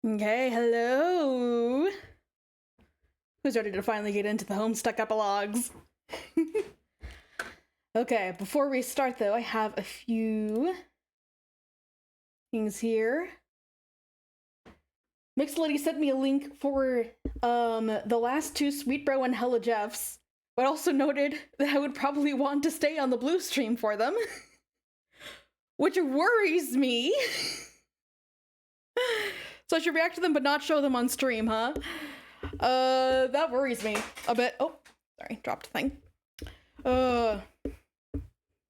Okay, hello. Who's ready to finally get into the Homestuck Epilogues? Okay, before we start though, I have a few things here. Mixed Lady sent me a link for the last two Sweet Bro and Hella Jeffs, but also noted that I would probably want to stay on the blue stream for them. Which worries me. So I should react to them but not show them on stream, huh? That worries me a bit. Oh, sorry, dropped a thing.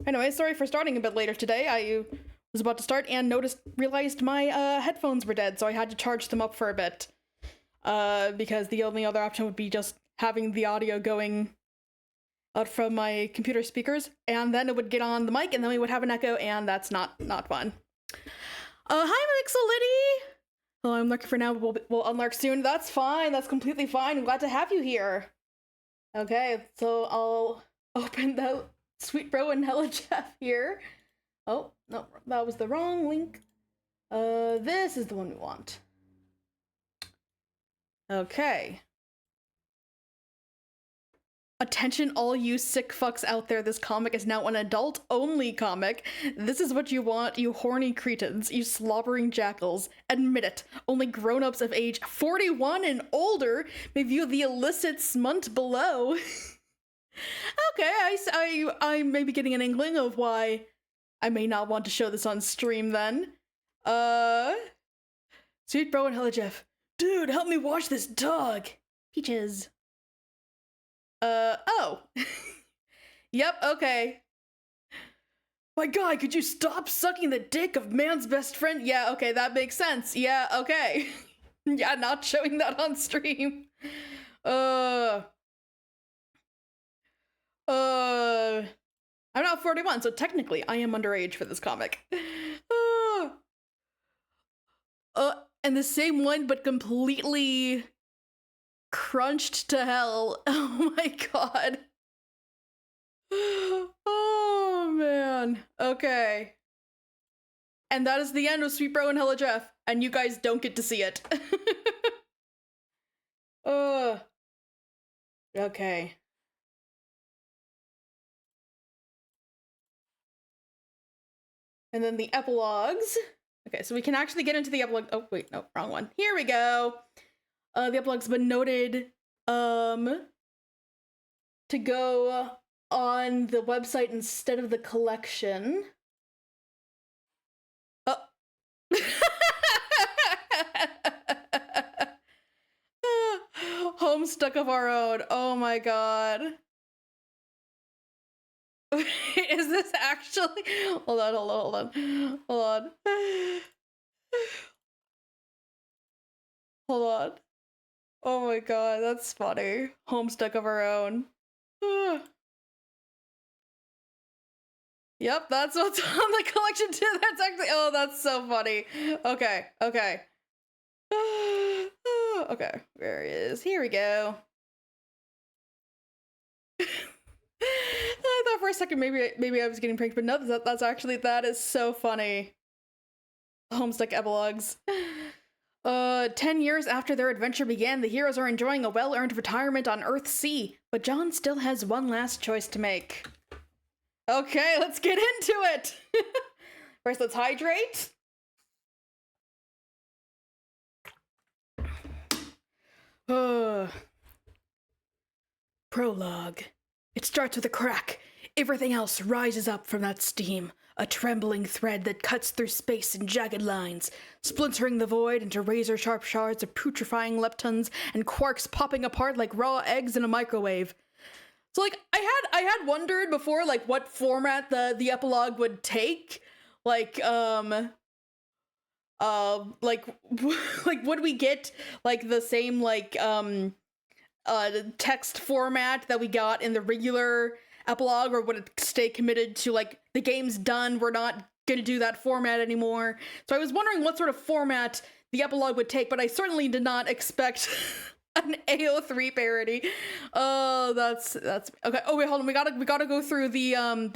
Anyway, sorry for starting a bit later today. I was about to start and realized my headphones were dead, so I had to charge them up for a bit. Because the only other option would be just having the audio going out from my computer speakers, and then it would get on the mic, and then we would have an echo, and that's not fun. Hi, Mixolity! Well, I'm lurking for now, but we'll unlurk soon. That's fine, that's completely fine. I'm glad to have you here. Okay, so I'll open the Sweet Bro and Hella Jeff here. Oh, no, that was the wrong link. This is the one we want. Okay. Attention all you sick fucks out there, this comic is now an adult-only comic. This is what you want, you horny cretins, you slobbering jackals. Admit it, only grown-ups of age 41 and older may view the illicit smut below. Okay, I may be getting an inkling of why I may not want to show this on stream then. Sweet Bro and Hella Jeff. Dude, help me watch this dog. Peaches. Oh. Yep, okay. My God, could you stop sucking the dick of man's best friend? Yeah, okay, that makes sense. Yeah, okay. Yeah, not showing that on stream. I'm not 41, so technically I am underage for this comic. And the same one, but completely crunched to hell. Oh my God. Oh man. Okay. And that is the end of Sweet Bro and Hella Jeff, and you guys don't get to see it. Okay. And then the epilogues. Okay, so we can actually get into the epilogue. Oh wait, no, wrong one. Here we go. The epilogue's been noted to go on the website instead of the collection. Oh. Homestuck of our own. Oh my God. Is this actually? Hold on. Hold on. Oh my God, that's funny. Homestuck of our own. Yep, that's what's on the collection too. That's actually, oh, that's so funny. Okay. Okay, where is? Here we go. I thought for a second maybe I was getting pranked, but no, that is so funny. Homestuck Epilogues. 10 years after their adventure began, the heroes are enjoying a well-earned retirement on Earthsea, but John still has one last choice to make. Okay, let's get into it! First, let's hydrate. Prologue. It starts with a crack. Everything else rises up from that steam. A trembling thread that cuts through space in jagged lines, splintering the void into razor-sharp shards of putrefying leptons and quarks popping apart like raw eggs in a microwave. So, like, I had wondered before, like, what format the epilogue would take. Like, like, would we get, like, the same, like, text format that we got in the regular epilogue, or would it stay committed to, like, the game's done, we're not gonna do that format anymore? So I was wondering what sort of format the epilogue would take, but I certainly did not expect an AO3 parody. Oh, that's okay. Oh wait, hold on. We gotta go through the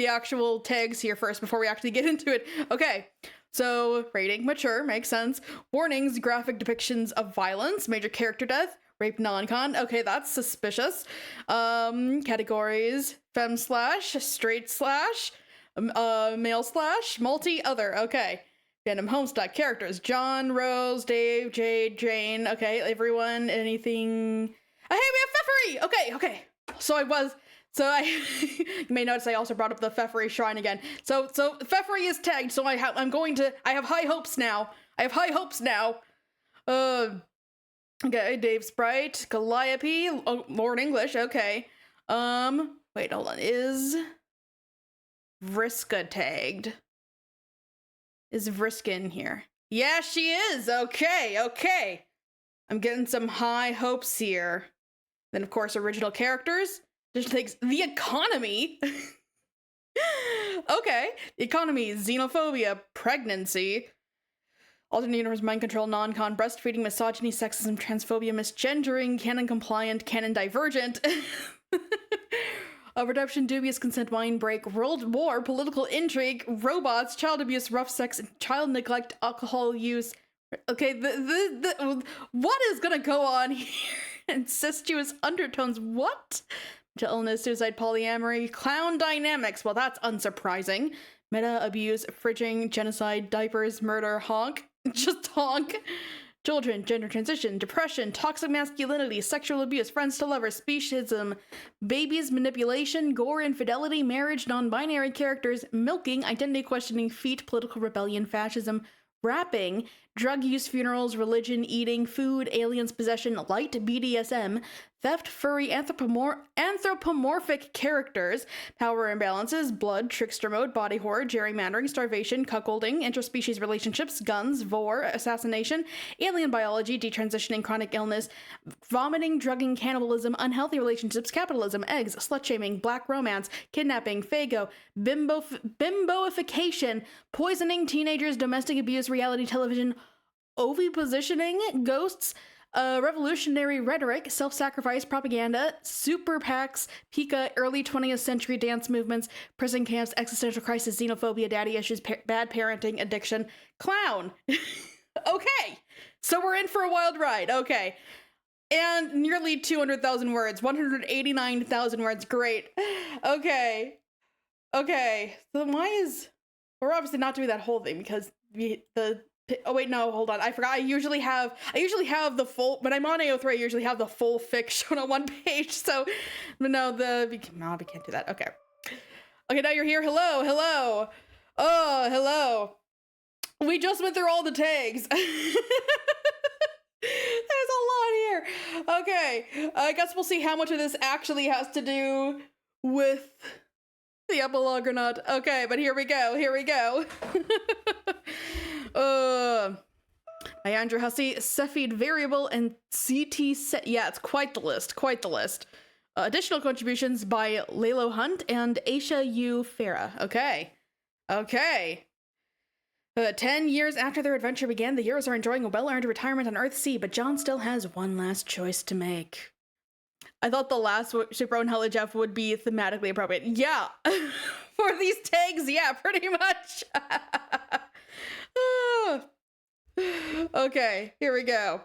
actual tags here first before we actually get into it. Okay. So, rating, mature, makes sense. Warnings, graphic depictions of violence, major character death, rape non-con. Okay, that's suspicious. Categories, femme slash, straight slash, male slash, multi, other. Okay. Random Homestuck characters, John, Rose, Dave, Jade, Jane. Okay, everyone, anything. Oh, hey, we have Pfeffery! Okay. You may notice I also brought up the Pfeffery shrine again. So Pfeffery is tagged, so I have high hopes now. Okay, Dave Sprite, Calliope, Lord English, okay. Wait, hold on, is Vriska tagged? Is Vriska in here? Yeah, she is, okay. I'm getting some high hopes here. Then, of course, original characters. Just takes the economy. Okay. The economy, xenophobia, pregnancy, alternate universe, mind control, non-con, breastfeeding, misogyny, sexism, transphobia, misgendering, canon compliant, canon divergent. Redemption, dubious consent, mind break, world war, political intrigue, robots, child abuse, rough sex, child neglect, alcohol use. Okay, what is gonna go on here? Incestuous undertones, what? Mental illness, suicide, polyamory, clown dynamics, well that's unsurprising. Meta, abuse, fridging, genocide, diapers, murder, honk, just honk. Children, gender transition, depression, toxic masculinity, sexual abuse, friends to lovers, speciesism, babies, manipulation, gore, infidelity, marriage, non-binary characters, milking, identity questioning, feet, political rebellion, fascism, rapping, drug use, funerals, religion, eating, food, aliens, possession, light, BDSM, theft, furry, anthropomorphic characters, power imbalances, blood, trickster mode, body horror, gerrymandering, starvation, cuckolding, interspecies relationships, guns, vor, assassination, alien biology, detransitioning, chronic illness, vomiting, drugging, cannibalism, unhealthy relationships, capitalism, eggs, slut-shaming, black romance, kidnapping, phago, bimboification, poisoning, teenagers, domestic abuse, reality television, ovipositioning, ghosts, revolutionary rhetoric, self-sacrifice, propaganda, super PACs, Pika, early 20th century dance movements, prison camps, existential crisis, xenophobia, daddy issues, bad parenting, addiction, clown. Okay, so we're in for a wild ride. Okay, and nearly 200,000 words, 189,000 words. Great. Okay. So we're obviously not doing that whole thing because oh wait, no, hold on. I forgot. I usually have the full, when I'm on AO3, I usually have the full fic shown on one page. So, no, we can't do that. Okay, now you're here. Hello. Oh, hello. We just went through all the tags. There's a lot here. Okay, I guess we'll see how much of this actually has to do with the epilogue or not. Okay, but here we go. Andrew Hussey, Cepheid Variable, and CT set. Yeah, it's quite the list. Additional contributions by Lalo Hunt and Aisha U. Farah. Okay. 10 years after their adventure began, the heroes are enjoying a well-earned retirement on Earthsea, but John still has one last choice to make. I thought the last Super and Hella Jeff would be thematically appropriate. Yeah. For these tags, yeah, pretty much. Okay, here we go.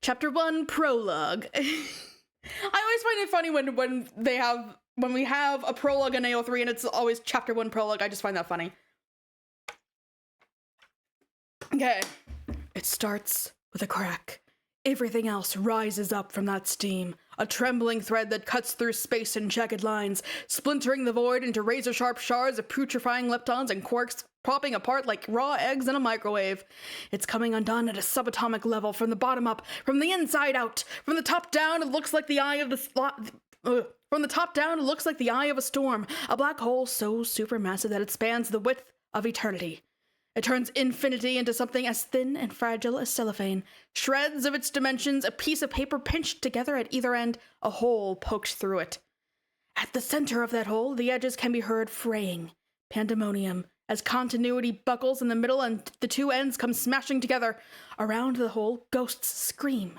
Chapter 1, Prologue. I always find it funny when we have a prologue in AO3 and it's always Chapter 1 Prologue. I just find that funny. Okay. It starts with a crack. Everything else rises up from that steam, a trembling thread that cuts through space in jagged lines, splintering the void into razor-sharp shards of putrefying leptons and quarks popping apart like raw eggs in a microwave. It's coming undone at a subatomic level, from the bottom up, from the inside out, from the top down. It looks like the eye of from the top down. It looks like the eye of a storm, a black hole so supermassive that it spans the width of eternity. It turns infinity into something as thin and fragile as cellophane. Shreds of its dimensions, a piece of paper pinched together at either end, a hole poked through it. At the center of that hole, the edges can be heard fraying. Pandemonium, as continuity buckles in the middle and the two ends come smashing together. Around the hole, ghosts scream.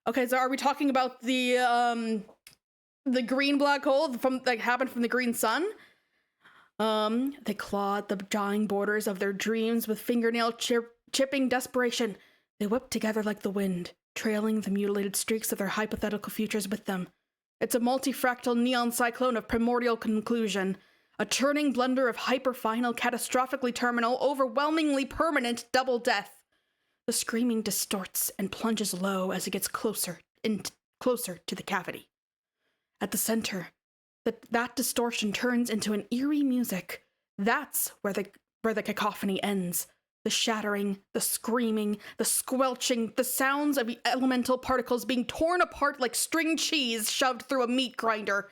Okay, so are we talking about the green black hole that happened from the green sun? They claw at the drawing borders of their dreams with fingernail chipping desperation. They whip together like the wind, trailing the mutilated streaks of their hypothetical futures with them. It's a multifractal neon cyclone of primordial conclusion, a churning blunder of hyperfinal, catastrophically terminal, overwhelmingly permanent double death. The screaming distorts and plunges low as it gets closer and closer to the cavity. At the center, that distortion turns into an eerie music. That's where the cacophony ends. The shattering, the screaming, the squelching, the sounds of elemental particles being torn apart like string cheese shoved through a meat grinder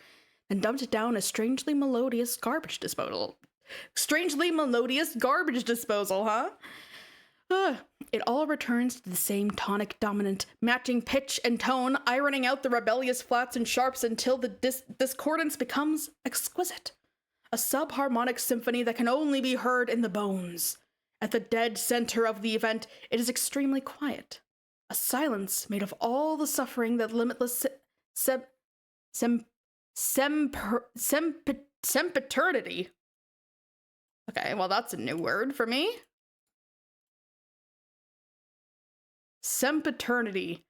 and dumped down a strangely melodious garbage disposal. Strangely melodious garbage disposal, huh? It all returns to the same tonic dominant, matching pitch and tone, ironing out the rebellious flats and sharps until the discordance becomes exquisite. A subharmonic symphony that can only be heard in the bones. At the dead center of the event, it is extremely quiet. A silence made of all the suffering that limitless sempiternity. Okay, well, that's a new word for me. Sempiternity.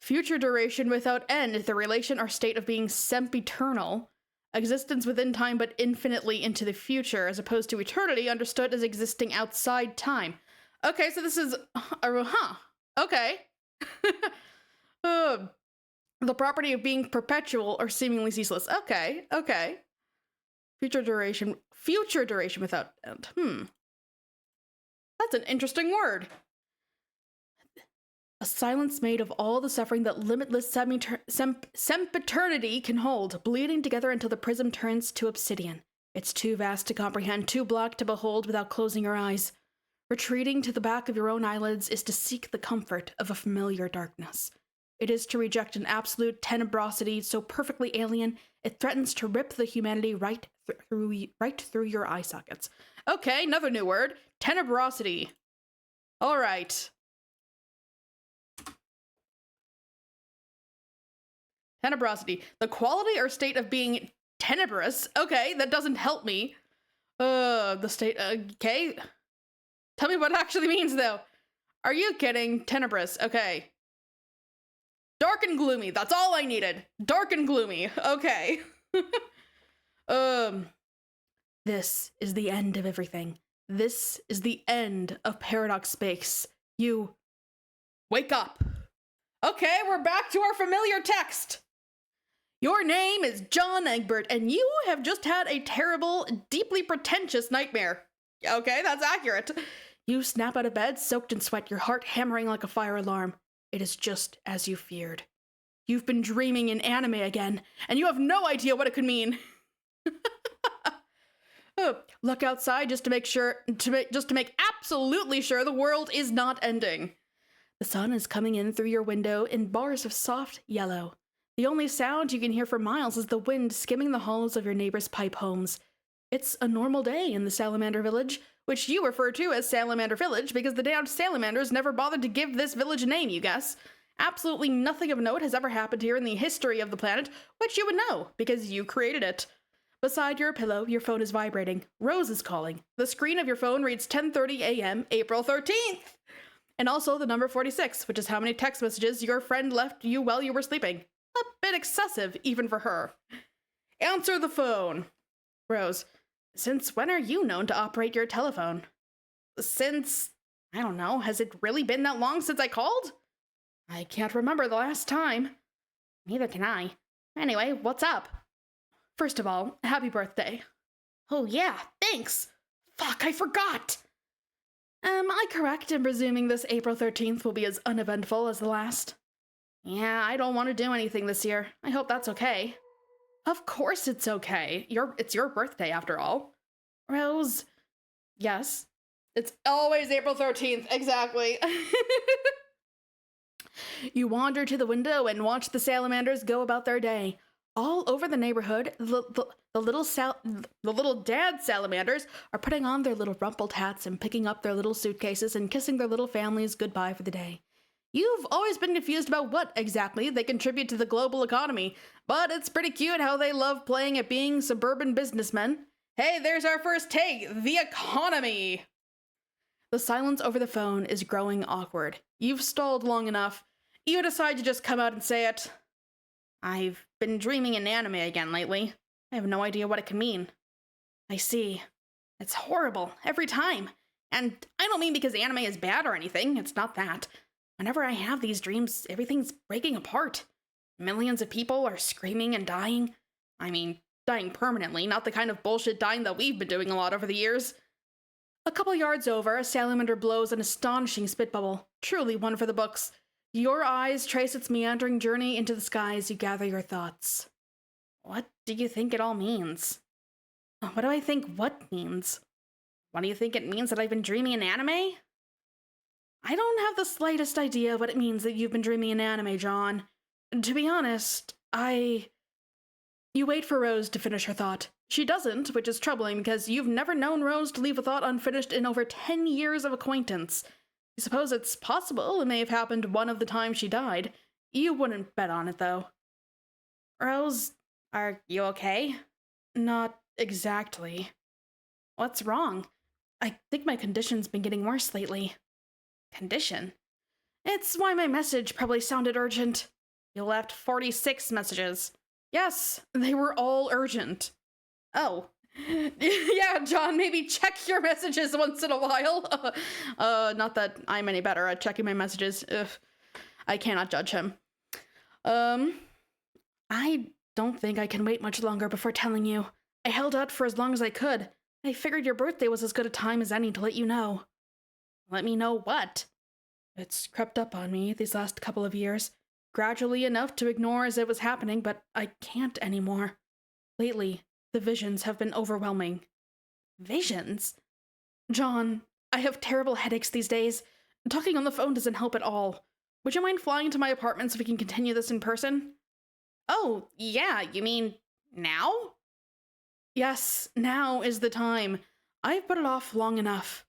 Future duration without end, the relation or state of being sempiternal. Existence within time but infinitely into the future, as opposed to eternity understood as existing outside time. Okay, so this is... okay. The property of being perpetual or seemingly ceaseless. Okay. Future duration without end. That's an interesting word. A silence made of all the suffering that limitless sempiternity can hold, bleeding together until the prism turns to obsidian. It's too vast to comprehend, too black to behold without closing your eyes. Retreating to the back of your own eyelids is to seek the comfort of a familiar darkness. It is to reject an absolute tenebrosity so perfectly alien, it threatens to rip the humanity right through your eye sockets. Okay, another new word. Tenebrosity. All right. Tenebrosity. The quality or state of being tenebrous. Okay, that doesn't help me. The state, okay. Tell me what it actually means, though. Are you kidding? Tenebrous, okay. Dark and gloomy, that's all I needed. Dark and gloomy, okay. This is the end of everything. This is the end of Paradox Space. You wake up. Okay, we're back to our familiar text. Your name is John Egbert, and you have just had a terrible, deeply pretentious nightmare. Okay, that's accurate. You snap out of bed, soaked in sweat, your heart hammering like a fire alarm. It is just as you feared. You've been dreaming in anime again, and you have no idea what it could mean. Look outside just to make absolutely sure the world is not ending. The sun is coming in through your window in bars of soft yellow. The only sound you can hear for miles is the wind skimming the hollows of your neighbor's pipe homes. It's a normal day in the Salamander Village, which you refer to as Salamander Village because the damned salamanders never bothered to give this village a name, you guess. Absolutely nothing of note has ever happened here in the history of the planet, which you would know because you created it. Beside your pillow, your phone is vibrating. Rose is calling. The screen of your phone reads 10:30 a.m. April 13th. And also the number 46, which is how many text messages your friend left you while you were sleeping. A bit excessive, even for her. Answer the phone. Rose, since when are you known to operate your telephone? Since, I don't know, has it really been that long since I called? I can't remember the last time. Neither can I. Anyway, what's up? First of all, happy birthday. Oh yeah, thanks. Fuck, I forgot. Am I correct in presuming this April 13th will be as uneventful as the last? Yeah, I don't want to do anything this year. I hope that's okay. Of course it's okay. It's your birthday, after all. Rose. Yes. It's always April 13th, exactly. You wander to the window and watch the salamanders go about their day. All over the neighborhood, the little dad salamanders are putting on their little rumpled hats and picking up their little suitcases and kissing their little families goodbye for the day. You've always been confused about what, exactly, they contribute to the global economy, but it's pretty cute how they love playing at being suburban businessmen. Hey, there's our first take, the economy. The silence over the phone is growing awkward. You've stalled long enough. You decide to just come out and say it. I've been dreaming in anime again lately. I have no idea what it can mean. I see. It's horrible, every time. And I don't mean because anime is bad or anything, it's not that. Whenever I have these dreams, everything's breaking apart. Millions of people are screaming and dying. I mean, dying permanently, not the kind of bullshit dying that we've been doing a lot over the years. A couple yards over, a salamander blows an astonishing spit bubble, truly one for the books. Your eyes trace its meandering journey into the sky as you gather your thoughts. What do you think it all means? What do I think what means? What do you think it means that I've been dreaming in anime? I don't have the slightest idea what it means that you've been dreaming in anime, John. To be honest, You wait for Rose to finish her thought. She doesn't, which is troubling because you've never known Rose to leave a thought unfinished in over 10 years of acquaintance. I suppose it's possible it may have happened one of the times she died. You wouldn't bet on it, though. Rose, are you okay? Not exactly. What's wrong? I think my condition's been getting worse lately. Condition? It's why my message probably sounded urgent. You left 46 messages. Yes, they were all urgent. Oh. Yeah, John, maybe check your messages once in a while. Not that I'm any better at checking my messages. Ugh, I cannot judge him. I don't think I can wait much longer before telling you. I held out for as long as I could. I figured your birthday was as good a time as any to let you know. Let me know what? It's crept up on me these last couple of years. Gradually enough to ignore as it was happening, but I can't anymore. Lately, the visions have been overwhelming. Visions? John, I have terrible headaches these days. Talking on the phone doesn't help at all. Would you mind flying to my apartment so we can continue this in person? Oh, yeah, you mean now? Yes, now is the time. I've put it off long enough.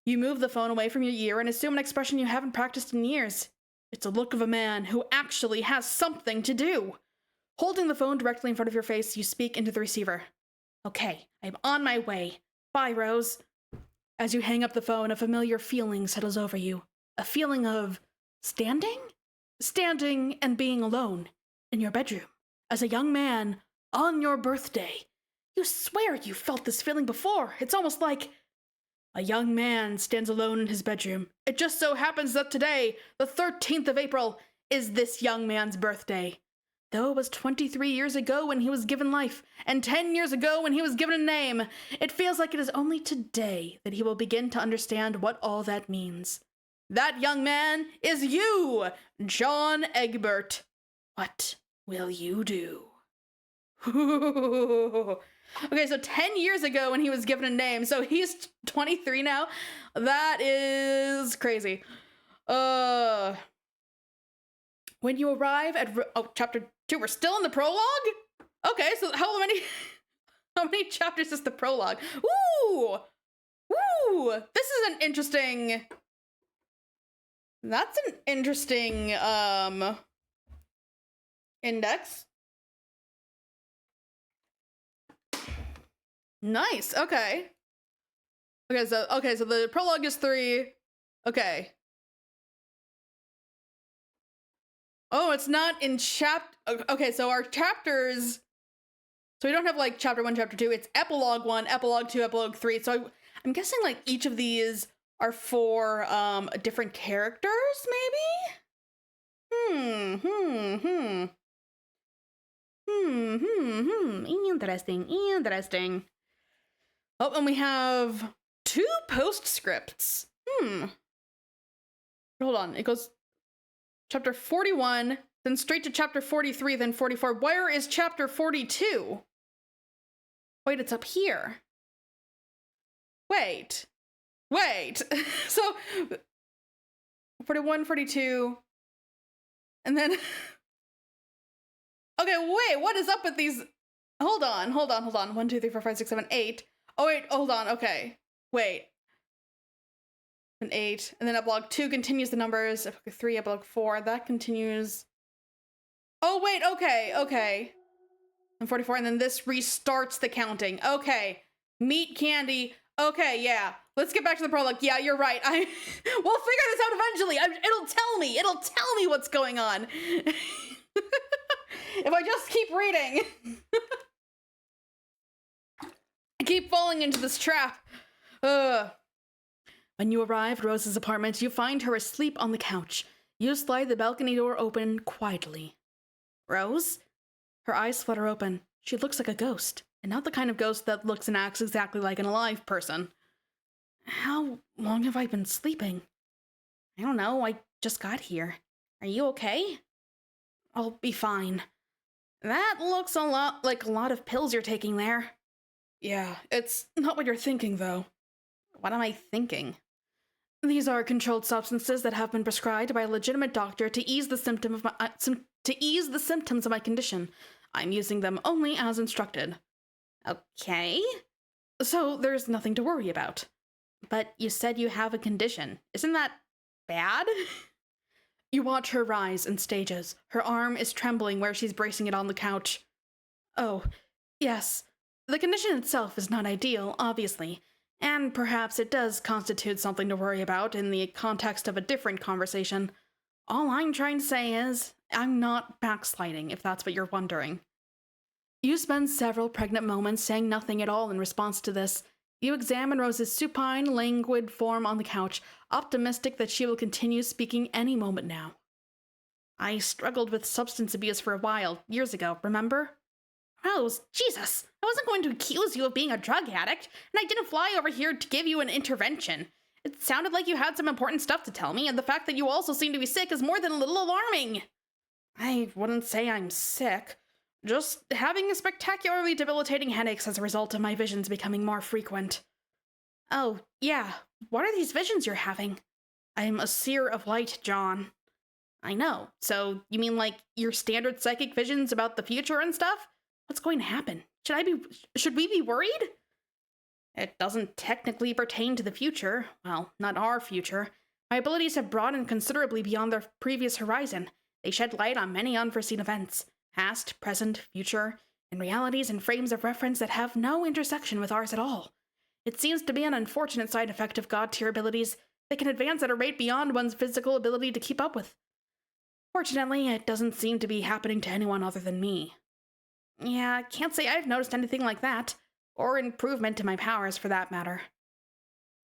You move the phone away from your ear and assume an expression you haven't practiced in years. It's a look of a man who actually has something to do. Holding the phone directly in front of your face, you speak into the receiver. Okay, I'm on my way. Bye, Rose. As you hang up the phone, a familiar feeling settles over you. A feeling of standing? Standing and being alone in your bedroom as a young man on your birthday. You swear you felt this feeling before. It's almost like a young man stands alone in his bedroom. It just so happens that today, the 13th of April, is this young man's birthday. Though it was 23 years ago when he was given life, and 10 years ago when he was given a name, it feels like it is only today that he will begin to understand what all that means. That young man is you, John Egbert. What will you do? Okay, so 10 years ago when he was given a name, so he's 23 now. That is crazy. When you arrive at chapter 2, we're still in the prologue? Okay, so how many chapters is the prologue? Woo! Woo! This is an interesting... That's an interesting, index. Nice, okay. Okay, so the prologue is 3. Okay. Oh, it's not in okay, so our chapters, so we don't have like chapter 1, chapter 2, it's epilogue 1, epilogue 2, epilogue 3. So I'm guessing like each of these are for different characters, maybe? Interesting. Oh, and we have 2 postscripts. Hold on, it goes chapter 41, then straight to chapter 43, then 44. Where is chapter 42? Wait, it's up here. Wait. So 41, 42, and then okay, wait, what is up with these? Hold on. 1, 2, 3, 4, 5, 6, 7, 8. Oh wait, hold on, okay. Wait. An 8, and then epilogue 2 continues the numbers. Epilogue 3, epilogue 4, that continues. Oh wait, okay. And 44, and then this restarts the counting. Okay. Meat, candy. Okay, yeah. Let's get back to the prologue. Yeah, you're right. We'll figure this out eventually. It'll tell me. It'll tell me what's going on. If I just keep reading. I keep falling into this trap. When you arrive at Rose's apartment, you find her asleep on the couch. You slide the balcony door open quietly. Rose? Her eyes flutter open. She looks like a ghost, and not the kind of ghost that looks and acts exactly like an alive person. How long have I been sleeping? I don't know, I just got here. Are you okay? I'll be fine. That looks a lot like a lot of pills you're taking there. Yeah, it's not what you're thinking, though. What am I thinking? These are controlled substances that have been prescribed by a legitimate doctor to ease the symptoms of my condition. I'm using them only as instructed. Okay. So there's nothing to worry about. But you said you have a condition. Isn't that bad? You watch her rise in stages. Her arm is trembling where she's bracing it on the couch. Oh, yes. The condition itself is not ideal, obviously, and perhaps it does constitute something to worry about in the context of a different conversation. All I'm trying to say is, I'm not backsliding, if that's what you're wondering. You spend several pregnant moments saying nothing at all in response to this. You examine Rose's supine, languid form on the couch, optimistic that she will continue speaking any moment now. I struggled with substance abuse for a while, years ago, remember? Rose, Jesus, I wasn't going to accuse you of being a drug addict, and I didn't fly over here to give you an intervention. It sounded like you had some important stuff to tell me, and the fact that you also seem to be sick is more than a little alarming. I wouldn't say I'm sick. Just having a spectacularly debilitating headaches as a result of my visions becoming more frequent. Oh, yeah. What are these visions you're having? I'm a seer of light, John. I know. So, you mean like your standard psychic visions about the future and stuff? What's going to happen? Should we be worried? It doesn't technically pertain to the future. Well, not our future. My abilities have broadened considerably beyond their previous horizon. They shed light on many unforeseen events. Past, present, future, and realities and frames of reference that have no intersection with ours at all. It seems to be an unfortunate side effect of God-tier abilities that can advance at a rate beyond one's physical ability to keep up with. Fortunately, it doesn't seem to be happening to anyone other than me. Yeah, I can't say I've noticed anything like that, or improvement to my powers for that matter.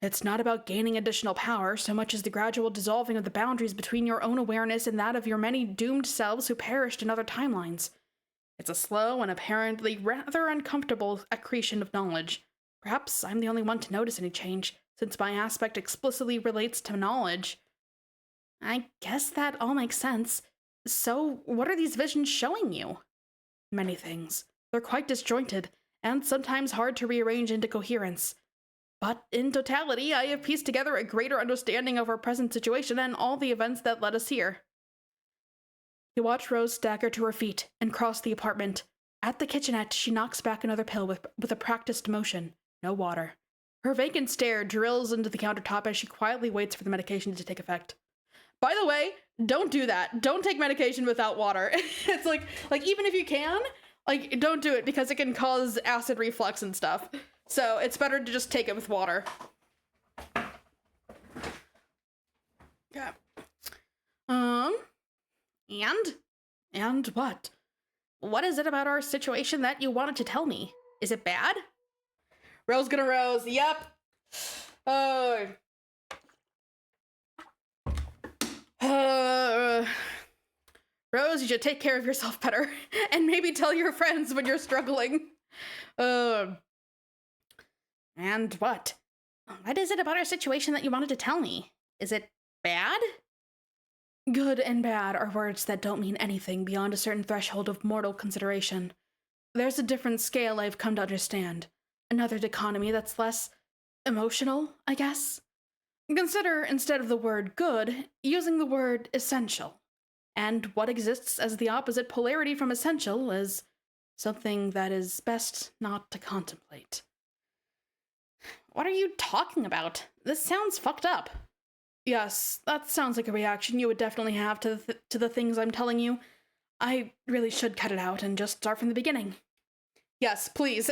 It's not about gaining additional power so much as the gradual dissolving of the boundaries between your own awareness and that of your many doomed selves who perished in other timelines. It's a slow and apparently rather uncomfortable accretion of knowledge. Perhaps I'm the only one to notice any change, since my aspect explicitly relates to knowledge. I guess that all makes sense. So, what are these visions showing you? Many things. They're quite disjointed, and sometimes hard to rearrange into coherence. But in totality, I have pieced together a greater understanding of our present situation and all the events that led us here. You watch Rose stagger to her feet and cross the apartment. At the kitchenette, she knocks back another pill with a practiced motion. No water. Her vacant stare drills into the countertop as she quietly waits for the medication to take effect. By the way, don't do that. Don't take medication without water. It's like even if you can, don't do it because it can cause acid reflux and stuff. So it's better to just take it with water. Yeah. And what? What is it about our situation that you wanted to tell me? Is it bad? Rose gonna rose. Yep. Rose, you should take care of yourself better and maybe tell your friends when you're struggling. And what? What is it about our situation that you wanted to tell me? Is it bad? Good and bad are words that don't mean anything beyond a certain threshold of mortal consideration. There's a different scale I've come to understand. Another dichotomy that's less emotional, I guess. Consider, instead of the word good, using the word essential. And what exists as the opposite polarity from essential is something that is best not to contemplate. What are you talking about? This sounds fucked up. Yes, that sounds like a reaction you would definitely have to the things I'm telling you. I really should cut it out and just start from the beginning. Yes, please.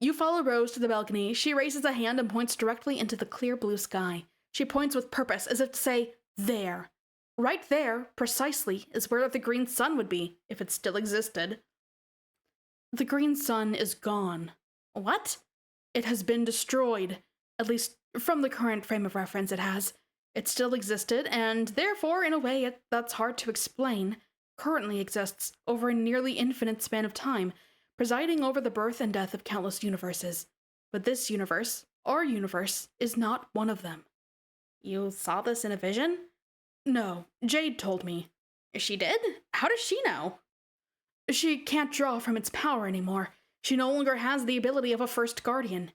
You follow Rose to the balcony. She raises a hand and points directly into the clear blue sky. She points with purpose, as if to say, there. Right there, precisely, is where the green sun would be, if it still existed. The green sun is gone. What? It has been destroyed. At least, from the current frame of reference it has. It still existed, and therefore, in a way that's hard to explain, currently exists over a nearly infinite span of time, presiding over the birth and death of countless universes. But this universe, our universe, is not one of them. You saw this in a vision? No, Jade told me. She did? How does she know? She can't draw from its power anymore. She no longer has the ability of a first guardian.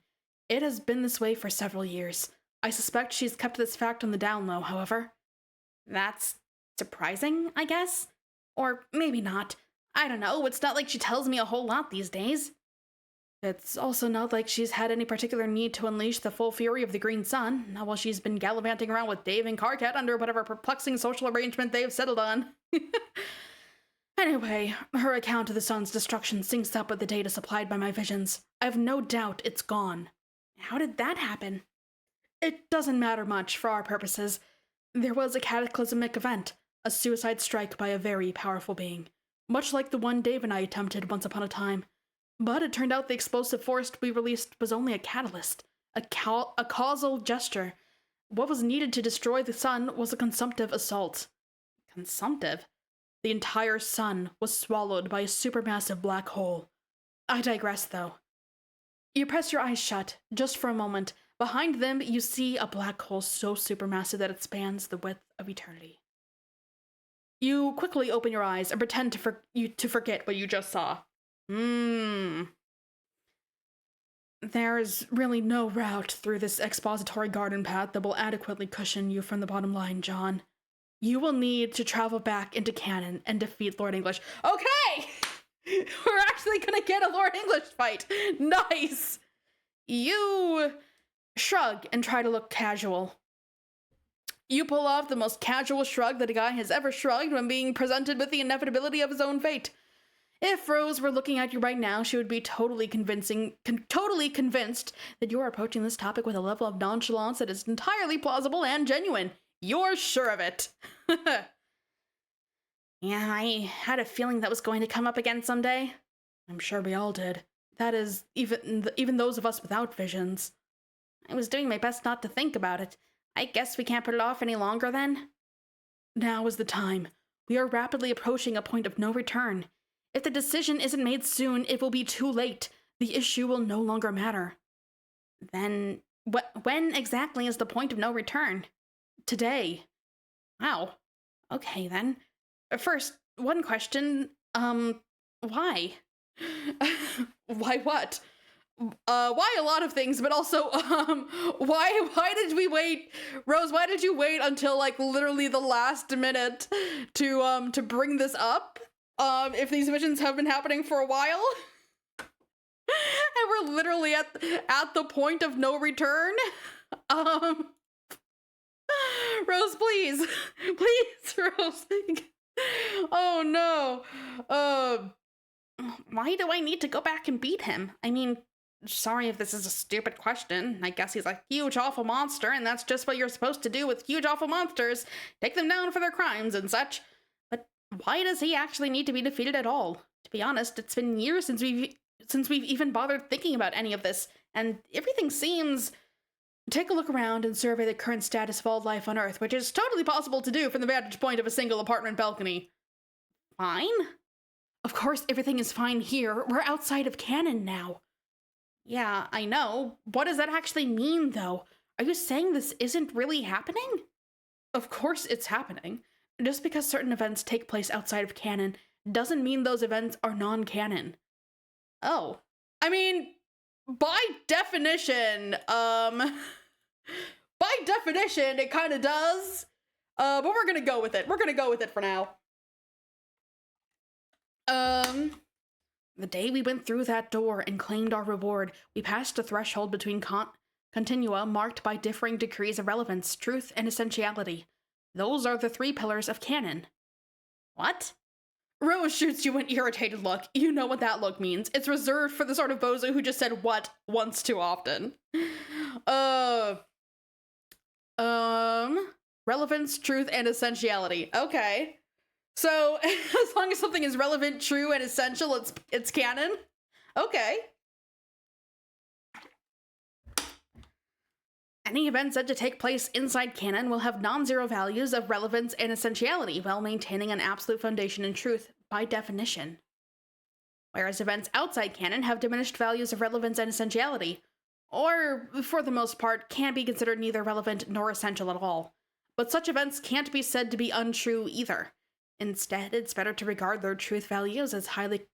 It has been this way for several years. I suspect she's kept this fact on the down low, however. That's surprising, I guess? Or maybe not. I don't know, it's not like she tells me a whole lot these days. It's also not like she's had any particular need to unleash the full fury of the green sun, not while she's been gallivanting around with Dave and Carcat under whatever perplexing social arrangement they've settled on. Anyway, her account of the sun's destruction syncs up with the data supplied by my visions. I have no doubt it's gone. How did that happen? It doesn't matter much for our purposes. There was a cataclysmic event, a suicide strike by a very powerful being, much like the one Dave and I attempted once upon a time. But it turned out the explosive force we released was only a catalyst, a causal gesture. What was needed to destroy the sun was a consumptive assault. Consumptive? The entire sun was swallowed by a supermassive black hole. I digress, though. You press your eyes shut, just for a moment. Behind them, you see a black hole so supermassive that it spans the width of eternity. You quickly open your eyes and pretend to forget what you just saw. There's really no route through this expository garden path that will adequately cushion you from the bottom line, John. You will need to travel back into canon and defeat Lord English. Okay! We're actually gonna get a Lord English fight. Nice! You shrug and try to look casual. You pull off the most casual shrug that a guy has ever shrugged when being presented with the inevitability of his own fate. If Rose were looking at you right now, she would be totally convinced that you are approaching this topic with a level of nonchalance that is entirely plausible and genuine. You're sure of it. Yeah, I had a feeling that was going to come up again someday. I'm sure we all did. That is, even those of us without visions. I was doing my best not to think about it. I guess we can't put it off any longer then? Now is the time. We are rapidly approaching a point of no return. If the decision isn't made soon, it will be too late. The issue will no longer matter. Then, when exactly is the point of no return? Today. Wow. Okay, then. First, one question. Why? Why what? Why a lot of things, but also, why did we wait? Rose, why did you wait until, like, literally the last minute to bring this up? If these missions have been happening for a while? And we're literally at the point of no return? Rose, please. Please, Rose. Oh, no. Why do I need to go back and beat him? I mean, sorry if this is a stupid question. I guess he's a huge, awful monster, and that's just what you're supposed to do with huge, awful monsters. Take them down for their crimes and such. But why does he actually need to be defeated at all? To be honest, it's been years since we've even bothered thinking about any of this, and everything seems... Take a look around and survey the current status of all life on Earth, which is totally possible to do from the vantage point of a single apartment balcony. Fine? Of course everything is fine here. We're outside of canon now. Yeah, I know. What does that actually mean, though? Are you saying this isn't really happening? Of course it's happening. Just because certain events take place outside of canon doesn't mean those events are non-canon. Oh. I mean, by definition, it kind of does. But we're gonna go with it. We're gonna go with it for now. The day we went through that door and claimed our reward, we passed a threshold between continua marked by differing degrees of relevance, truth, and essentiality. Those are the 3 pillars of canon. What? Rose shoots you an irritated look. You know what that look means. It's reserved for the sort of bozo who just said what once too often. Relevance, truth, and essentiality. Okay. So, as long as something is relevant, true, and essential, it's canon? Okay. Any event said to take place inside canon will have non-zero values of relevance and essentiality while maintaining an absolute foundation in truth by definition. Whereas events outside canon have diminished values of relevance and essentiality, or, for the most part, can be considered neither relevant nor essential at all. But such events can't be said to be untrue either. Instead, it's better to regard their truth values as highly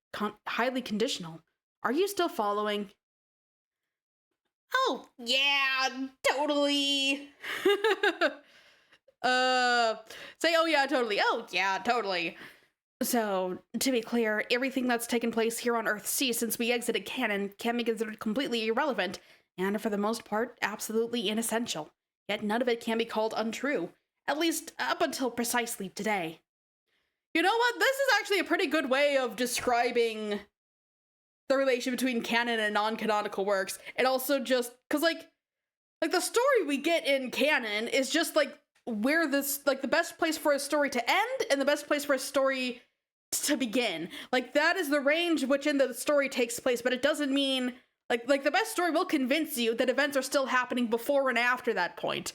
conditional. Are you still following? Oh, yeah, totally. Say, oh yeah, totally. Oh, yeah, totally. So, to be clear, everything that's taken place here on Earth C since we exited canon can be considered completely irrelevant, and for the most part, absolutely inessential. Yet none of it can be called untrue, at least up until precisely today. You know what? This is actually a pretty good way of describing the relation between canon and non-canonical works. And also just, cause like the story we get in canon is just like where this, like the best place for a story to end and the best place for a story to begin. Like that is the range within the story takes place, but it doesn't mean like the best story will convince you that events are still happening before and after that point.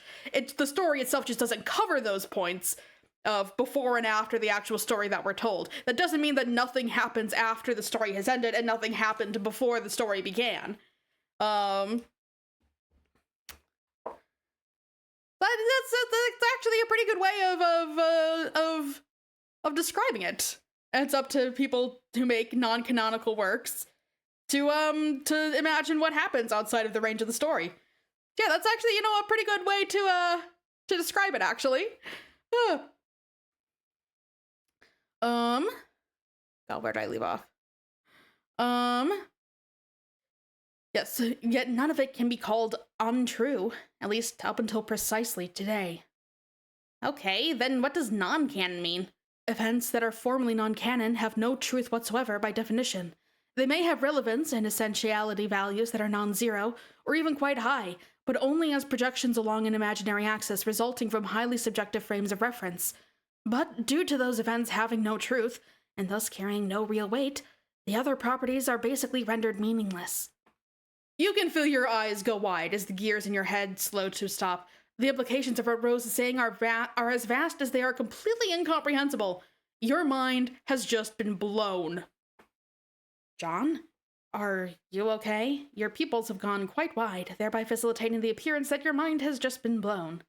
The story itself just doesn't cover those points of before and after the actual story that we're told. That doesn't mean that nothing happens after the story has ended and nothing happened before the story began. That's actually a pretty good way of describing it. And it's up to people who make non-canonical works to imagine what happens outside of the range of the story. Yeah, that's actually, you know, a pretty good way to describe it, actually. Oh, where did I leave off? Yes, yet none of it can be called untrue, at least up until precisely today. Okay, then what does non-canon mean? Events that are formally non-canon have no truth whatsoever by definition. They may have relevance and essentiality values that are non-zero, or even quite high, but only as projections along an imaginary axis resulting from highly subjective frames of reference. But due to those events having no truth, and thus carrying no real weight, the other properties are basically rendered meaningless. You can feel your eyes go wide as the gears in your head slow to stop. The implications of what Rose is saying are as vast as they are completely incomprehensible. Your mind has just been blown. John? Are you okay? Your pupils have gone quite wide, thereby facilitating the appearance that your mind has just been blown.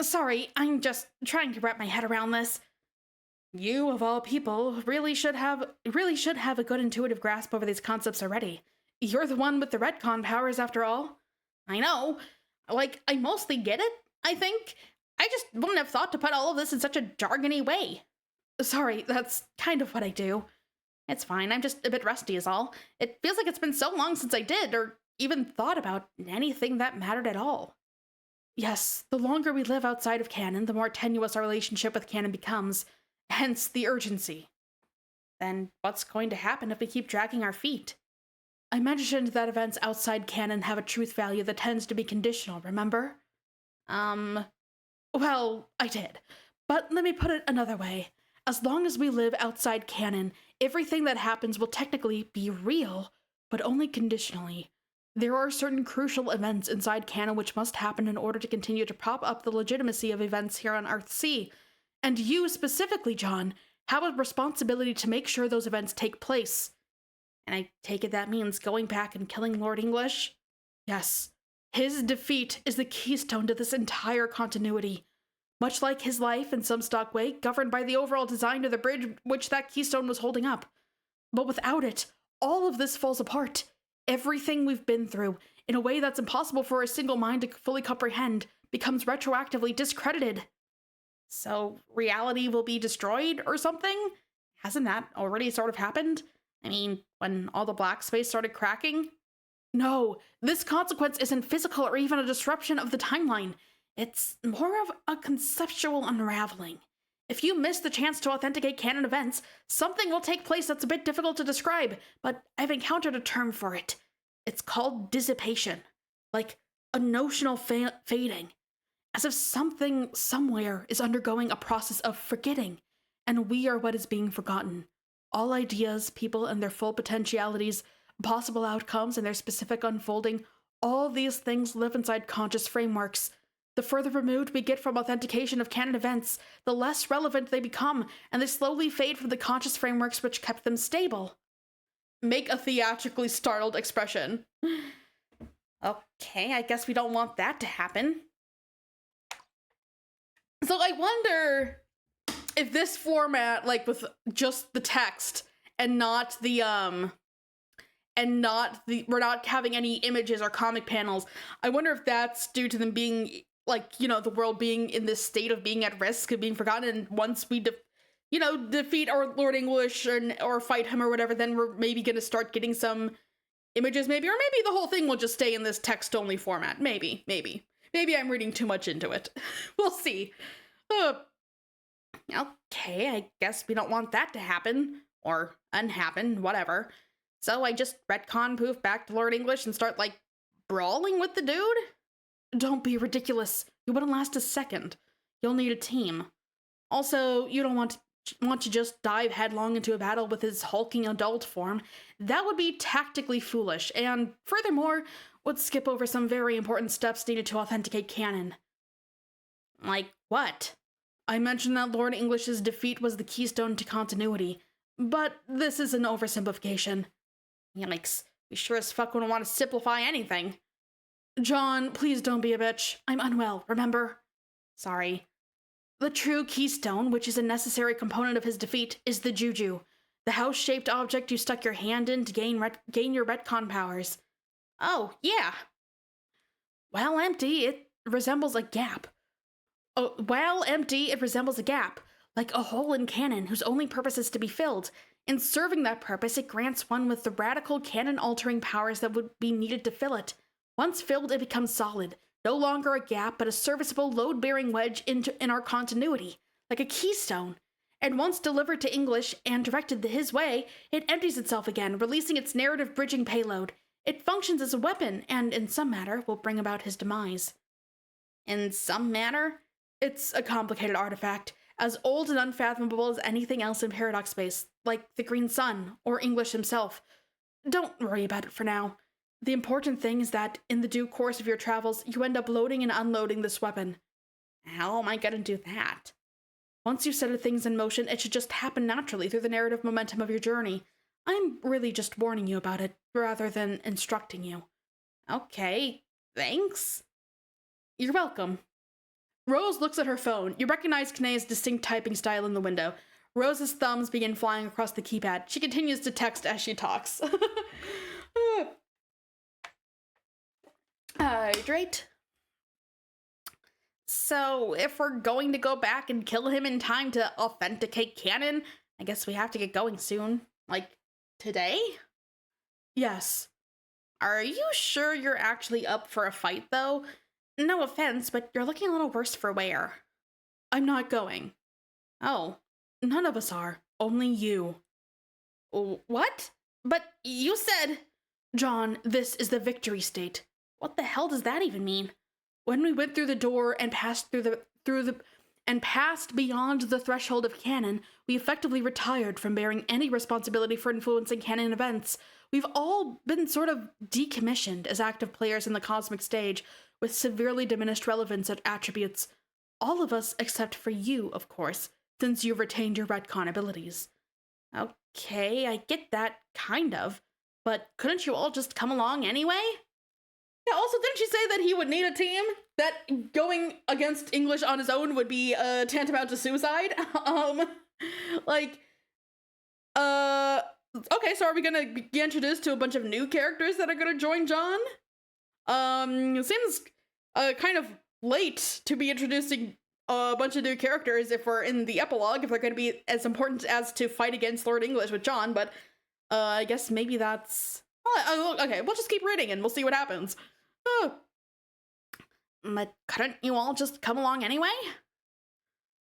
Sorry, I'm just trying to wrap my head around this. You, of all people, really should have a good intuitive grasp over these concepts already. You're the one with the retcon powers, after all. I know. Like, I mostly get it, I think. I just wouldn't have thought to put all of this in such a jargony way. Sorry, that's kind of what I do. It's fine, I'm just a bit rusty is all. It feels like it's been so long since I did, or even thought about anything that mattered at all. Yes, the longer we live outside of canon, the more tenuous our relationship with canon becomes, hence the urgency. Then what's going to happen if we keep dragging our feet? I mentioned that events outside canon have a truth value that tends to be conditional, remember? Well, I did. But let me put it another way. As long as we live outside canon, everything that happens will technically be real, but only conditionally. There are certain crucial events inside canon which must happen in order to continue to prop up the legitimacy of events here on Earth C. And you specifically, John, have a responsibility to make sure those events take place. And I take it that means going back and killing Lord English? Yes. His defeat is the keystone to this entire continuity. Much like his life, in some stock way, governed by the overall design of the bridge which that keystone was holding up. But without it, all of this falls apart. Everything we've been through, in a way that's impossible for a single mind to fully comprehend, becomes retroactively discredited. So, reality will be destroyed or something? Hasn't that already sort of happened? I mean, when all the black space started cracking? No, this consequence isn't physical or even a disruption of the timeline. It's more of a conceptual unraveling. If you miss the chance to authenticate canon events, something will take place that's a bit difficult to describe, but I've encountered a term for it. It's called dissipation, like a notional fading, as if something somewhere is undergoing a process of forgetting, and we are what is being forgotten. All ideas, people, and their full potentialities, possible outcomes, and their specific unfolding, all these things live inside conscious frameworks. The further removed we get from authentication of canon events, the less relevant they become, and they slowly fade from the conscious frameworks which kept them stable. Make a theatrically startled expression. Okay, I guess we don't want that to happen. So I wonder if this format, like with just the text and not the we're not having any images or comic panels, I wonder if that's due to them being like, you know, the world being in this state of being at risk of being forgotten, and once we defeat our Lord English or fight him or whatever, then we're maybe gonna start getting some images, maybe, or maybe the whole thing will just stay in this text only format. Maybe I'm reading too much into it. We'll see. Okay, I guess we don't want that to happen, or unhappen, whatever. So I just retcon poof back to Lord English and start, like, brawling with the dude? Don't be ridiculous. You wouldn't last a second. You'll need a team. Also, you don't want to just dive headlong into a battle with his hulking adult form. That would be tactically foolish, and furthermore, would skip over some very important steps needed to authenticate canon. Like what? I mentioned that Lord English's defeat was the keystone to continuity, but this is an oversimplification. Yikes, we sure as fuck wouldn't want to simplify anything. John, please don't be a bitch. I'm unwell, remember? Sorry. The true keystone, which is a necessary component of his defeat, is the Juju, the house-shaped object you stuck your hand in to gain your retcon powers. Oh, yeah. While empty, it resembles a gap. Like a hole in canon whose only purpose is to be filled. In serving that purpose, it grants one with the radical canon-altering powers that would be needed to fill it. Once filled, it becomes solid. No longer a gap, but a serviceable load-bearing wedge in our continuity, like a keystone. And once delivered to English and directed his way, it empties itself again, releasing its narrative-bridging payload. It functions as a weapon, and in some manner, will bring about his demise. In some manner? It's a complicated artifact, as old and unfathomable as anything else in Paradox Space, like the Green Sun, or English himself. Don't worry about it for now. The important thing is that, in the due course of your travels, you end up loading and unloading this weapon. How am I gonna do that? Once you set things in motion, it should just happen naturally through the narrative momentum of your journey. I'm really just warning you about it, rather than instructing you. Okay, thanks. You're welcome. Rose looks at her phone. You recognize K'nai's distinct typing style in the window. Rose's thumbs begin flying across the keypad. She continues to text as she talks. Hydrate. So, if we're going to go back and kill him in time to authenticate canon, I guess we have to get going soon. Like, today? Yes. Are you sure you're actually up for a fight, though? No offense, but you're looking a little worse for wear. I'm not going. Oh. None of us are. Only you. What? But you said... John, this is the victory state. What the hell does that even mean? When we went through the door and passed passed beyond the threshold of canon, we effectively retired from bearing any responsibility for influencing canon events. We've all been sort of decommissioned as active players in the cosmic stage, with severely diminished relevance and attributes. All of us except for you, of course, since you've retained your retcon abilities. Okay, I get that, kind of. But couldn't you all just come along anyway? Yeah, also, didn't she say that he would need a team? That going against English on his own would be tantamount to suicide? Okay, so are we gonna be introduced to a bunch of new characters that are gonna join John? It seems kind of late to be introducing a bunch of new characters if we're in the epilogue, if they're gonna be as important as to fight against Lord English with John, but I guess maybe that's... okay, we'll just keep reading and we'll see what happens. But couldn't you all just come along anyway?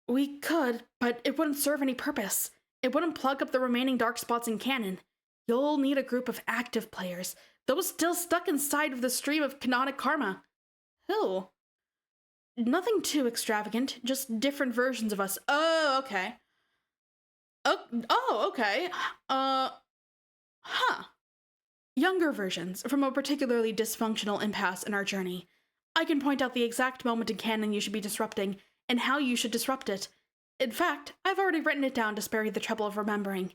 We could, but it wouldn't serve any purpose. It wouldn't plug up the remaining dark spots in canon. You'll need a group of active players, those still stuck inside of the stream of canonic karma. Who? Nothing too extravagant, just different versions of us. Oh, okay. Oh, okay. Huh. Younger versions from a particularly dysfunctional impasse in our journey. I can point out the exact moment in canon you should be disrupting, and how you should disrupt it. In fact, I've already written it down to spare you the trouble of remembering.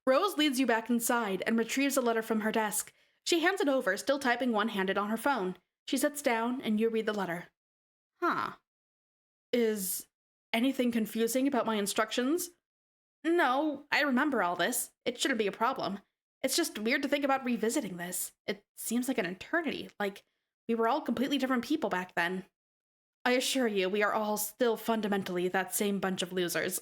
Rose leads you back inside and retrieves a letter from her desk. She hands it over, still typing one-handed on her phone. She sits down, and you read the letter. Huh. Is anything confusing about my instructions? No, I remember all this. It shouldn't be a problem. It's just weird to think about revisiting this. It seems like an eternity, like we were all completely different people back then. I assure you, we are all still fundamentally that same bunch of losers.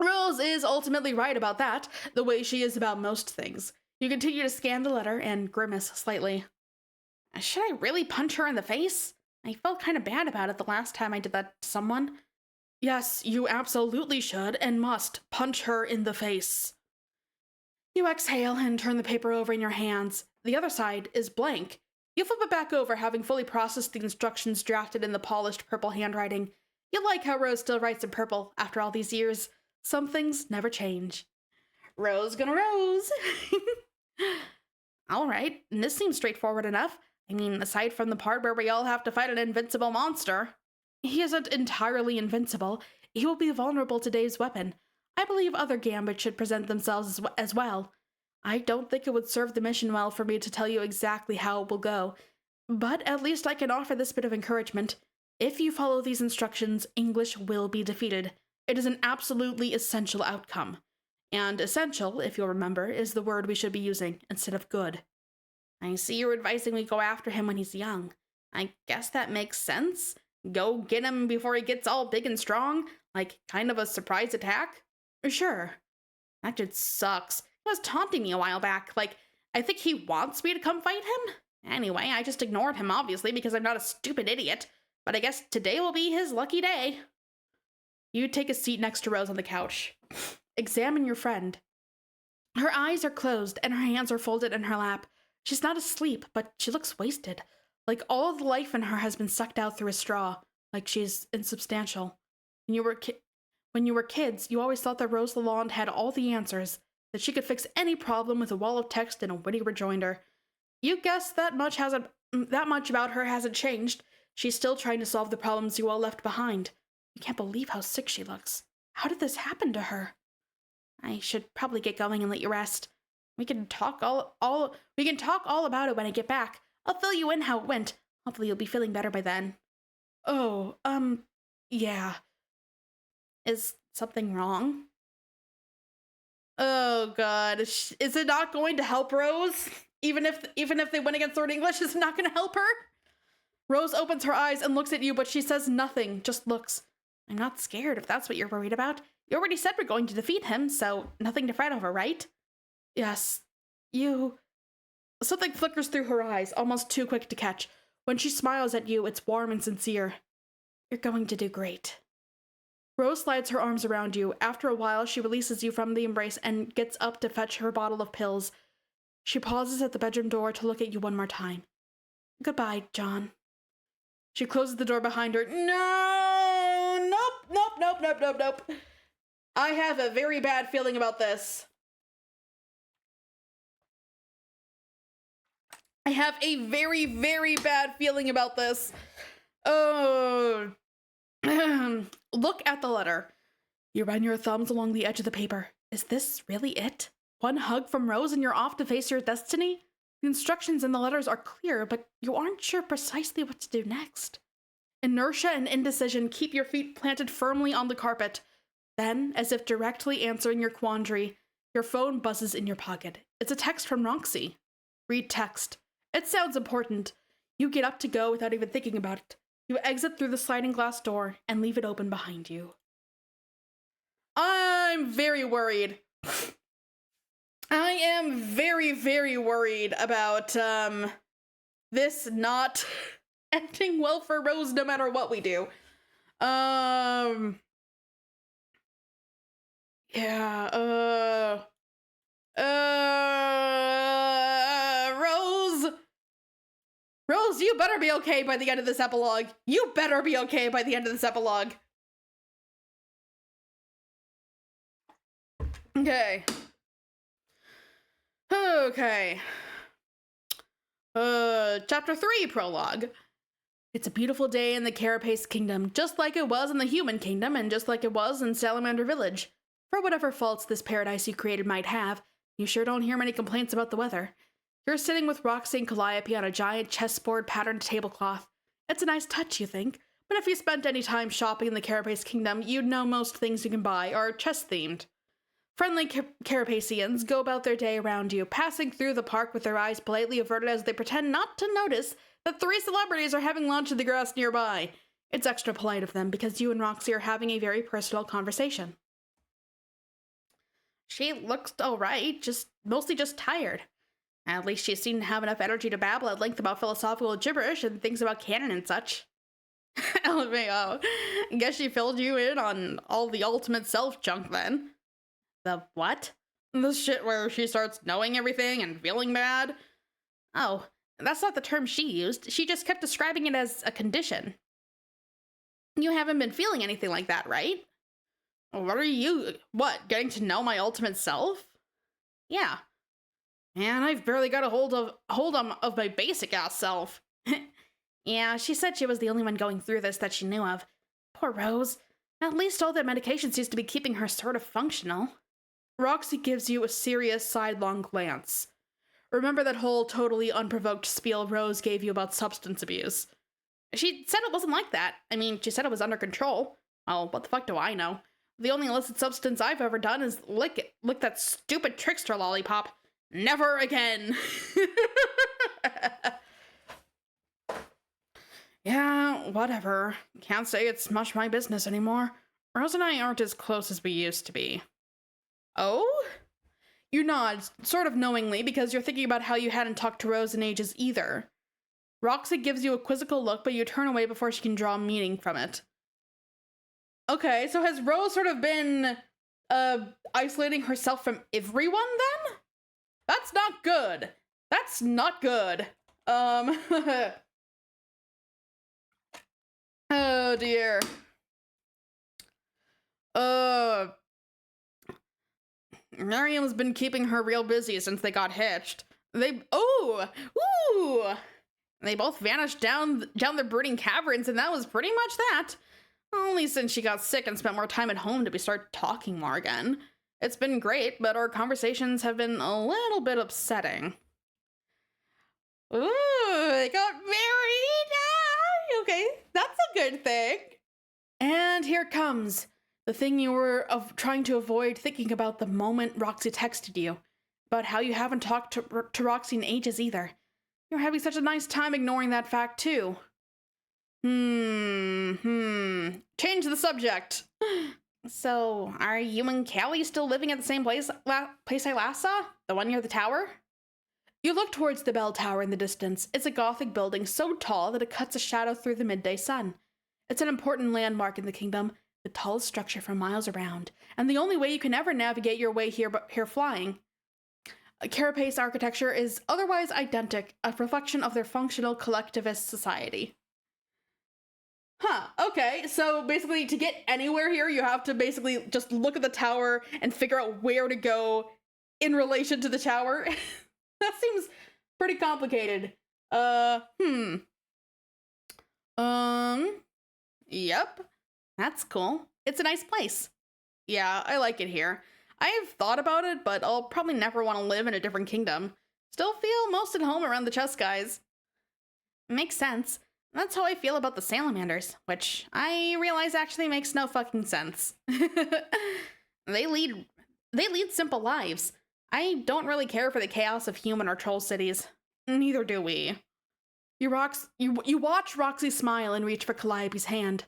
Rose is ultimately right about that, the way she is about most things. You continue to scan the letter and grimace slightly. Should I really punch her in the face? I felt kind of bad about it the last time I did that to someone. Yes, you absolutely should and must punch her in the face. You exhale and turn the paper over in your hands. The other side is blank. You flip it back over, having fully processed the instructions drafted in the polished purple handwriting. You like how Rose still writes in purple after all these years. Some things never change. Rose gonna Rose. All right, and this seems straightforward enough. I mean, aside from the part where we all have to fight an invincible monster. He isn't entirely invincible. He will be vulnerable to Dave's weapon. I believe other gambits should present themselves as well. I don't think it would serve the mission well for me to tell you exactly how it will go, but at least I can offer this bit of encouragement. If you follow these instructions, English will be defeated. It is an absolutely essential outcome. And essential, if you'll remember, is the word we should be using instead of good. I see you're advising we go after him when he's young. I guess that makes sense. Go get him before he gets all big and strong? Like, kind of a surprise attack? Sure. That dude sucks. He was taunting me a while back. Like, I think he wants me to come fight him? Anyway, I just ignored him, obviously, because I'm not a stupid idiot. But I guess today will be his lucky day. You take a seat next to Rose on the couch. Examine your friend. Her eyes are closed, and her hands are folded in her lap. She's not asleep, but she looks wasted. Like all the life in her has been sucked out through a straw. Like she's insubstantial. When you were kids, you always thought that Rose Lalonde had all the answers, that she could fix any problem with a wall of text and a witty rejoinder. You guess that much about her hasn't changed. She's still trying to solve the problems you all left behind. You can't believe how sick she looks. How did this happen to her? I should probably get going and let you rest. We can talk all about it when I get back. I'll fill you in how it went. Hopefully you'll be feeling better by then. Oh, yeah. Is something wrong? Oh god, is it not going to help Rose? Even if they win against Lord English, is it not going to help her? Rose opens her eyes and looks at you, but she says nothing, just looks. I'm not scared if that's what you're worried about. You already said we're going to defeat him, so nothing to fret over, right? Yes, you... Something flickers through her eyes, almost too quick to catch. When she smiles at you, it's warm and sincere. You're going to do great. Rose slides her arms around you. After a while, she releases you from the embrace and gets up to fetch her bottle of pills. She pauses at the bedroom door to look at you one more time. Goodbye, John. She closes the door behind her. No! Nope. I have a very bad feeling about this. I have a very, very bad feeling about this. Oh. Look at the letter. You run your thumbs along the edge of the paper. Is this really it? One hug from Rose and you're off to face your destiny? The instructions in the letters are clear, but you aren't sure precisely what to do next. Inertia and indecision keep your feet planted firmly on the carpet. Then, as if directly answering your quandary, your phone buzzes in your pocket. It's a text from Roxy. Read text. It sounds important. You get up to go without even thinking about it. You exit through the sliding glass door and leave it open behind you. I'm very worried. I am very, very worried about, this not ending well for Rose no matter what we do. Yeah, Rose, you better be okay by the end of this epilogue. You better be okay by the end of this epilogue. Okay. Okay. Chapter 3, Prologue. It's a beautiful day in the Carapace Kingdom, just like it was in the Human Kingdom, and just like it was in Salamander Village. For whatever faults this paradise you created might have, you sure don't hear many complaints about the weather. You're sitting with Roxy and Calliope on a giant chessboard patterned tablecloth. It's a nice touch, you think, but if you spent any time shopping in the Carapace Kingdom, you'd know most things you can buy are chess-themed. Friendly Carapacians go about their day around you, passing through the park with their eyes politely averted as they pretend not to notice that 3 celebrities are having lunch in the grass nearby. It's extra polite of them because you and Roxy are having a very personal conversation. She looks alright, mostly just tired. At least she seemed to have enough energy to babble at length about philosophical gibberish and things about canon and such. LMAO. Guess she filled you in on all the ultimate self junk then. The what? The shit where she starts knowing everything and feeling bad? Oh, that's not the term she used. She just kept describing it as a condition. You haven't been feeling anything like that, right? What are you, getting to know my ultimate self? Yeah. Man, I've barely got a hold of my basic ass self. Yeah, she said she was the only one going through this that she knew of. Poor Rose. At least all that medication seems to be keeping her sort of functional. Roxy gives you a serious sidelong glance. Remember that whole totally unprovoked spiel Rose gave you about substance abuse? She said it wasn't like that. I mean, she said it was under control. Oh, what the fuck do I know? The only illicit substance I've ever done is lick that stupid trickster lollipop. Never again. Yeah, whatever. Can't say it's much my business anymore. Rose and I aren't as close as we used to be. Oh? You nod, sort of knowingly, because you're thinking about how you hadn't talked to Rose in ages either. Roxy gives you a quizzical look, but you turn away before she can draw meaning from it. Okay, so has Rose sort of been, isolating herself from everyone, then? That's not good. That's not good. Oh dear. Miriam's been keeping her real busy since they got hitched. They both vanished down the brooding caverns, and that was pretty much that. Only since she got sick and spent more time at home did we start talking more again. It's been great, but our conversations have been a little bit upsetting. Ooh, they got married! Okay, that's a good thing. And here it comes. The thing you were trying to avoid thinking about the moment Roxy texted you. About how you haven't talked to Roxy in ages either. You're having such a nice time ignoring that fact, too. Change the subject. So, are you and Callie still living at the same place I last saw? The one near the tower? You look towards the bell tower in the distance. It's a Gothic building so tall that it cuts a shadow through the midday sun. It's an important landmark in the kingdom, the tallest structure for miles around, and the only way you can ever navigate your way here flying. Carapace architecture is otherwise identical, a reflection of their functional collectivist society. Huh, okay, so basically to get anywhere here, you have to basically just look at the tower and figure out where to go in relation to the tower. That seems pretty complicated. Yep. That's cool. It's a nice place. Yeah, I like it here. I've thought about it, but I'll probably never want to live in a different kingdom. Still feel most at home around the chess guys. Makes sense. That's how I feel about the salamanders, which I realize actually makes no fucking sense. They lead simple lives. I don't really care for the chaos of human or troll cities. Neither do we. You watch Roxy smile and reach for Calliope's hand.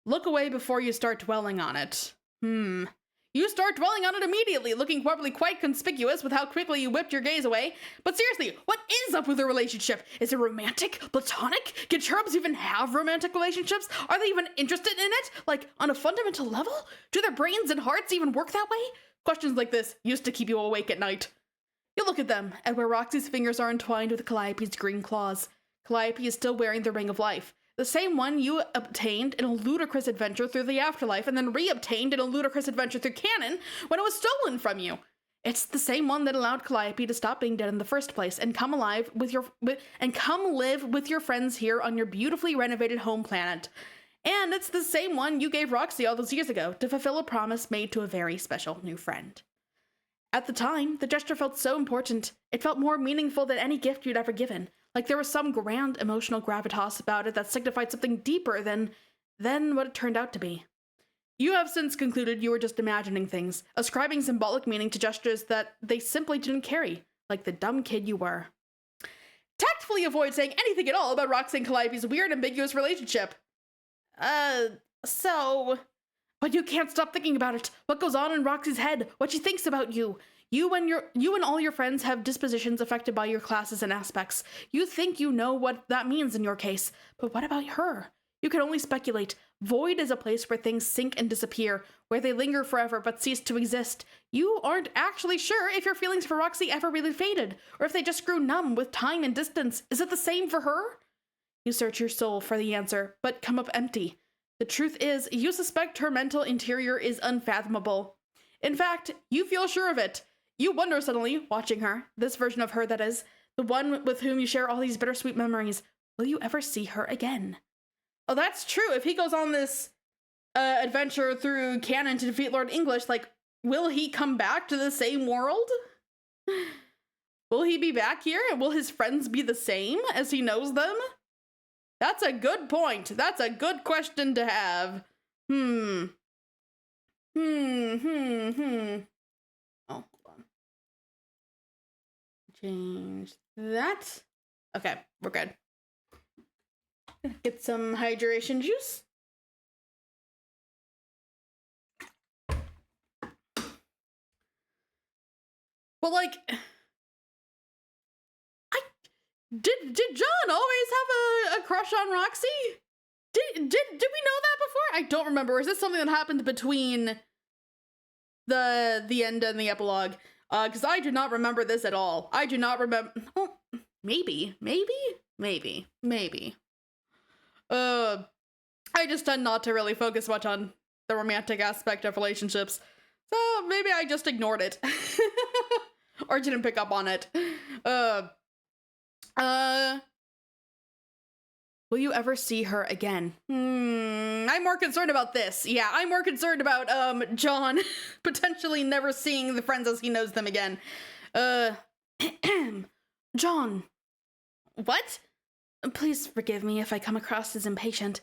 Look away before you start dwelling on it. You start dwelling on it immediately, looking probably quite conspicuous with how quickly you whipped your gaze away. But seriously, what is up with the relationship? Is it romantic? Platonic? Can cherubs even have romantic relationships? Are they even interested in it? Like, on a fundamental level? Do their brains and hearts even work that way? Questions like this used to keep you awake at night. You look at them, and where Roxy's fingers are entwined with Calliope's green claws. Calliope is still wearing the Ring of Life. The same one you obtained in a ludicrous adventure through the afterlife and then re-obtained in a ludicrous adventure through canon when it was stolen from you. It's the same one that allowed Calliope to stop being dead in the first place and come live with your friends here on your beautifully renovated home planet. And it's the same one you gave Roxy all those years ago to fulfill a promise made to a very special new friend. At the time, the gesture felt so important. It felt more meaningful than any gift you'd ever given. Like there was some grand emotional gravitas about it that signified something deeper than what it turned out to be. You have since concluded you were just imagining things, ascribing symbolic meaning to gestures that they simply didn't carry, like the dumb kid you were. Tactfully avoid saying anything at all about Roxy and Calliope's weird, ambiguous relationship. But you can't stop thinking about it. What goes on in Roxy's head, what she thinks about you. You and all your friends have dispositions affected by your classes and aspects. You think you know what that means in your case, but what about her? You can only speculate. Void is a place where things sink and disappear, where they linger forever but cease to exist. You aren't actually sure if your feelings for Roxy ever really faded, or if they just grew numb with time and distance. Is it the same for her? You search your soul for the answer, but come up empty. The truth is, you suspect her mental interior is unfathomable. In fact, you feel sure of it. You wonder suddenly, watching her, this version of her that is, the one with whom you share all these bittersweet memories, will you ever see her again? Oh, that's true. If he goes on this adventure through canon to defeat Lord English, like, will he come back to the same world? Will he be back here? And will his friends be the same as he knows them? That's a good point. That's a good question to have. Oh, hold on. Change that. Okay, we're good. Get some hydration juice. Well, like, did John always have a crush on Roxy? Did we know that before? I don't remember. Is this something that happened between the end and the epilogue? Because I do not remember this at all. I do not remember. Oh, maybe. I just tend not to really focus much on the romantic aspect of relationships. So maybe I just ignored it. Or didn't pick up on it. Will you ever see her again? I'm more concerned about this. Yeah, I'm more concerned about, John potentially never seeing the friends as he knows them again. John. What? Please forgive me if I come across as impatient,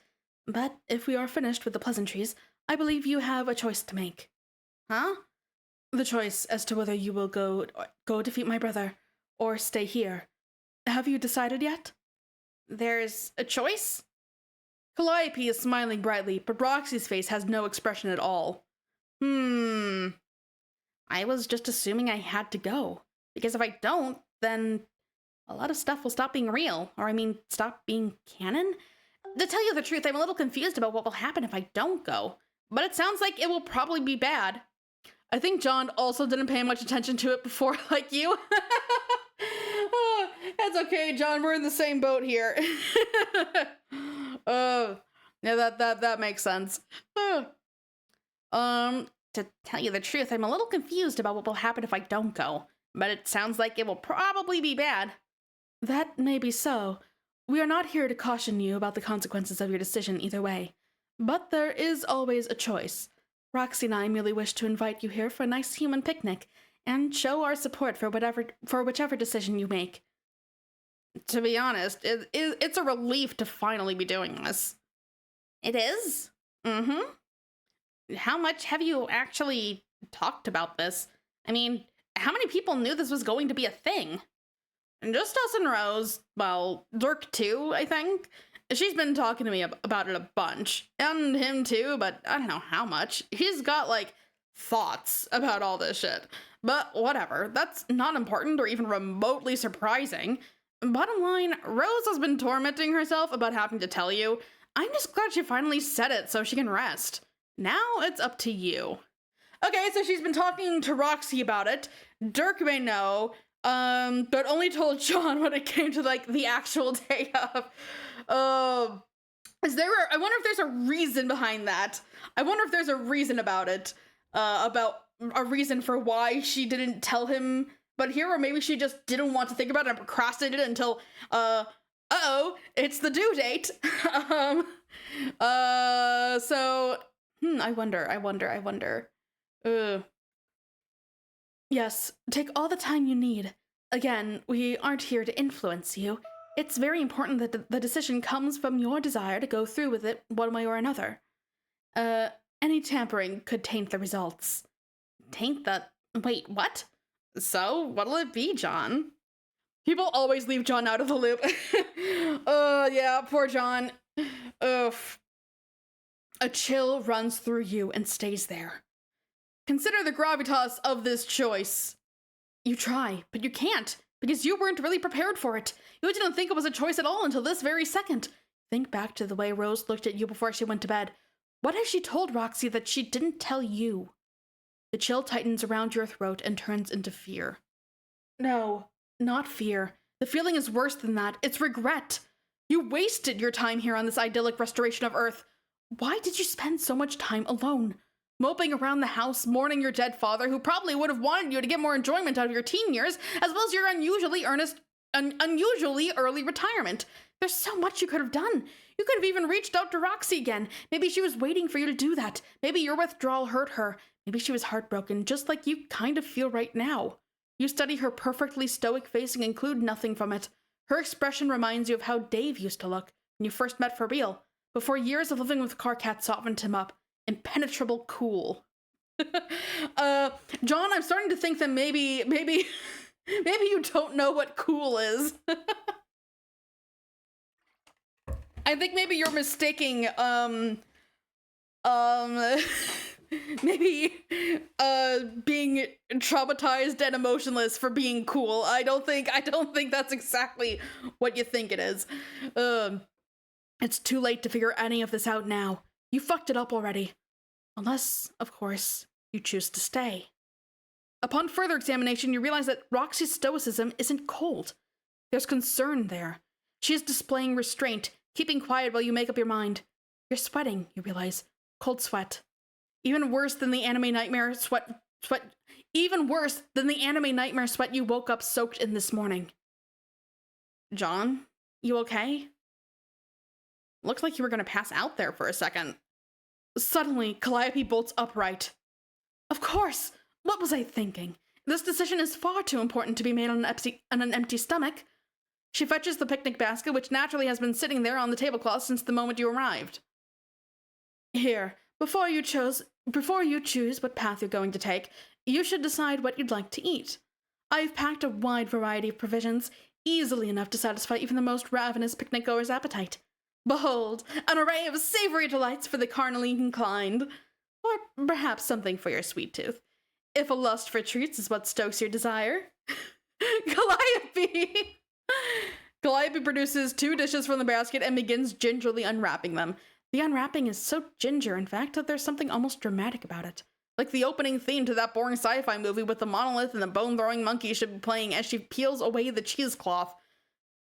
but if we are finished with the pleasantries, I believe you have a choice to make. Huh? The choice as to whether you will go defeat my brother, or stay here. Have you decided yet? There's a choice? Calliope is smiling brightly, but Roxy's face has no expression at all. I was just assuming I had to go. Because if I don't, then a lot of stuff will stop being real. Or, stop being canon? To tell you the truth, I'm a little confused about what will happen if I don't go. But it sounds like it will probably be bad. I think John also didn't pay much attention to it before, like you. Oh, that's okay, John. We're in the same boat here. Oh, yeah, that makes sense. To tell you the truth, I'm a little confused about what will happen if I don't go. But it sounds like it will probably be bad. That may be so. We are not here to caution you about the consequences of your decision either way. But there is always a choice. Roxy and I merely wish to invite you here for a nice human picnic and show our support for whichever decision you make. To be honest, it's a relief to finally be doing this. It is? How much have you actually talked about this? How many people knew this was going to be a thing? And just us and Rose, well, Dirk too, I think. She's been talking to me about it a bunch. And him too, but I don't know how much. He's got like thoughts about all this shit. But whatever, that's not important or even remotely surprising. Bottom line, Rose has been tormenting herself about having to tell you. I'm just glad she finally said it so she can rest. Now it's up to you. Okay, so she's been talking to Roxy about it. Dirk may know, but only told John when it came to, like, the actual day of. I wonder if there's a reason behind that. I wonder if there's a reason about it. About a reason for why she didn't tell him but here, or maybe she just didn't want to think about it and procrastinated until, it's the due date. I wonder. Yes, take all the time you need. Again, we aren't here to influence you. It's very important that the decision comes from your desire to go through with it one way or another. Any tampering could taint the results. Wait, what? So, what'll it be, John? People always leave John out of the loop. Yeah, poor John. Oof. A chill runs through you and stays there. Consider the gravitas of this choice. You try, but you can't, because you weren't really prepared for it. You didn't think it was a choice at all until this very second. Think back to the way Rose looked at you before she went to bed. What has she told Roxy that she didn't tell you? The chill tightens around your throat and turns into fear. No, not fear. The feeling is worse than that. It's regret. You wasted your time here on this idyllic restoration of Earth. Why did you spend so much time alone? Moping around the house, mourning your dead father, who probably would have wanted you to get more enjoyment out of your teen years, as well as your unusually early retirement. There's so much you could have done. You could have even reached out to Roxy again. Maybe she was waiting for you to do that. Maybe your withdrawal hurt her. Maybe she was heartbroken, just like you kind of feel right now. You study her perfectly stoic face and include nothing from it. Her expression reminds you of how Dave used to look when you first met for real, before years of living with Carcat softened him up. Impenetrable cool. John, I'm starting to think that maybe you don't know what cool is. I think maybe you're mistaking, maybe, being traumatized and emotionless for being cool. I don't think that's exactly what you think it is. It's too late to figure any of this out now. You fucked it up already. Unless, of course, you choose to stay. Upon further examination, you realize that Roxy's stoicism isn't cold. There's concern there. She is displaying restraint, keeping quiet while you make up your mind. You're sweating, you realize. Cold sweat. Even worse than the anime nightmare sweat you woke up soaked in this morning. John, you okay? Looks like you were gonna pass out there for a second. Suddenly, Calliope bolts upright. Of course! What was I thinking? This decision is far too important to be made on an empty stomach. She fetches the picnic basket, which naturally has been sitting there on the tablecloth since the moment you arrived. Here, before you choose what path you're going to take, you should decide what you'd like to eat. I've packed a wide variety of provisions, easily enough to satisfy even the most ravenous picnic-goer's appetite. Behold, an array of savory delights for the carnally inclined. Or perhaps something for your sweet tooth. If a lust for treats is what stokes your desire. Calliope! Calliope produces 2 dishes from the basket and begins gingerly unwrapping them. The unwrapping is so ginger, in fact, that there's something almost dramatic about it. Like the opening theme to that boring sci-fi movie with the monolith and the bone-throwing monkey should be playing as she peels away the cheesecloth.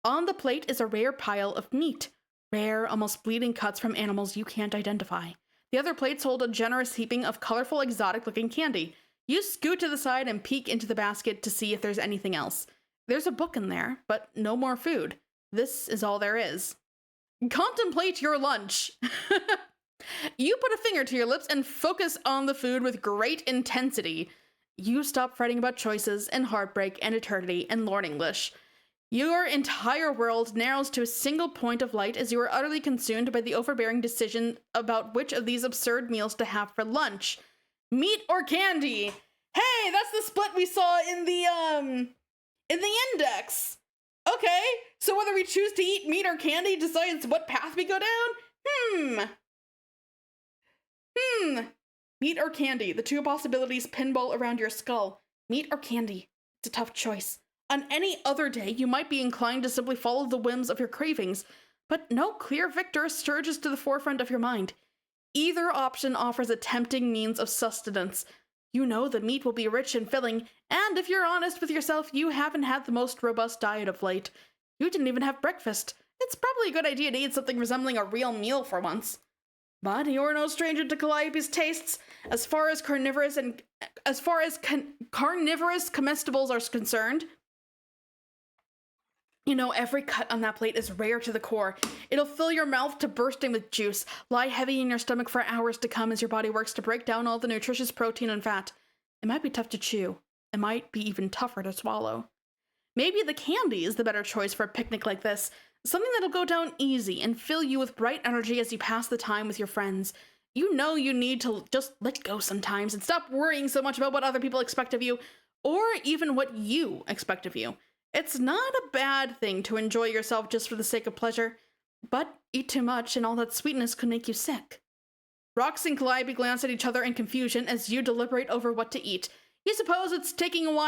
On the plate is a rare pile of meat. Rare, almost bleeding cuts from animals you can't identify. The other plates hold a generous heaping of colorful, exotic-looking candy. You scoot to the side and peek into the basket to see if there's anything else. There's a book in there, but no more food. This is all there is. Contemplate your lunch. You put a finger to your lips and focus on the food with great intensity. You stop fretting about choices and heartbreak and eternity and Lord English. Your entire world narrows to a single point of light as you are utterly consumed by the overbearing decision about which of these absurd meals to have for lunch. Meat or candy? Hey, that's the split we saw in the index. Okay, so whether we choose to eat meat or candy decides what path we go down? Meat or candy? The two possibilities pinball around your skull. Meat or candy? It's a tough choice. On any other day, you might be inclined to simply follow the whims of your cravings, but no clear victor surges to the forefront of your mind. Either option offers a tempting means of sustenance. You know the meat will be rich and filling, and if you're honest with yourself, you haven't had the most robust diet of late. You didn't even have breakfast. It's probably a good idea to eat something resembling a real meal for once. But you're no stranger to Calliope's tastes. As far as carnivorous comestibles are concerned, you know, every cut on that plate is rare to the core. It'll fill your mouth to bursting with juice, lie heavy in your stomach for hours to come as your body works to break down all the nutritious protein and fat. It might be tough to chew. It might be even tougher to swallow. Maybe the candy is the better choice for a picnic like this. Something that'll go down easy and fill you with bright energy as you pass the time with your friends. You know you need to just let go sometimes and stop worrying so much about what other people expect of you, or even what you expect of you. It's not a bad thing to enjoy yourself just for the sake of pleasure, but eat too much and all that sweetness could make you sick. Rox and Calliope glance at each other in confusion as you deliberate over what to eat. You suppose it's taking you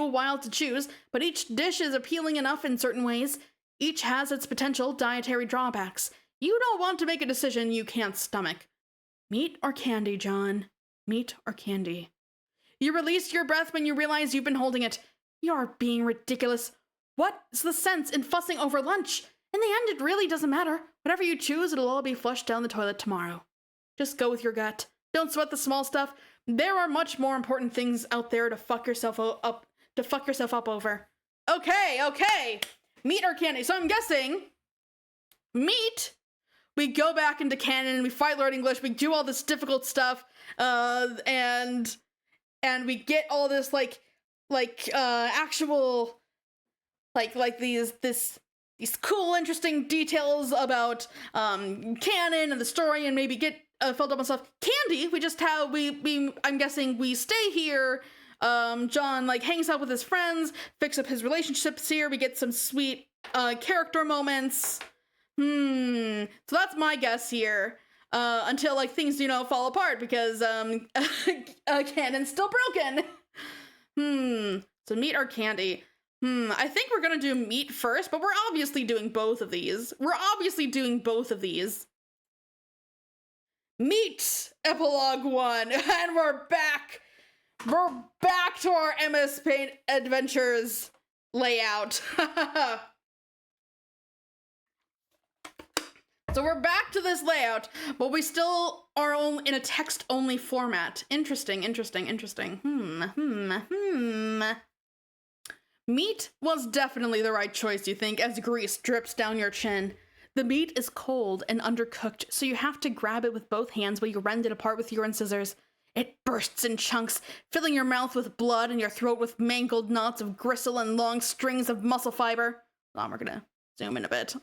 a while to choose, but each dish is appealing enough in certain ways. Each has its potential dietary drawbacks. You don't want to make a decision you can't stomach. Meat or candy, John? Meat or candy? You release your breath when you realize you've been holding it. You're being ridiculous. What's the sense in fussing over lunch? In the end, it really doesn't matter. Whatever you choose, it'll all be flushed down the toilet tomorrow. Just go with your gut. Don't sweat the small stuff. There are much more important things out there to fuck yourself up over. Okay. Meat or candy? So I'm guessing meat. We go back into canon, we fight Lord English, we do all this difficult stuff, and we get all this actual these cool, interesting details about canon and the story, and maybe get filled up on stuff. Candy, we just have I'm guessing we stay here. John hangs out with his friends, fix up his relationships here. We get some sweet character moments. So that's my guess here. Until things fall apart because canon's still broken. So meat or candy? I think we're gonna do meat first, but we're obviously doing both of these. Meat, Epilogue 1, and we're back. We're back to our MS Paint Adventures layout. So we're back to this layout, but we still are in a text-only format. Interesting. Meat was definitely the right choice, you think, as grease drips down your chin. The meat is cold and undercooked, so you have to grab it with both hands while you rend it apart with urine scissors. It bursts in chunks, filling your mouth with blood and your throat with mangled knots of gristle and long strings of muscle fiber. We're gonna zoom in a bit.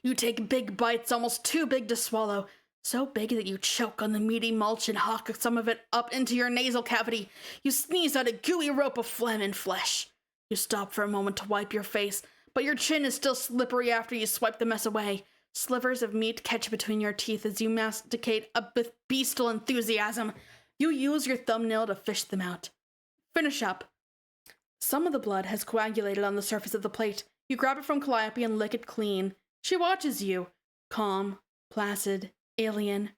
You take big bites, almost too big to swallow. So big that you choke on the meaty mulch and hawk some of it up into your nasal cavity. You sneeze out a gooey rope of phlegm and flesh. You stop for a moment to wipe your face, but your chin is still slippery after you swipe the mess away. Slivers of meat catch between your teeth as you masticate with bestial enthusiasm. You use your thumbnail to fish them out. Finish up. Some of the blood has coagulated on the surface of the plate. You grab it from Calliope and lick it clean. She watches you, calm, placid, alien.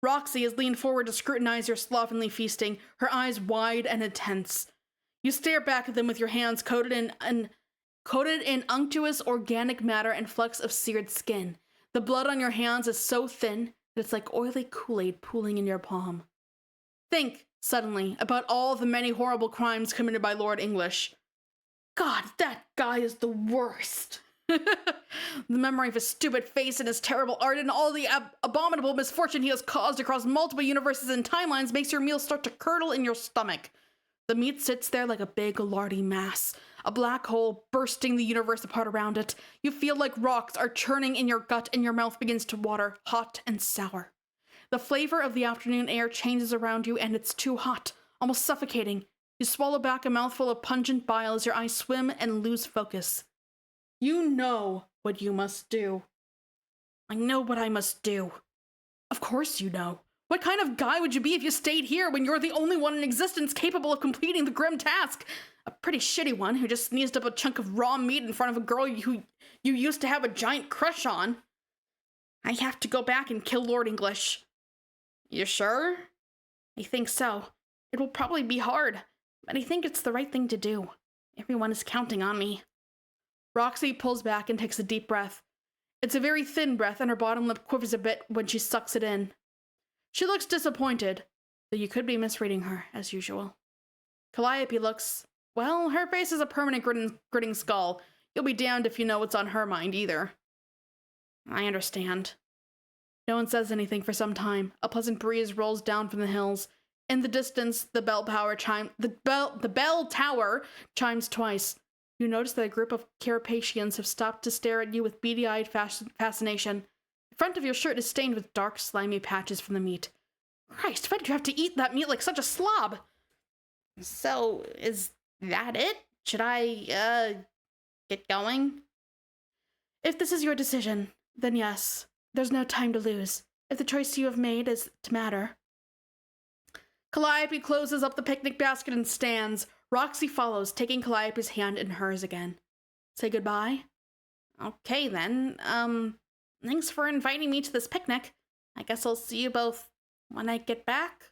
Roxy has leaned forward to scrutinize your slovenly feasting, her eyes wide and intense. You stare back at them with your hands coated in unctuous organic matter and flecks of seared skin. The blood on your hands is so thin that it's like oily Kool-Aid pooling in your palm. Think, suddenly, about all the many horrible crimes committed by Lord English. God, that guy is the worst. The memory of his stupid face and his terrible art and all the abominable misfortune he has caused across multiple universes and timelines makes your meal start to curdle in your stomach. The meat sits there like a big, lardy mass, a black hole bursting the universe apart around it. You feel like rocks are churning in your gut and your mouth begins to water, hot and sour. The flavor of the afternoon air changes around you and it's too hot, almost suffocating. You swallow back a mouthful of pungent bile as your eyes swim and lose focus. You know what you must do. I know what I must do. Of course you know. What kind of guy would you be if you stayed here when you're the only one in existence capable of completing the grim task? A pretty shitty one who just sneezed up a chunk of raw meat in front of a girl who you used to have a giant crush on. I have to go back and kill Lord English. You sure? I think so. It will probably be hard, but I think it's the right thing to do. Everyone is counting on me. Roxy pulls back and takes a deep breath. It's a very thin breath, and her bottom lip quivers a bit when she sucks it in. She looks disappointed, though you could be misreading her, as usual. Calliope looks, well, her face is a permanent gritting skull. You'll be damned if you know what's on her mind, either. I understand. No one says anything for some time. A pleasant breeze rolls down from the hills. In the distance, the bell tower chimes twice. You notice that a group of Carapacians have stopped to stare at you with beady-eyed fascination. The front of your shirt is stained with dark, slimy patches from the meat. Christ, why did you have to eat that meat like such a slob? So, is that it? Should I, get going? If this is your decision, then yes. There's no time to lose. If the choice you have made is to matter. Calliope closes up the picnic basket and stands. Roxy follows, taking Calliope's hand in hers again. Say goodbye? Okay, then. Thanks for inviting me to this picnic. I guess I'll see you both when I get back.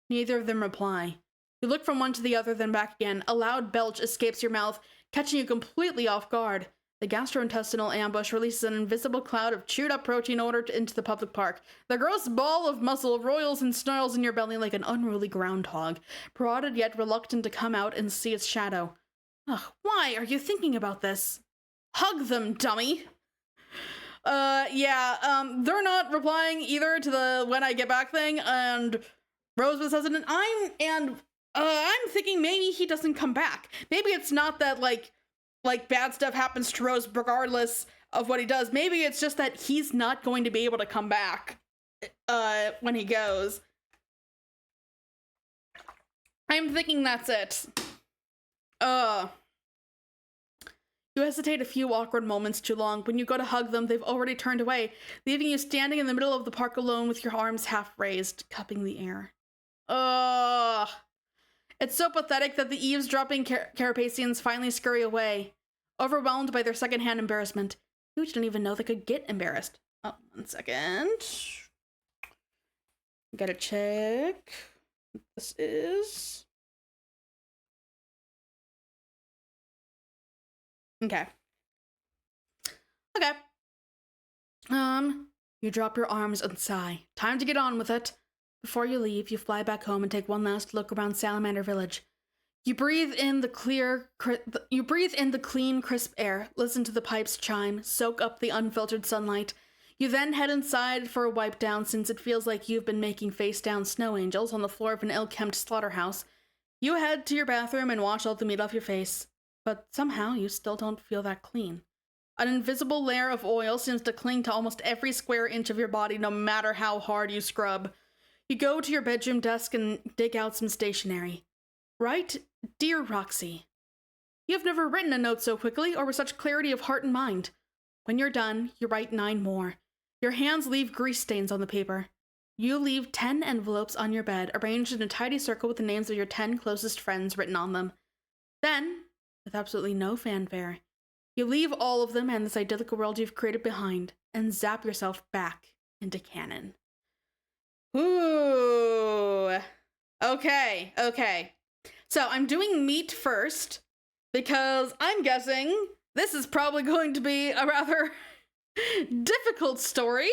Neither of them reply. You look from one to the other, then back again. A loud belch escapes your mouth, catching you completely off guard. The gastrointestinal ambush releases an invisible cloud of chewed-up protein odor into the public park. The gross ball of muscle roils and snarls in your belly like an unruly groundhog, prodded yet reluctant to come out and see its shadow. Ugh, why are you thinking about this? Hug them, dummy! They're not replying either to the when I get back thing, and Rosebud says it, and I'm thinking maybe he doesn't come back. Maybe it's not that, like bad stuff happens to Rose regardless of what he does. Maybe it's just that he's not going to be able to come back when he goes. I'm thinking that's it. You hesitate a few awkward moments too long. When you go to hug them, they've already turned away, leaving you standing in the middle of the park alone with your arms half raised, cupping the air. It's so pathetic that the eavesdropping Carapacians finally scurry away, overwhelmed by their secondhand embarrassment. You didn't even know they could get embarrassed. Oh, 1 second. Gotta check what this is. Okay. You drop your arms and sigh. Time to get on with it. Before you leave, you fly back home and take one last look around Salamander Village. You breathe in the clean, crisp air, listen to the pipes chime, soak up the unfiltered sunlight. You then head inside for a wipe down, since it feels like you've been making face-down snow angels on the floor of an ill-kempt slaughterhouse. You head to your bathroom and wash all the meat off your face, but somehow you still don't feel that clean. An invisible layer of oil seems to cling to almost every square inch of your body, no matter how hard you scrub. You go to your bedroom desk and dig out some stationery. Write, Dear Roxy. You have never written a note so quickly or with such clarity of heart and mind. When you're done, you write 9 more. Your hands leave grease stains on the paper. You leave 10 envelopes on your bed, arranged in a tidy circle with the names of your 10 closest friends written on them. Then, with absolutely no fanfare, you leave all of them and this idyllic world you've created behind, and zap yourself back into canon. Ooh. Okay. So I'm doing meat first, because I'm guessing this is probably going to be a rather difficult story.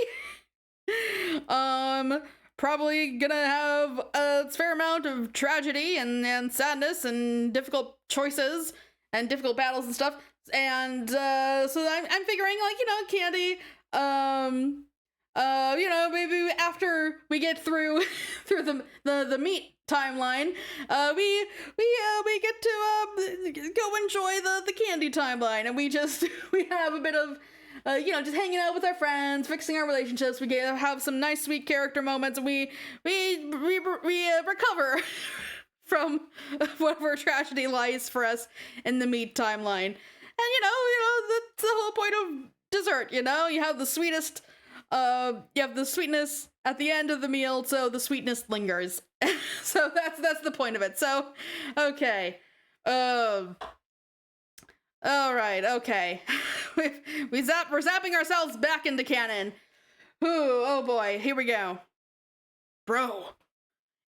Probably gonna have a fair amount of tragedy and sadness and difficult choices and difficult battles and stuff. And so I'm figuring, like, Candy, maybe after we get through the meat timeline, we get to go enjoy the candy timeline, and we have a bit of just hanging out with our friends, fixing our relationships. We have some nice sweet character moments, and we recover from whatever tragedy lies for us in the meat timeline. And that's the whole point of dessert. You have the sweetest, you have the sweetness at the end of the meal, so the sweetness lingers. So that's the point of it. So, okay. All right, okay. We're zapping ourselves back into canon. Ooh, oh boy, here we go. Bro.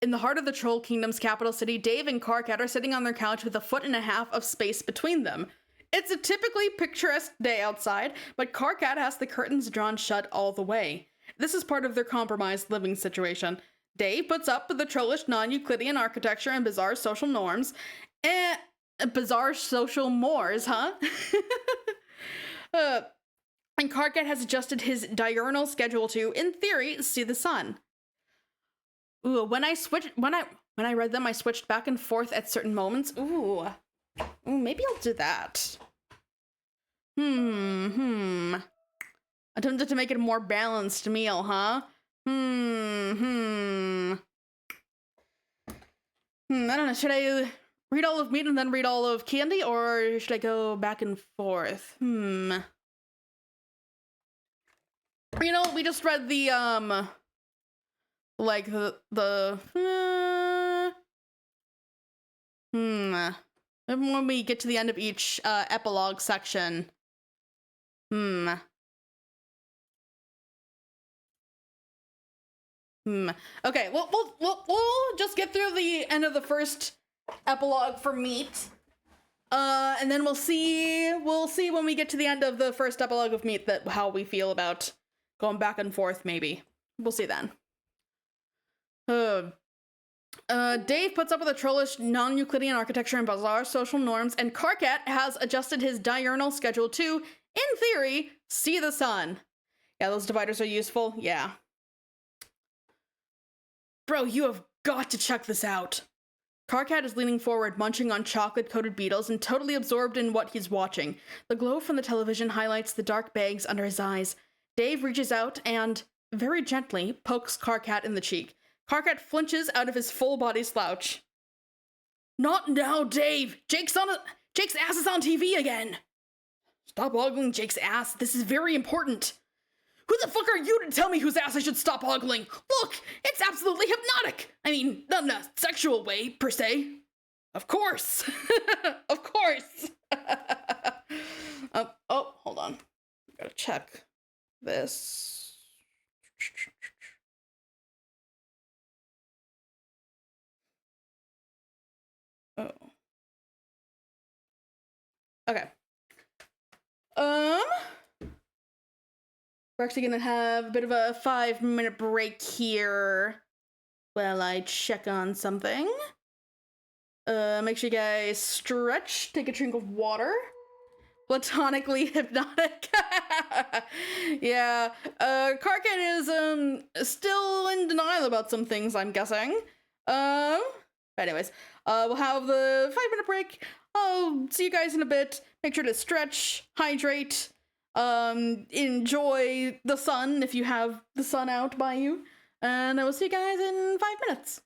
In the heart of the Troll Kingdom's capital city, Dave and Karkat are sitting on their couch with 1.5 feet of space between them. It's a typically picturesque day outside, but Karkat has the curtains drawn shut all the way. This is part of their compromised living situation. Dave puts up with the trollish non-Euclidean architecture and bizarre social norms. Bizarre social mores, huh? And Karkat has adjusted his diurnal schedule to, in theory, see the sun. Ooh, when I read them, I switched back and forth at certain moments. Ooh, maybe I'll do that. Attempted to make it a more balanced meal, huh? I don't know, should I read all of meat and then read all of candy, or should I go back and forth? You know, we just read the, like, when we get to the end of each, epilogue section. Okay, we'll just get through the end of the first epilogue for meat. And then we'll see when we get to the end of the first epilogue of meat that how we feel about going back and forth, maybe. We'll see then. Dave puts up with a trollish non-Euclidean architecture and bizarre social norms, and Karkat has adjusted his diurnal schedule to, in theory, see the sun. Yeah, those dividers are useful. Yeah. Bro, you have got to check this out. Karkat is leaning forward, munching on chocolate-coated beetles and totally absorbed in what he's watching. The glow from the television highlights the dark bags under his eyes. Dave reaches out and, very gently, pokes Karkat in the cheek. Karkat flinches out of his full-body slouch. Not now, Dave! Jake's ass is on TV again! Stop ogling Jake's ass. This is very important. Who the fuck are you to tell me whose ass I should stop ogling? Look, it's absolutely hypnotic. I mean, not in a sexual way, per se. Of course. Of course. Oh, hold on. Gotta check this. Oh. Okay. We're actually gonna have a bit of a 5-minute break here while I check on something. Make sure you guys stretch, take a drink of water. Platonically hypnotic. Yeah, Karkat is still in denial about some things, I'm guessing. Anyways, we'll have the 5-minute break. I'll see you guys in a bit. Make sure to stretch, hydrate, enjoy the sun if you have the sun out by you, and I will see you guys in 5 minutes.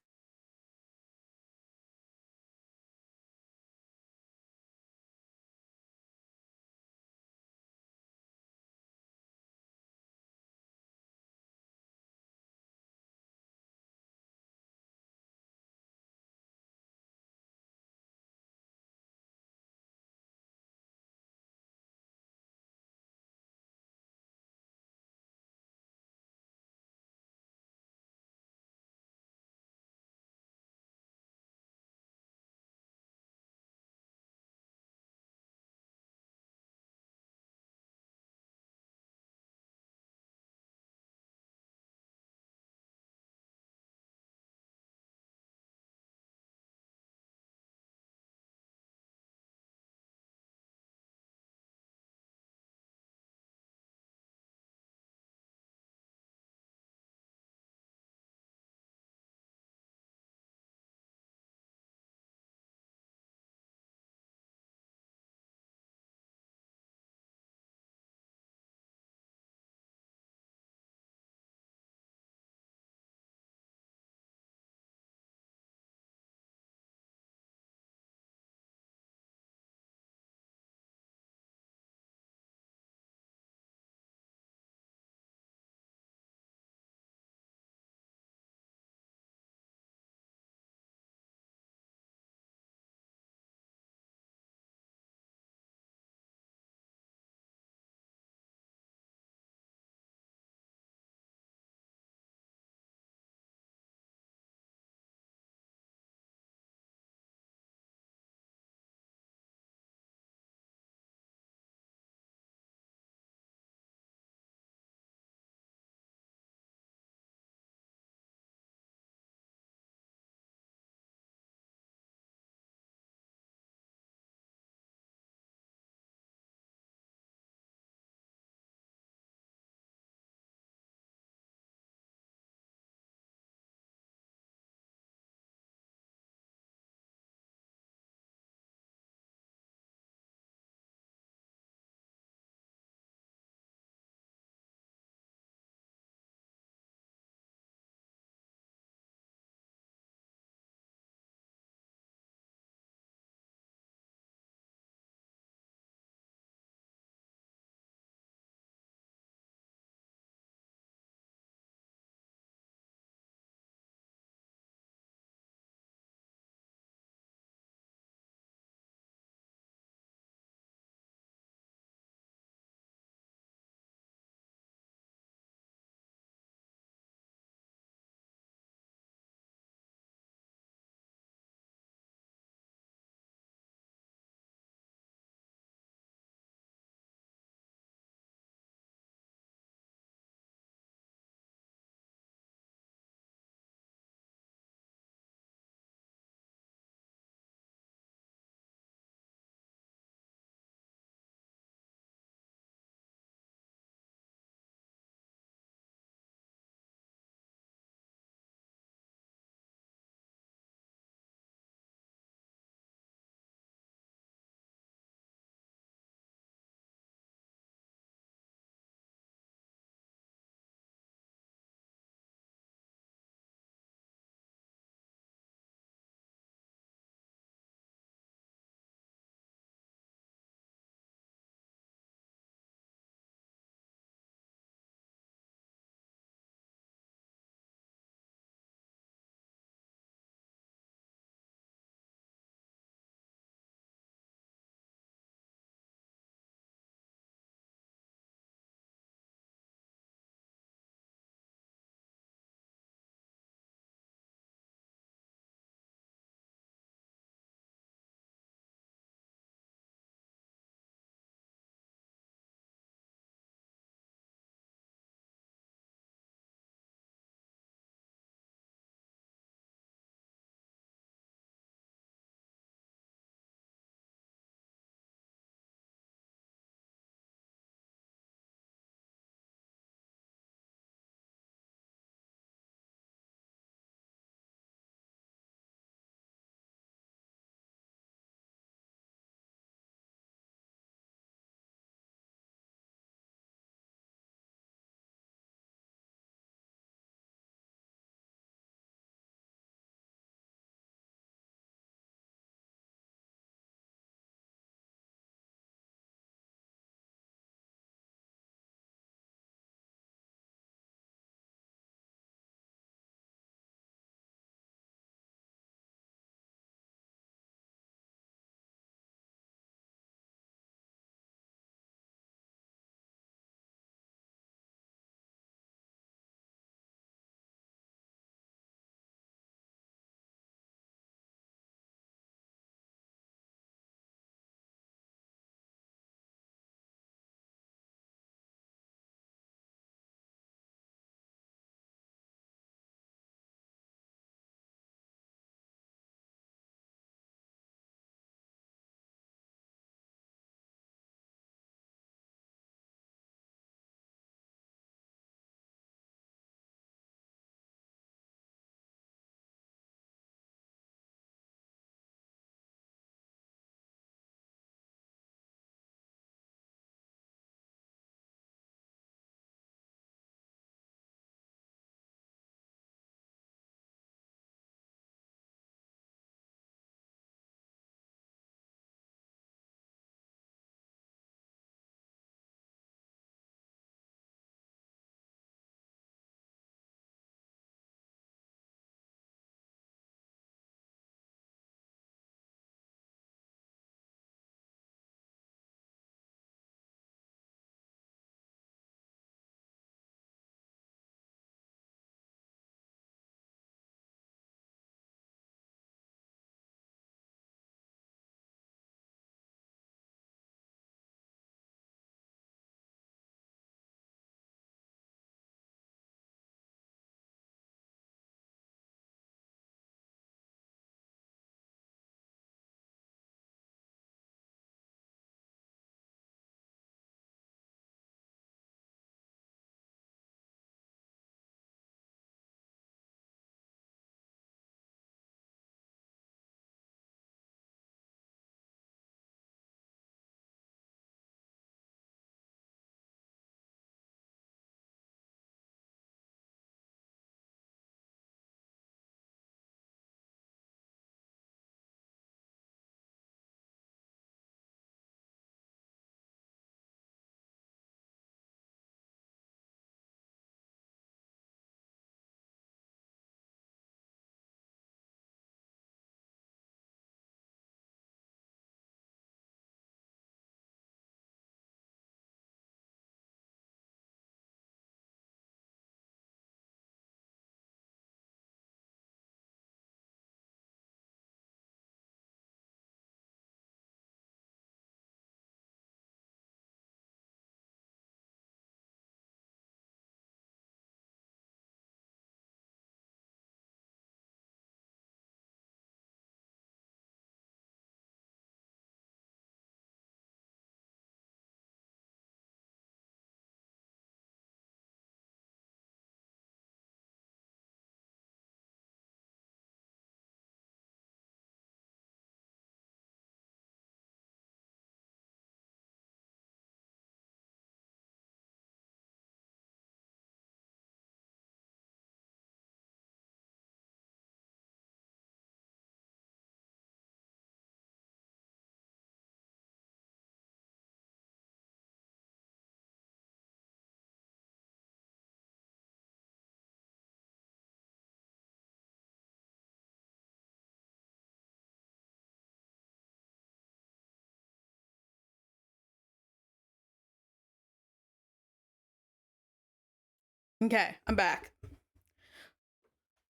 Okay, I'm back.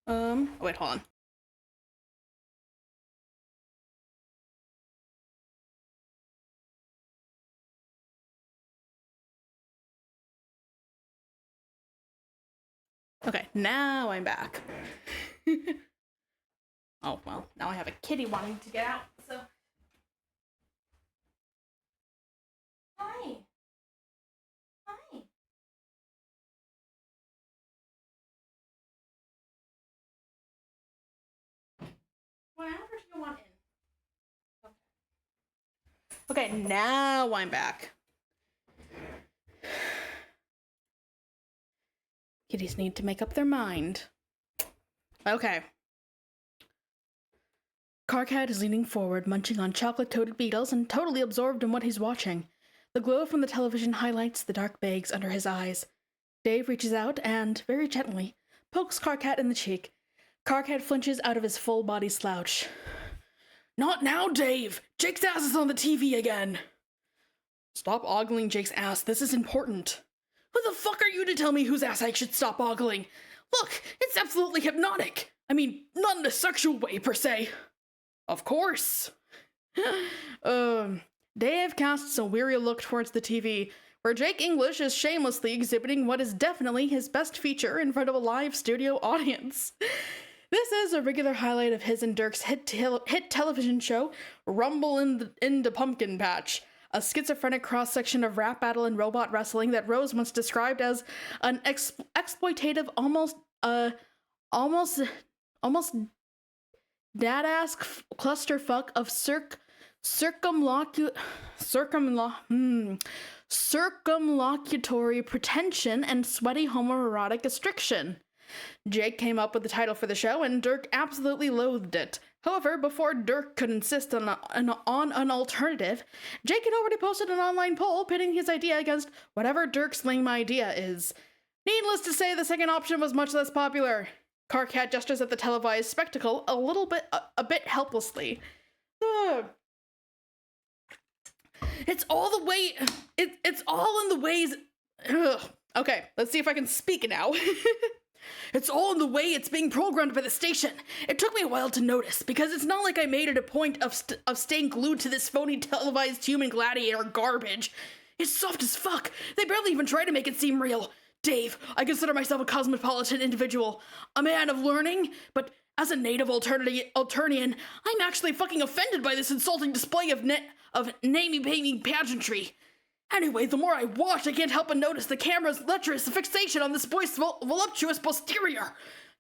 Wait, hold on. Okay, now I'm back. Oh, well, now I have a kitty wanting to get out, so. Hi. Hi. Whatever you want in. Okay, now I'm back. Kitties need to make up their mind. Okay. Carcat is leaning forward, munching on chocolate-coated beetles and totally absorbed in what he's watching. The glow from the television highlights the dark bags under his eyes. Dave reaches out and, very gently, pokes Carcat in the cheek. Carcat flinches out of his full-body slouch. Not now, Dave! Jake's ass is on the TV again! Stop ogling Jake's ass. This is important. Who the fuck are you to tell me whose ass I should stop ogling? Look, it's absolutely hypnotic. I mean, not in a sexual way, per se. Of course. Dave casts a weary look towards the TV, where Jake English is shamelessly exhibiting what is definitely his best feature in front of a live studio audience. This is a regular highlight of his and Dirk's hit television show, Rumble in the Pumpkin Patch, a schizophrenic cross-section of rap battle and robot wrestling that Rose once described as an exploitative, almost dad-ass clusterfuck of circumlocutory pretension and sweaty homoerotic constriction. Jake came up with the title for the show, and Dirk absolutely loathed it. However, before Dirk could insist on an alternative, Jake had already posted an online poll pitting his idea against whatever Dirk's lame idea is. Needless to say, the second option was much less popular. Carcat gestures at the televised spectacle a bit helplessly. Ugh. It's all in the ways. Ugh. Okay, let's see if I can speak now. It's all in the way it's being programmed by the station. It took me a while to notice, because it's not like I made it a point of staying glued to this phony televised human gladiator garbage. It's soft as fuck. They barely even try to make it seem real. Dave, I consider myself a cosmopolitan individual, a man of learning, but as a native Alternian, I'm actually fucking offended by this insulting display of namey-pamey pageantry. Anyway, the more I watch, I can't help but notice the camera's lecherous fixation on this boy's voluptuous posterior.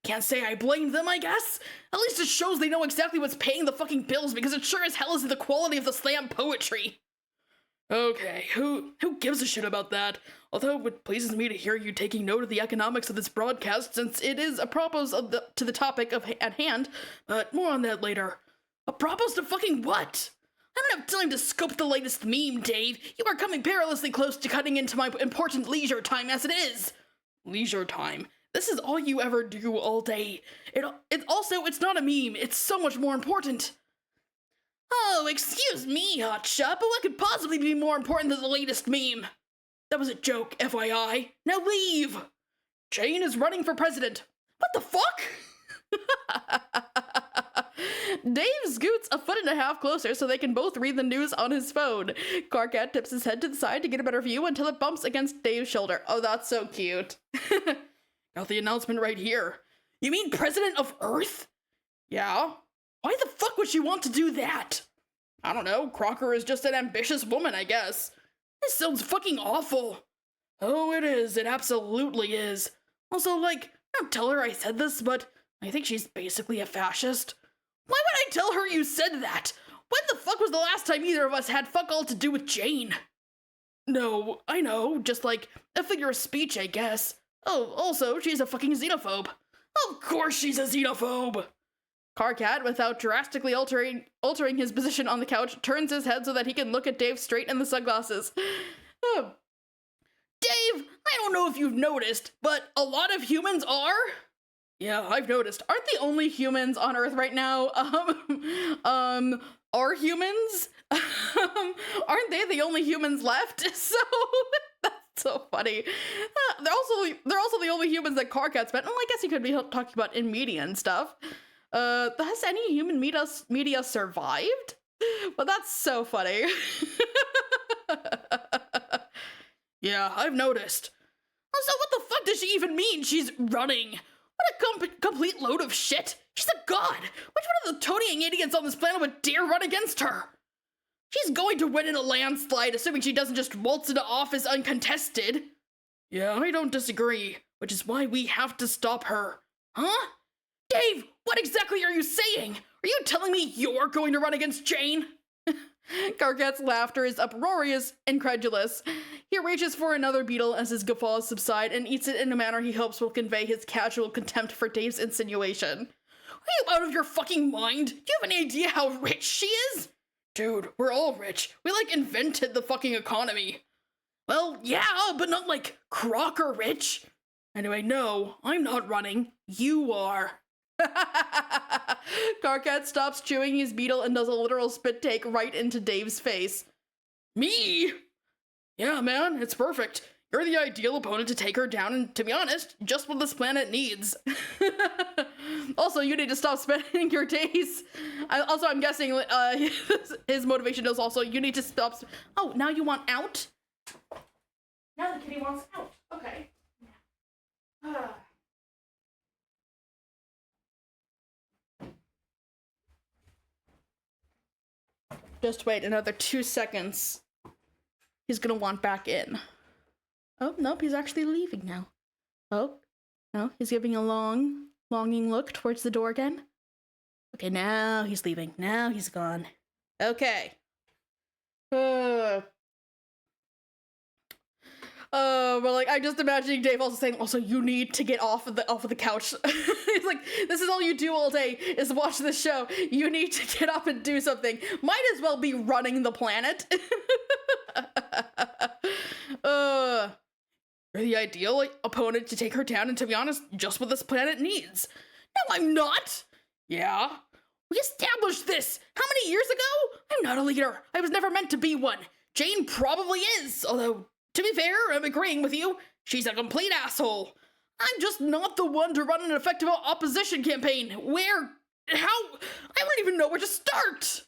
Can't say I blame them, I guess. At least it shows they know exactly what's paying the fucking bills, because it sure as hell isn't the quality of the slam poetry. Okay, who gives a shit about that? Although it pleases me to hear you taking note of the economics of this broadcast, since it is apropos to the topic at hand, but more on that later. Apropos to fucking what? I don't have time to scope the latest meme, Dave. You are coming perilously close to cutting into my important leisure time as it is. Leisure time? This is all you ever do all day. It's not a meme. It's so much more important. Oh, excuse me, hotshot, but what could possibly be more important than the latest meme? That was a joke, FYI. Now leave! Jane is running for president. What the fuck? Dave scoots a foot and a half closer so they can both read the news on his phone. Carcat tips his head to the side to get a better view until it bumps against Dave's shoulder. Oh, that's so cute. Got the announcement right here. You mean president of Earth? Yeah. Why the fuck would she want to do that? I don't know. Crocker is just an ambitious woman, I guess. This sounds fucking awful. Oh, it is. It absolutely is. Also, don't tell her I said this, but I think she's basically a fascist. Why would I tell her you said that? When the fuck was the last time either of us had fuck all to do with Jane? No, I know, just like a figure of speech, I guess. Oh, also, she's a fucking xenophobe. Of course she's a xenophobe! Carcat, without drastically altering his position on the couch, turns his head so that he can look at Dave straight in the sunglasses. Oh. Dave, I don't know if you've noticed, but a lot of humans are... Yeah, I've noticed. Aren't the only humans on Earth right now, are humans? Aren't they the only humans left? So, So funny. They're also the only humans that Carcat's met. Well, I guess he could be talking about in media and stuff. Has any human media survived? Well, that's so funny. Yeah, I've noticed. So what the fuck does she even mean she's running? What a complete load of shit. She's a god. Which one of the toadying idiots on this planet would dare run against her? She's going to win in a landslide, assuming she doesn't just waltz into office uncontested. Yeah, I don't disagree, which is why we have to stop her. Huh? Dave, what exactly are you saying? Are you telling me you're going to run against Jane? Carcat's laughter is uproarious, incredulous. He reaches for another beetle as his guffaws subside and eats it in a manner he hopes will convey his casual contempt for Dave's insinuation. Are you out of your fucking mind? Do you have any idea how rich she is? Dude, we're all rich. We, invented the fucking economy. Well, yeah, but not Crocker rich. Anyway, no, I'm not running. You are. Carcat stops chewing his beetle and does a literal spit take right into Dave's face. Me? Yeah, man, it's perfect. You're the ideal opponent to take her down, and to be honest, just what this planet needs. Also, you need to stop spending your days. I'm guessing his motivation is also you need to stop. Oh, now you want out? Now the kitty wants out. Okay. Just wait another 2 seconds. He's gonna want back in. Oh, nope, he's actually leaving now. Oh, no, he's giving a longing look towards the door again. Okay, now he's leaving. Now he's gone. Okay. But I'm just imagining Dave also saying, also, you need to get off of the couch. He's like, this is all you do all day is watch this show. You need to get up and do something. Might as well be running the planet. You're the ideal opponent to take her down, and to be honest, just what this planet needs. No, I'm not. Yeah. We established this. How many years ago? I'm not a leader. I was never meant to be one. Jane probably is, although, to be fair, I'm agreeing with you. She's a complete asshole. I'm just not the one to run an effective opposition campaign. How? I wouldn't even know where to start.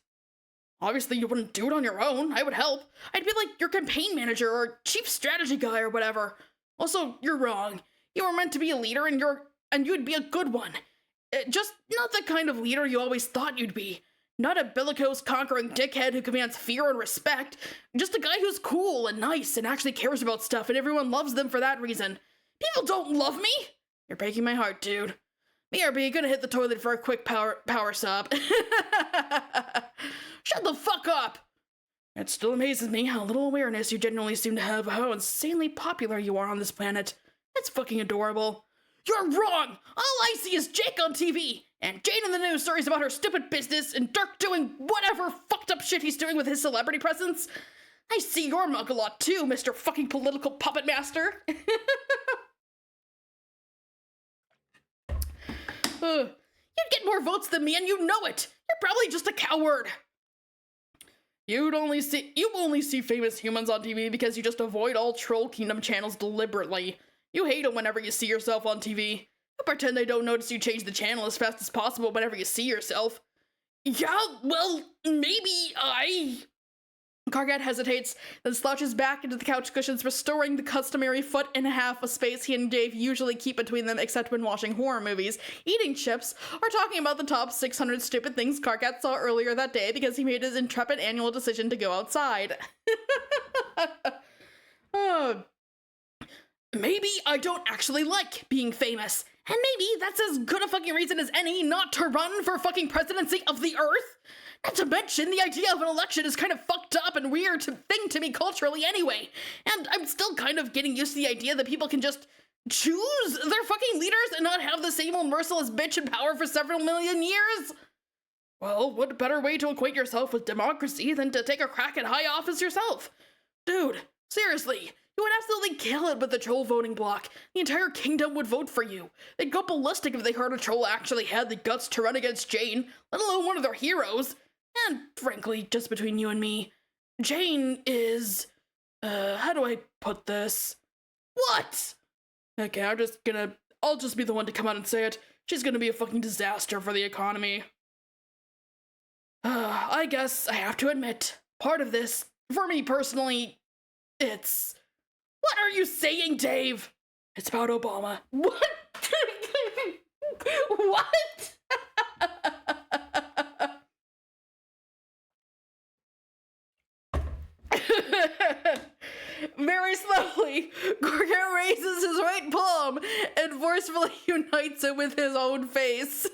Obviously, you wouldn't do it on your own. I would help. I'd be like your campaign manager or chief strategy guy or whatever. Also, you're wrong. You were meant to be a leader and you'd be a good one. Just not the kind of leader you always thought you'd be. Not a bellicose, conquering dickhead who commands fear and respect. Just a guy who's cool and nice and actually cares about stuff, and everyone loves them for that reason. People don't love me? You're breaking my heart, dude. BRB, gonna hit the toilet for a quick power sob. Shut the fuck up! It still amazes me how little awareness you genuinely seem to have of how insanely popular you are on this planet. It's fucking adorable. You're wrong! All I see is Jake on TV, and Jane in the news stories about her stupid business, and Dirk doing whatever fucked up shit he's doing with his celebrity presence. I see your mug a lot too, Mr. fucking political puppet master. You'd get more votes than me and you know it. You're probably just a coward. You only see famous humans on TV because you just avoid all Troll Kingdom channels deliberately. You hate them whenever you see yourself on TV. You pretend they don't notice you change the channel as fast as possible whenever you see yourself. Yeah, well, maybe Cargat hesitates, then slouches back into the couch cushions, restoring the customary foot and a half of space he and Dave usually keep between them except when watching horror movies, eating chips, or talking about the top 600 stupid things Cargat saw earlier that day because he made his intrepid annual decision to go outside. Maybe I don't actually like being famous, and maybe that's as good a fucking reason as any not to run for fucking presidency of the Earth. Not to mention, the idea of an election is kind of fucked up and weird thing to me culturally anyway, and I'm still kind of getting used to the idea that people can just choose their fucking leaders and not have the same old merciless bitch in power for several million years. Well, what better way to acquaint yourself with democracy than to take a crack at high office yourself? Dude, seriously, you would absolutely kill it with the troll voting bloc. The entire kingdom would vote for you. They'd go ballistic if they heard a troll actually had the guts to run against Jane, let alone one of their heroes. And frankly, just between you and me, Jane is, How do I put this? What? Okay, I'll just be the one to come out and say it. She's gonna be a fucking disaster for the economy. I guess I have to admit, part of this, for me personally, it's... What are you saying, Dave? It's about Obama. What? What? Very slowly, Gorgat raises his right palm and forcefully unites it with his own face.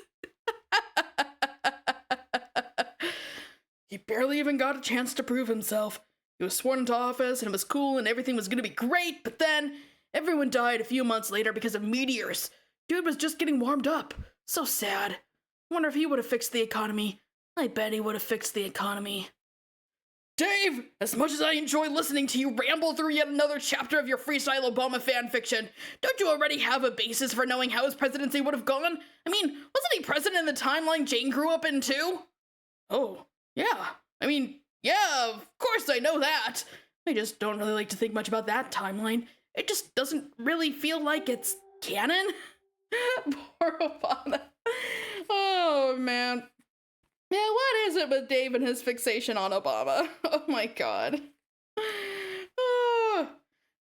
He barely even got a chance to prove himself. He was sworn into office and it was cool and everything was gonna be great, but then everyone died a few months later because of meteors. Dude was just getting warmed up. So sad. Wonder if he would have fixed the economy. I bet he would have fixed the economy. Dave, as much as I enjoy listening to you ramble through yet another chapter of your freestyle Obama fanfiction, don't you already have a basis for knowing how his presidency would have gone? I mean, wasn't he president in the timeline Jane grew up in too? Oh, yeah. I mean, yeah, of course I know that. I just don't really like to think much about that timeline. It just doesn't really feel like it's canon. Poor Obama. Oh, man. Yeah, what is it with Dave and his fixation on Obama? Oh my god.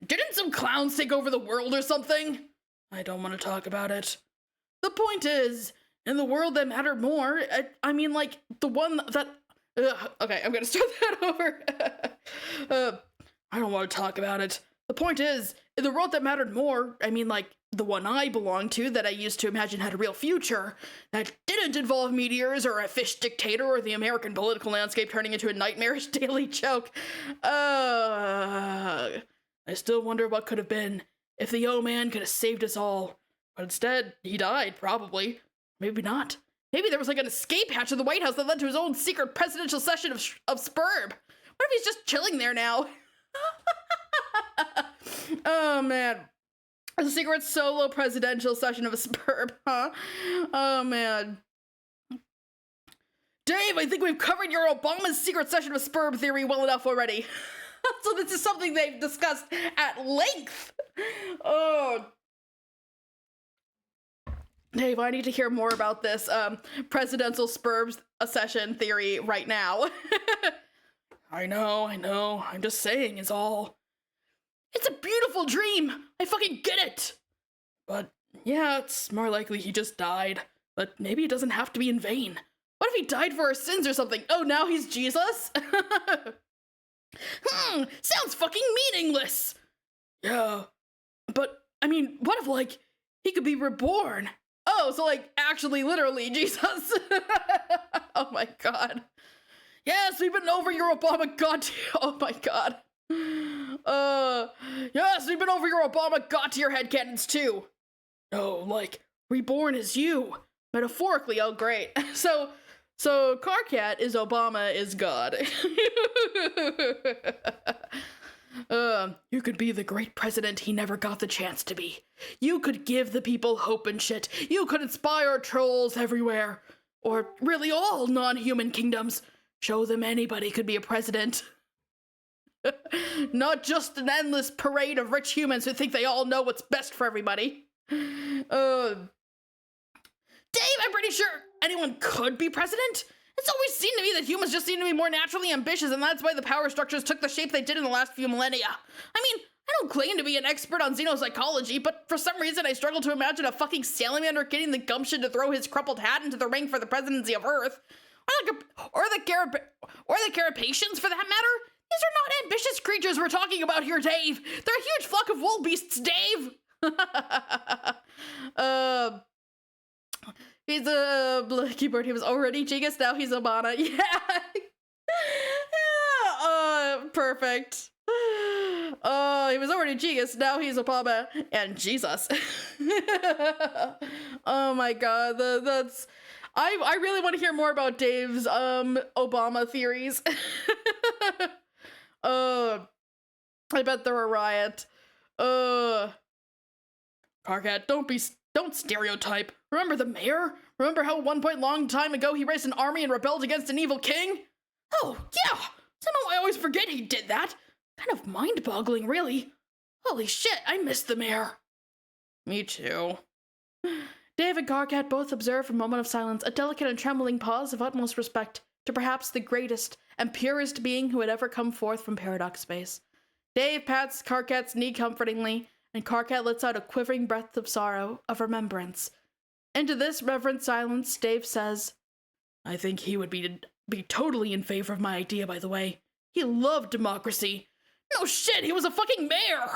Didn't some clowns take over the world or something? I don't want to talk about it. The point is, in the world that mattered more, I mean, like, the one that... okay, I'm gonna start that over. I don't want to talk about it. The point is, in the world that mattered more, I mean, like, the one I belonged to that I used to imagine had a real future, that didn't involve meteors or a fish dictator or the American political landscape turning into a nightmarish daily joke. I still wonder what could have been if the O-Man could have saved us all. But instead, he died, probably. Maybe not. Maybe there was like an escape hatch in the White House that led to his own secret presidential session of Spurb. What if he's just chilling there now? Oh, man. A secret solo presidential session of a Spurb, huh? Oh, man. Dave, I think we've covered your Obama's secret session of Spurb theory well enough already. So this is something they've discussed at length. Oh. Dave, I need to hear more about this presidential Spurb session theory right now. I know. I'm just saying is all. It's a beautiful dream! I fucking get it! But, yeah, it's more likely he just died. But maybe it doesn't have to be in vain. What if he died for our sins or something? Oh, now he's Jesus? Sounds fucking meaningless! Yeah, but, I mean, what if, like, he could be reborn? Oh, so, like, actually, literally, Jesus. Oh my god. Yes, we've been over your Obama god. Oh my god. Yes, we've been over your Obama got-tier headcanons too. Oh, like, reborn as you. Metaphorically, oh great. So Carcat is Obama is God. You could be the great president he never got the chance to be. You could give the people hope and shit. You could inspire trolls everywhere. Or really all non-human kingdoms. Show them anybody could be a president. Not just an endless parade of rich humans who think they all know what's best for everybody. Dave, I'm pretty sure anyone could be president. It's always seemed to me that humans just seem to be more naturally ambitious, and that's why the power structures took the shape they did in the last few millennia. I mean, I don't claim to be an expert on xenopsychology, but for some reason I struggle to imagine a fucking salamander getting the gumption to throw his crumpled hat into the ring for the presidency of Earth. Or the Carapacians, for that matter. These are not ambitious creatures we're talking about here, Dave. They're a huge flock of wool beasts, Dave. He's a keyboard. He was already Gigas, now he's Obama. Yeah. Perfect. He was already Gigas, now he's Obama and Jesus. Oh my god, that's. I really want to hear more about Dave's Obama theories. I bet they're a riot. Carcat, don't stereotype. Remember the mayor? Remember how at one point long time ago he raised an army and rebelled against an evil king? Oh, yeah! Somehow I always forget he did that. Kind of mind-boggling, really. Holy shit, I missed the mayor. Me too. Dave and Karkat both observe a moment of silence, a delicate and trembling pause of utmost respect to perhaps the greatest and purest being who had ever come forth from Paradox Space. Dave pats Karkat's knee comfortingly, and Karkat lets out a quivering breath of sorrow, of remembrance. Into this reverent silence, Dave says, I think he would be totally in favor of my idea, by the way. He loved democracy. No shit, he was a fucking mayor!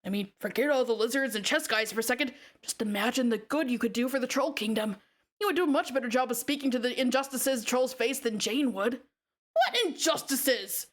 I mean, forget all the lizards and chess guys for a second. Just imagine the good you could do for the Troll Kingdom. You would do a much better job of speaking to the injustices Trolls face than Jane would. What injustices?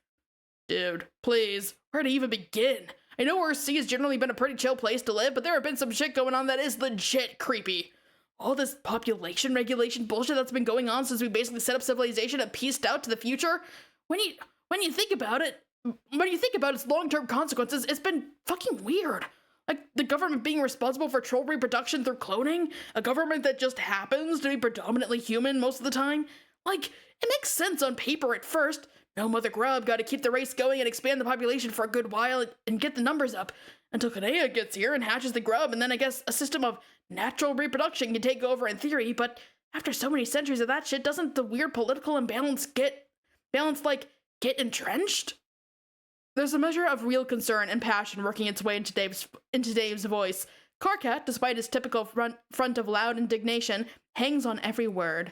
Dude, please, where to even begin? I know RC has generally been a pretty chill place to live, but there have been some shit going on that is legit creepy. All this population regulation bullshit that's been going on since we basically set up civilization and pieced out to the future. When you think about it, its long-term consequences, it's been fucking weird. Like, the government being responsible for troll reproduction through cloning, a government that just happens to be predominantly human most of the time. Like, it makes sense on paper at first. No mother grub, gotta keep the race going and expand the population for a good while and get the numbers up until Kanea gets here and hatches the grub, and then I guess a system of natural reproduction can take over in theory, but after so many centuries of that shit, doesn't the weird political imbalance get entrenched? There's a measure of real concern and passion working its way into Dave's voice. Karkat, despite his typical front of loud indignation, hangs on every word.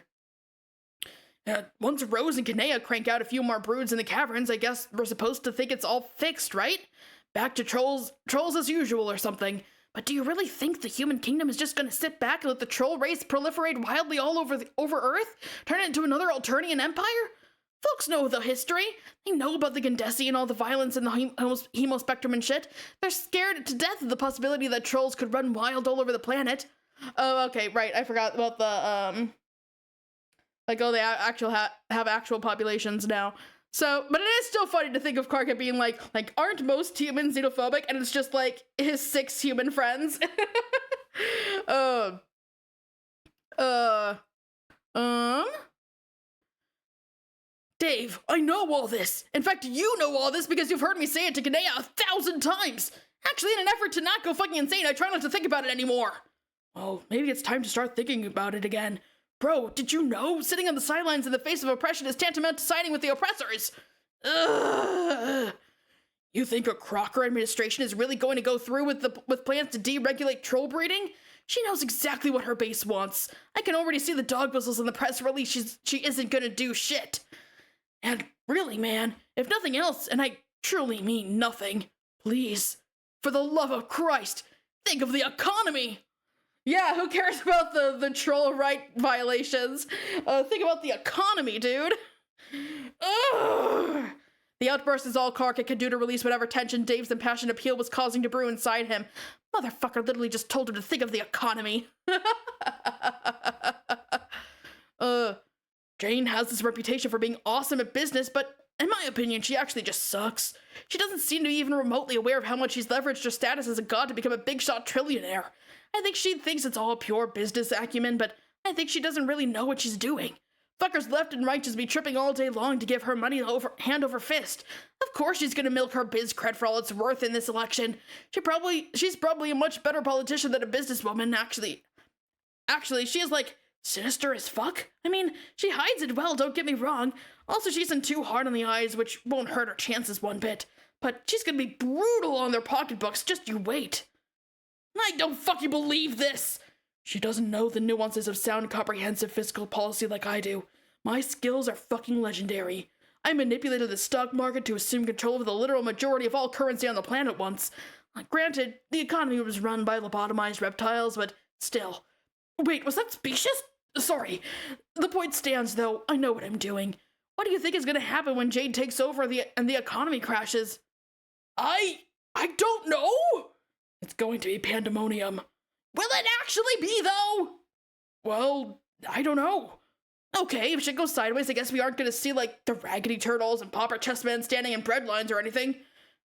Once Rose and Kanea crank out a few more broods in the caverns, I guess we're supposed to think it's all fixed, right? Back to trolls as usual or something. But do you really think the human kingdom is just gonna sit back and let the troll race proliferate wildly all over Earth? Turn it into another Alternian empire? Folks know the history. They know about the Gandesi and all the violence and the hemospectrum and shit. They're scared to death of the possibility that trolls could run wild all over the planet. Oh, okay, right. I forgot about the, they have actual populations now. So, but it is still funny to think of Karkat being like, aren't most humans xenophobic? And it's just like his 6 human friends. Dave, I know all this. In fact, you know all this because you've heard me say it to Kanea 1,000 times. Actually, in an effort to not go fucking insane, I try not to think about it anymore. Well, maybe it's time to start thinking about it again. Bro, did you know? Sitting on the sidelines in the face of oppression is tantamount to siding with the oppressors. Ugh. You think a Crocker administration is really going to go through with plans to deregulate troll breeding? She knows exactly what her base wants. I can already see the dog whistles in the press release. She isn't gonna do shit. And really, man, if nothing else, and I truly mean nothing, please, for the love of Christ, think of the economy. Yeah, who cares about the troll right violations? Think about the economy, dude. Ugh. The outburst is all Karkat could do to release whatever tension Dave's impassioned appeal was causing to brew inside him. Motherfucker literally just told him to think of the economy. Jane has this reputation for being awesome at business, but in my opinion, she actually just sucks. She doesn't seem to be even remotely aware of how much she's leveraged her status as a god to become a big shot trillionaire. I think she thinks it's all pure business acumen, but I think she doesn't really know what she's doing. Fuckers left and right just be tripping all day long to give her money hand over fist. Of course she's gonna milk her biz cred for all it's worth in this election. She's probably a much better politician than a businesswoman, actually. Actually, she is like sinister as fuck. I mean, she hides it well, don't get me wrong. Also, she isn't too hard on the eyes, which won't hurt her chances one bit. But she's gonna be brutal on their pocketbooks, just you wait. I don't fucking believe this! She doesn't know the nuances of sound, comprehensive fiscal policy like I do. My skills are fucking legendary. I manipulated the stock market to assume control of the literal majority of all currency on the planet once. Granted, the economy was run by lobotomized reptiles, but still. Wait, was that specious? Sorry. The point stands, though. I know what I'm doing. What do you think is going to happen when Jade takes over and the economy crashes? I don't know! It's going to be pandemonium. Will it actually be, though? Well, I don't know. Okay, if shit goes sideways, I guess we aren't going to see, like, the Raggedy Turtles and Pauper Chessmen standing in bread lines or anything.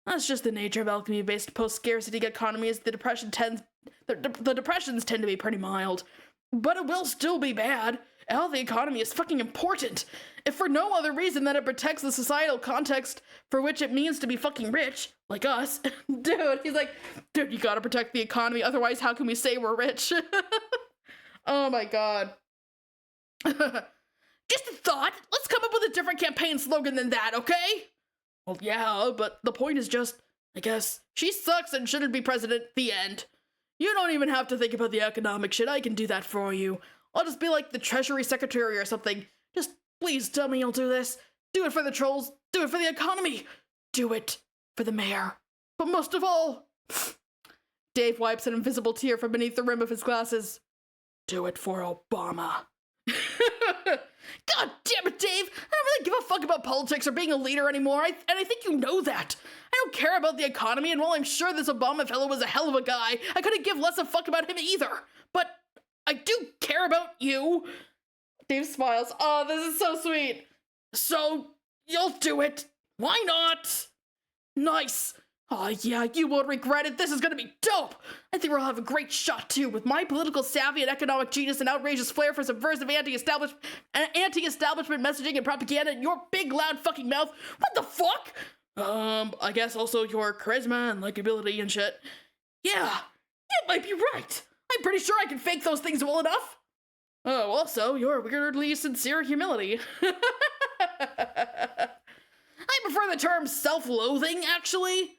That's just the nature of alchemy-based post-scarcity economies. The depressions tend to be pretty mild. But it will still be bad. healthy economy is fucking important. If for no other reason than it protects the societal context for which it means to be fucking rich, like us. Dude, he's like, dude, you gotta protect the economy, otherwise how can we say we're rich? Oh my god. Just a thought. Let's come up with a different campaign slogan than that, okay? Well, yeah, but the point is just, I guess, she sucks and shouldn't be president, the end. You don't even have to think about the economic shit, I can do that for you. I'll just be like the Treasury Secretary or something. Just please tell me you'll do this. Do it for the trolls, do it for the economy. Do it for the mayor. But most of all, Dave wipes an invisible tear from beneath the rim of his glasses. Do it for Obama. God damn it, Dave! I don't really give a fuck about politics or being a leader anymore, and I think you know that. I don't care about the economy, and while I'm sure this Obama fellow was a hell of a guy, I couldn't give less a fuck about him either. But I do care about you. Dave smiles. Oh, this is so sweet. So, you'll do it. Why not? Nice. Oh yeah, you won't regret it. This is gonna be dope. I think we'll have a great shot too, with my political savvy and economic genius and outrageous flair for subversive anti-establishment messaging and propaganda and your big loud fucking mouth. What the fuck? I guess also your charisma and likability and shit. Yeah, you might be right. I'm pretty sure I can fake those things well enough. Oh, also, your weirdly sincere humility. I prefer the term self-loathing, actually.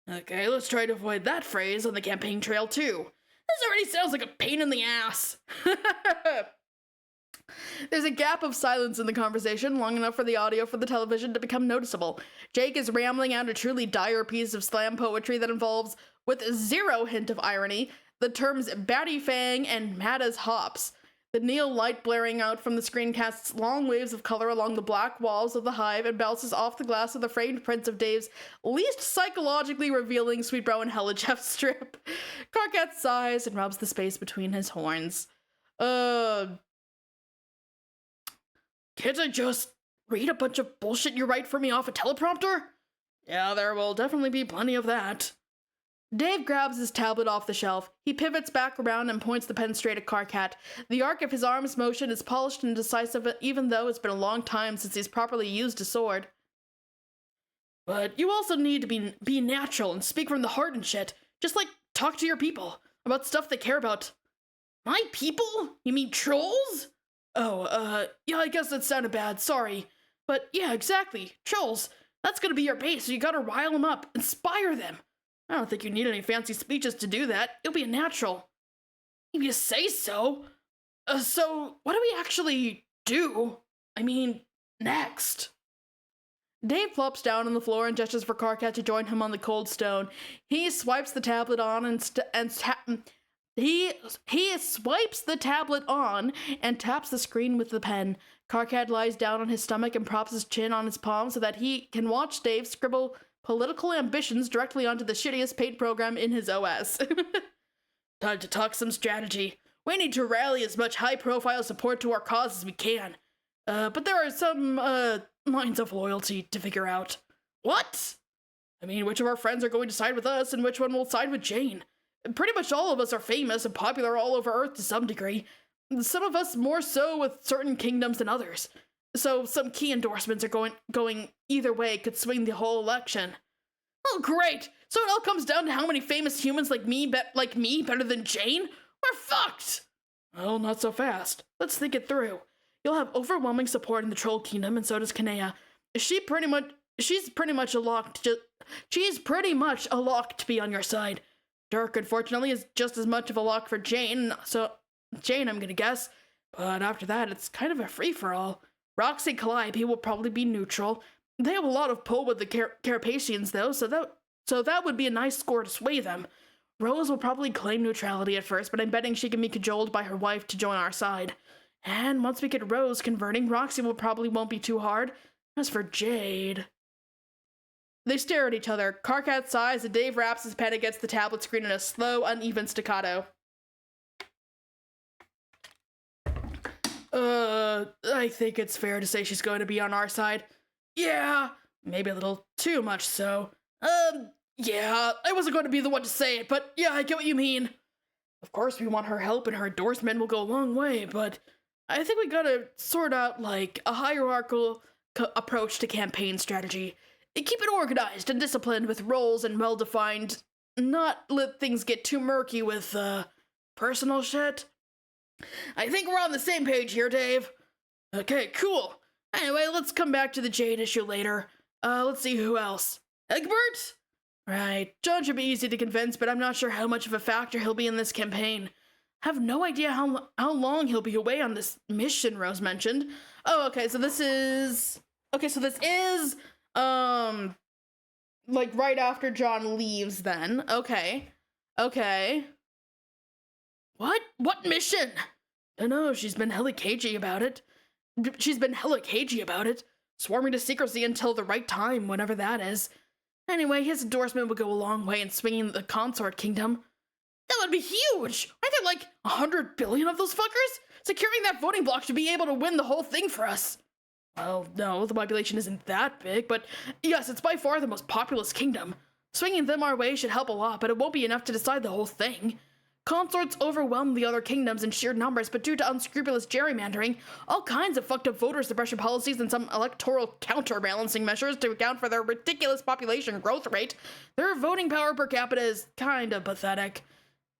Okay, let's try to avoid that phrase on the campaign trail, too. This already sounds like a pain in the ass. There's a gap of silence in the conversation, long enough for the audio for the television to become noticeable. Jake is rambling out a truly dire piece of slam poetry that involves, with zero hint of irony, the terms Batty Fang and mad as hops. The neon light blaring out from the screen casts long waves of color along the black walls of the hive and bounces off the glass of the framed prints of Dave's least psychologically revealing Sweetbrow and Hella Jeff strip. Karkat sighs and rubs the space between his horns. Can't I just read a bunch of bullshit you write for me off a teleprompter? Yeah, there will definitely be plenty of that. Dave grabs his tablet off the shelf. He pivots back around and points the pen straight at Karkat. The arc of his arm's motion is polished and decisive, even though it's been a long time since he's properly used a sword. But you also need to be natural and speak from the heart and shit. Just, like, talk to your people about stuff they care about. My people? You mean trolls? Oh, yeah, I guess that sounded bad, sorry. But yeah, exactly, trolls. That's gonna be your base, so you gotta rile them up, inspire them. I don't think you need any fancy speeches to do that. You'll be a natural. If you say so. So, what do we actually do? I mean, next. Dave plops down on the floor and gestures for Karkat to join him on the cold stone. He swipes the tablet on he swipes the tablet on and taps the screen with the pen. Karkat lies down on his stomach and props his chin on his palm so that he can watch Dave scribble political ambitions directly onto the shittiest paid program in his OS. Time to talk some strategy. We need to rally as much high-profile support to our cause as we can. But there are some, lines of loyalty to figure out. What? I mean, which of our friends are going to side with us and which one will side with Jane? Pretty much all of us are famous and popular all over Earth to some degree. Some of us more so with certain kingdoms than others. So some key endorsements are going either way could swing the whole election. Oh, great! So it all comes down to how many famous humans like me better than Jane? We're fucked! Well, not so fast. Let's think it through. You'll have overwhelming support in the Troll Kingdom, and so does Kanea. She's pretty much a lock to be on your side. Dirk, unfortunately, is just as much of a lock for Jane, so Jane, I'm gonna guess. But after that, it's kind of a free-for-all. Roxy Calliope will probably be neutral. They have a lot of pull with the Carapacians, though, so that would be a nice score to sway them. Rose will probably claim neutrality at first, but I'm betting she can be cajoled by her wife to join our side. And once we get Rose converting, Roxy won't be too hard. As for Jade... They stare at each other. Karkat sighs and Dave raps his pen against the tablet screen in a slow, uneven staccato. I think it's fair to say she's going to be on our side. Yeah, maybe a little too much so. Yeah, I wasn't going to be the one to say it, but yeah, I get what you mean. Of course we want her help and her endorsement will go a long way, but I think we gotta sort out, like, a hierarchical approach to campaign strategy. Keep it organized and disciplined with roles and well-defined, not let things get too murky with, personal shit. I think we're on the same page here, Dave. Okay, cool. Anyway, let's come back to the Jade issue later. Let's see who else. Egbert? Right, John should be easy to convince, but I'm not sure how much of a factor he'll be in this campaign. Have no idea how long he'll be away on this mission Rose mentioned. Oh, okay, so this is... Okay, so this is, like, right after John leaves, then. Okay. Okay. What? What mission? Dunno, she's been hella cagey about it. Swore me to secrecy until the right time, whenever that is. Anyway, his endorsement would go a long way in swinging the consort kingdom. That would be huge! Aren't there like 100 billion of those fuckers? Securing that voting block should be able to win the whole thing for us. Well, no, the population isn't that big, but yes, it's by far the most populous kingdom. Swinging them our way should help a lot, but it won't be enough to decide the whole thing. Consorts overwhelm the other kingdoms in sheer numbers, but due to unscrupulous gerrymandering, all kinds of fucked up voter suppression policies and some electoral counterbalancing measures to account for their ridiculous population growth rate, their voting power per capita is kinda pathetic.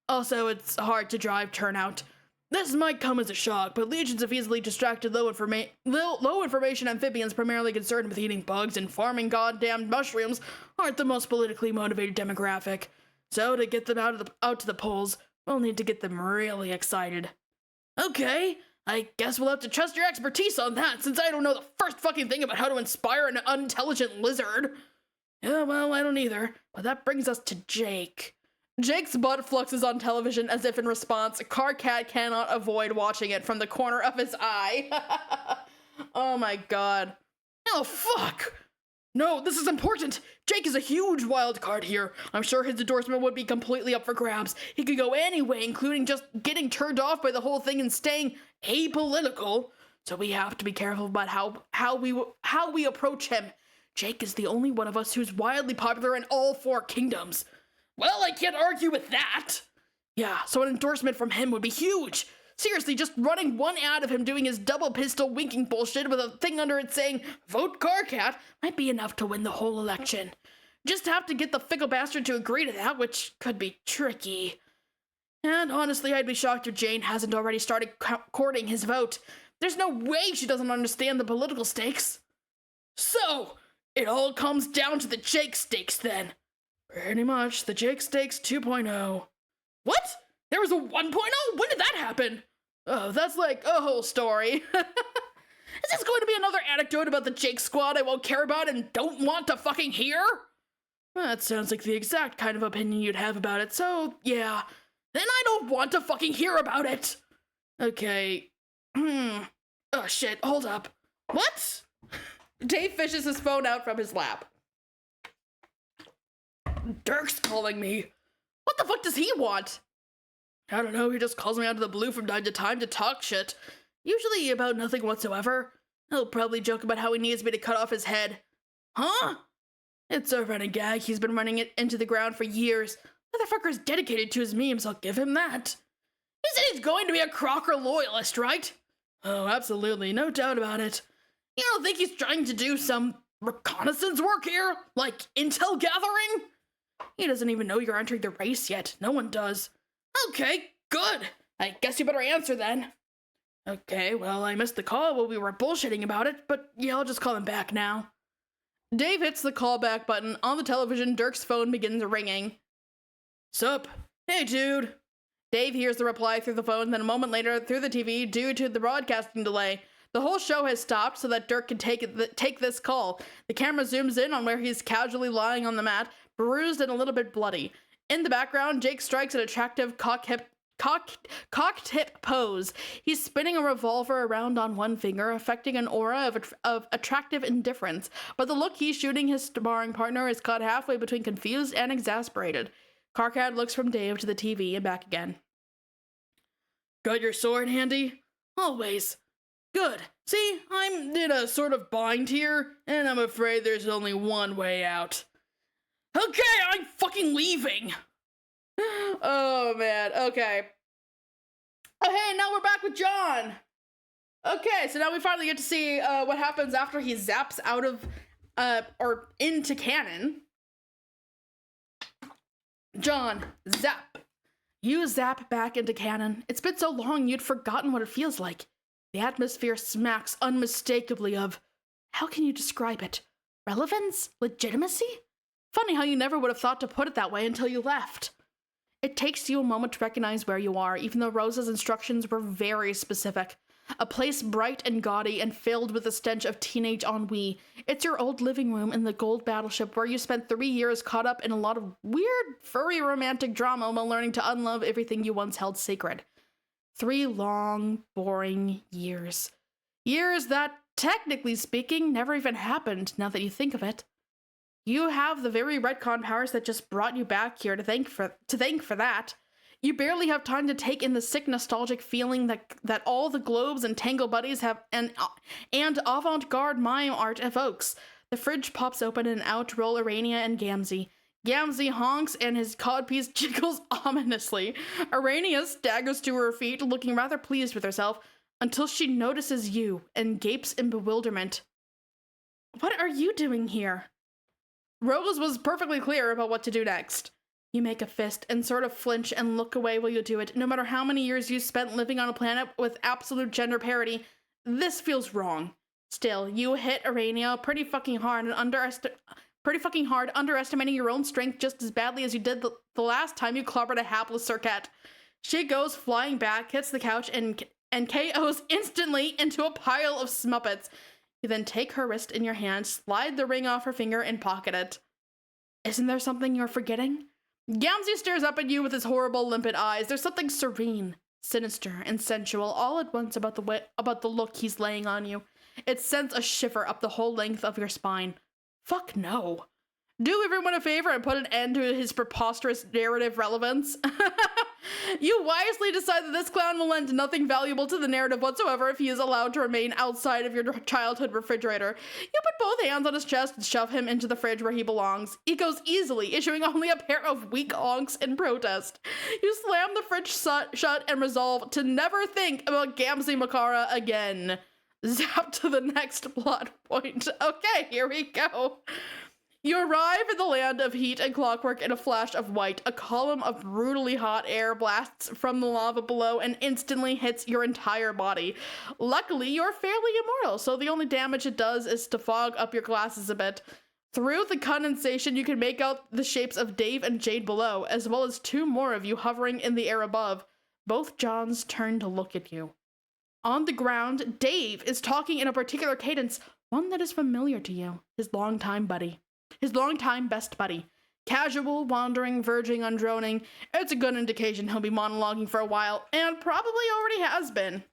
Also, it's hard to drive turnout. This might come as a shock, but legions of easily distracted low information amphibians primarily concerned with eating bugs and farming goddamn mushrooms aren't the most politically motivated demographic. So to get them out to the polls, we'll need to get them really excited. Okay, I guess we'll have to trust your expertise on that, since I don't know the first fucking thing about how to inspire an unintelligent lizard. Yeah, well, I don't either, but that brings us to Jake. Jake's butt fluxes on television as if in response. Carcat cannot avoid watching it from the corner of his eye. Oh my god. Oh fuck! No, this is important! Jake is a huge wild card here. I'm sure his endorsement would be completely up for grabs. He could go any way, including just getting turned off by the whole thing and staying apolitical. So we have to be careful about how we approach him. Jake is the only one of us who's wildly popular in all 4 kingdoms. Well, I can't argue with that. Yeah, so an endorsement from him would be huge. Seriously, just running one ad of him doing his double pistol winking bullshit with a thing under it saying, "Vote Carcat," might be enough to win the whole election. Just have to get the fickle bastard to agree to that, which could be tricky. And honestly, I'd be shocked if Jane hasn't already started courting his vote. There's no way she doesn't understand the political stakes. So, it all comes down to the Jake stakes then. Pretty much, the Jake Stakes 2.0. What? There was a 1.0? When did that happen? Oh, that's like a whole story. Is this going to be another anecdote about the Jake Squad I won't care about and don't want to fucking hear? That sounds like the exact kind of opinion you'd have about it, so yeah. Then I don't want to fucking hear about it. Okay. Oh shit, hold up. What? Dave fishes his phone out from his lap. Dirk's calling me. What the fuck does he want? I don't know, he just calls me out of the blue from time to talk shit. Usually about nothing whatsoever. He'll probably joke about how he needs me to cut off his head. Huh? It's a running gag, he's been running it into the ground for years. Motherfucker's dedicated to his memes, I'll give him that. He said he's going to be a Crocker loyalist, right? Oh, absolutely, no doubt about it. You don't think he's trying to do some reconnaissance work here? Like intel gathering? He doesn't even know you're entering the race yet. No one does. Okay, good. I guess you better answer then. Okay, well, I missed the call while we were bullshitting about it, but yeah, I'll just call him back now. Dave hits the callback button. On the television, Dirk's phone begins ringing. Sup? Hey, dude. Dave hears the reply through the phone, then a moment later through the TV due to the broadcasting delay. The whole show has stopped so that Dirk can take this call. The camera zooms in on where he's casually lying on the mat, bruised and a little bit bloody. In the background, Jake strikes an attractive cocked hip pose. He's spinning a revolver around on one finger, affecting an aura of attractive indifference. But the look he's shooting his sparring partner is caught halfway between confused and exasperated. Carcat looks from Dave to the TV and back again. Got your sword handy? Always. Good. See, I'm in a sort of bind here, and I'm afraid there's only one way out. Okay, I'm fucking leaving! Oh, man. Okay. Oh, hey, now we're back with John! Okay, so now we finally get to see what happens after he zaps out of, or into canon. John, zap. You zap back into canon. It's been so long you'd forgotten what it feels like. The atmosphere smacks unmistakably of, how can you describe it? Relevance? Legitimacy? Funny how you never would have thought to put it that way until you left. It takes you a moment to recognize where you are, even though Rosa's instructions were very specific. A place bright and gaudy and filled with the stench of teenage ennui. It's your old living room in the gold battleship where you spent 3 years caught up in a lot of weird, furry romantic drama while learning to unlove everything you once held sacred. 3 long, boring years. Years that, technically speaking, never even happened, now that you think of it. You have the very retcon powers that just brought you back here to thank for that. You barely have time to take in the sick nostalgic feeling that all the globes and Tangle Buddies have and avant-garde mime art evokes. The fridge pops open and out roll Arania and Gamzee. Gamzee honks and his codpiece jiggles ominously. Arania staggers to her feet, looking rather pleased with herself, until she notices you and gapes in bewilderment. What are you doing here? Rose was perfectly clear about what to do next. You make a fist and sort of flinch and look away while you do it. No matter how many years you spent living on a planet with absolute gender parity, this feels wrong. Still, you hit Arania pretty fucking hard, underestimating your own strength just as badly as you did the last time you clobbered a hapless Circuit. She goes flying back, hits the couch, and KOs instantly into a pile of smuppets. You then take her wrist in your hand, slide the ring off her finger, and pocket it. Isn't there something you're forgetting? Gamzee stares up at you with his horrible, limpid eyes. There's something serene, sinister, and sensual all at once about the look he's laying on you. It sends a shiver up the whole length of your spine. Fuck no. Do everyone a favor and put an end to his preposterous narrative relevance. You wisely decide that this clown will lend nothing valuable to the narrative whatsoever if he is allowed to remain outside of your childhood refrigerator. You put both hands on his chest and shove him into the fridge where he belongs. He goes easily, issuing only a pair of weak honks in protest. You slam the fridge shut and resolve to never think about Gamzee Makara again. Zap to the next plot point. Okay, here we go. You arrive in the land of heat and clockwork in a flash of white. A column of brutally hot air blasts from the lava below and instantly hits your entire body. Luckily, you're fairly immortal, so the only damage it does is to fog up your glasses a bit. Through the condensation, you can make out the shapes of Dave and Jade below, as well as 2 more of you hovering in the air above. Both Johns turn to look at you. On the ground, Dave is talking in a particular cadence, one that is familiar to you, his longtime best buddy. Casual, wandering, verging on droning. It's a good indication he'll be monologuing for a while, and probably already has been.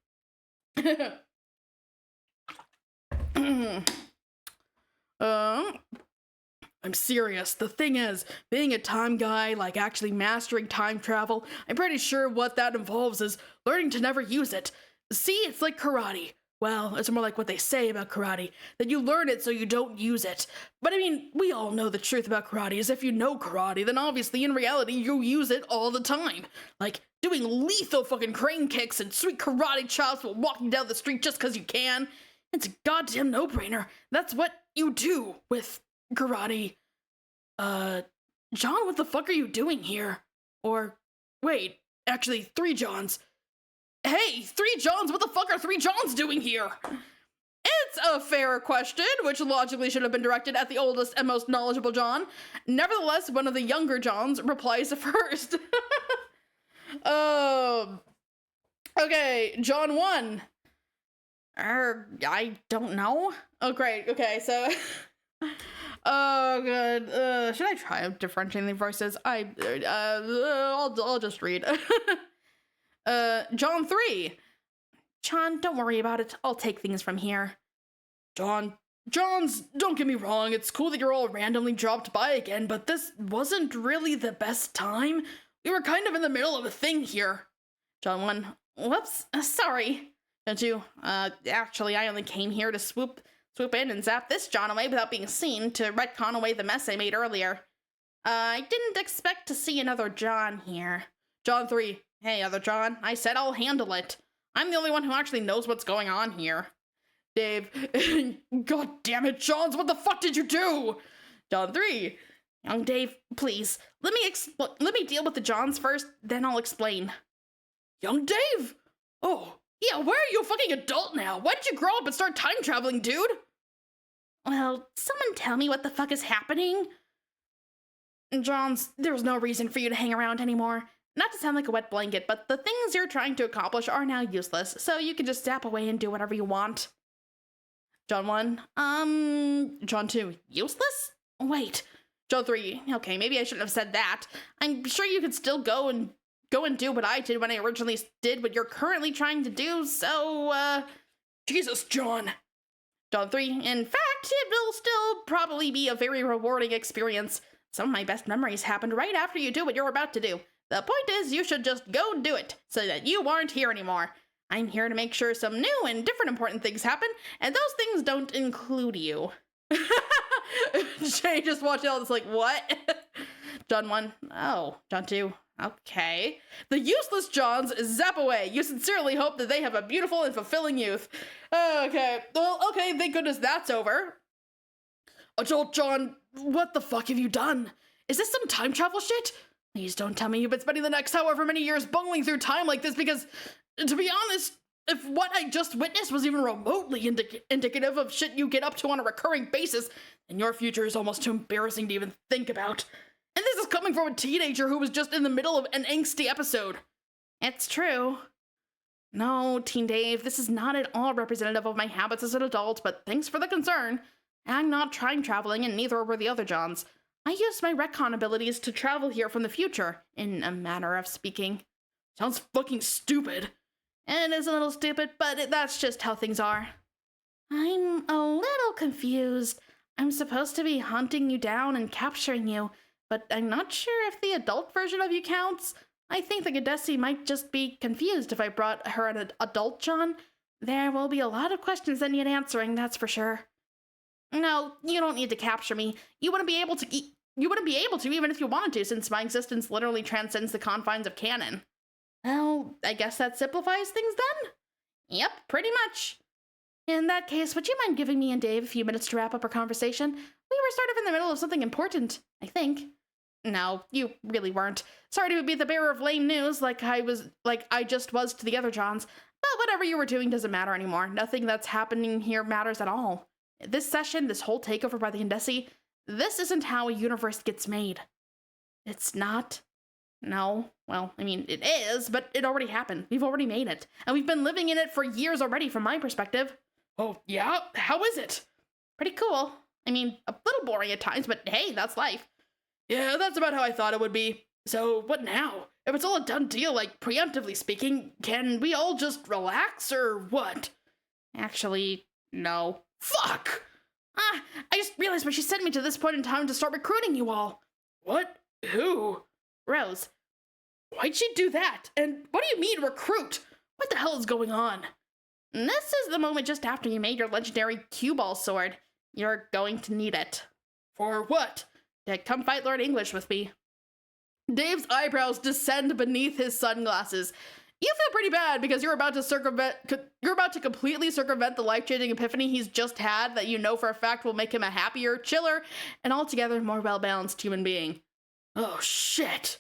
I'm serious. The thing is, being a time guy, like actually mastering time travel, I'm pretty sure what that involves is learning to never use it. See, it's like karate. Well, it's more like what they say about karate, that you learn it so you don't use it. But I mean, we all know the truth about karate is if you know karate, then obviously in reality you use it all the time. Like, doing lethal fucking crane kicks and sweet karate chops while walking down the street just because you can. It's a goddamn no-brainer. That's what you do with karate. John, what the fuck are you doing here? Or, wait, actually, 3 Johns. Hey, 3 Johns, what the fuck are 3 Johns doing here? It's a fair question, which logically should have been directed at the oldest and most knowledgeable John. Nevertheless, one of the younger Johns replies first. Okay, John 1. I don't know. Oh, great. Okay, so... Oh, good. Should I try differentiating the voices? I'll just read. John 3. John, don't worry about it. I'll take things from here. Johns, don't get me wrong. It's cool that you're all randomly dropped by again, but this wasn't really the best time. We were kind of in the middle of a thing here. John 1. Whoops. Sorry. John 2. Actually, I only came here to swoop in and zap this John away without being seen, to retcon away the mess I made earlier. I didn't expect to see another John here. John 3. Hey, other John, I said I'll handle it. I'm the only one who actually knows what's going on here. Dave, God damn it, Johns, what the fuck did you do? John 3, young Dave, please, let me deal with the Johns first, then I'll explain. Young Dave? Oh, yeah, why are you a fucking adult now? Why did you grow up and start time traveling, dude? Well, someone tell me what the fuck is happening? Johns, there's no reason for you to hang around anymore. Not to sound like a wet blanket, but the things you're trying to accomplish are now useless, so you can just zap away and do whatever you want. John 1, John 2, useless? Wait. John 3, okay, maybe I shouldn't have said that. I'm sure you could still go and do what I did when I originally did what you're currently trying to do, so, Jesus, John. John 3, in fact, it will still probably be a very rewarding experience. Some of my best memories happened right after you do what you're about to do. The point is, you should just go do it, so that you aren't here anymore. I'm here to make sure some new and different important things happen, and those things don't include you. Jay just watched all this like, what? John 1, oh. John 2, okay. The useless Johns zap away. You sincerely hope that they have a beautiful and fulfilling youth. Okay, well, okay, thank goodness that's over. Adult John, what the fuck have you done? Is this some time travel shit? Please don't tell me you've been spending the next however many years bungling through time like this, because, to be honest, if what I just witnessed was even remotely indicative of shit you get up to on a recurring basis, then your future is almost too embarrassing to even think about. And this is coming from a teenager who was just in the middle of an angsty episode. It's true. No, Teen Dave, this is not at all representative of my habits as an adult, but thanks for the concern. I'm not time traveling, and neither were the other Johns. I used my retcon abilities to travel here from the future, in a manner of speaking. Sounds fucking stupid. It is a little stupid, but that's just how things are. I'm a little confused. I'm supposed to be hunting you down and capturing you, but I'm not sure if the adult version of you counts. I think the Gadesi might just be confused if I brought her an adult John. There will be a lot of questions that need answering, that's for sure. No, you don't need to capture me. You wouldn't be able to even if you wanted to, since my existence literally transcends the confines of canon. Well, I guess that simplifies things then? Yep, pretty much. In that case, would you mind giving me and Dave a few minutes to wrap up our conversation? We were sort of in the middle of something important, I think. No, you really weren't. Sorry to be the bearer of lame news like I just was to the other Johns, but whatever you were doing doesn't matter anymore. Nothing that's happening here matters at all. This session, this whole takeover by the Gadesi, this isn't how a universe gets made. It's not. No. Well, I mean, it is, but it already happened. We've already made it. And we've been living in it for years already from my perspective. Oh, yeah? How is it? Pretty cool. I mean, a little boring at times, but hey, that's life. Yeah, that's about how I thought it would be. So, what now? If it's all a done deal, like, preemptively speaking, can we all just relax, or what? Actually, no. Fuck! I just realized when she sent me to this point in time to start recruiting you all. What? Who? Rose. Why'd she do that? And what do you mean, recruit? What the hell is going on? This is the moment just after you made your legendary cue ball sword. You're going to need it. For what? To come fight Lord English with me. Dave's eyebrows descend beneath his sunglasses. You feel pretty bad because you're about to completely circumvent the life-changing epiphany he's just had that you know for a fact will make him a happier, chiller, and altogether more well-balanced human being. Oh, shit.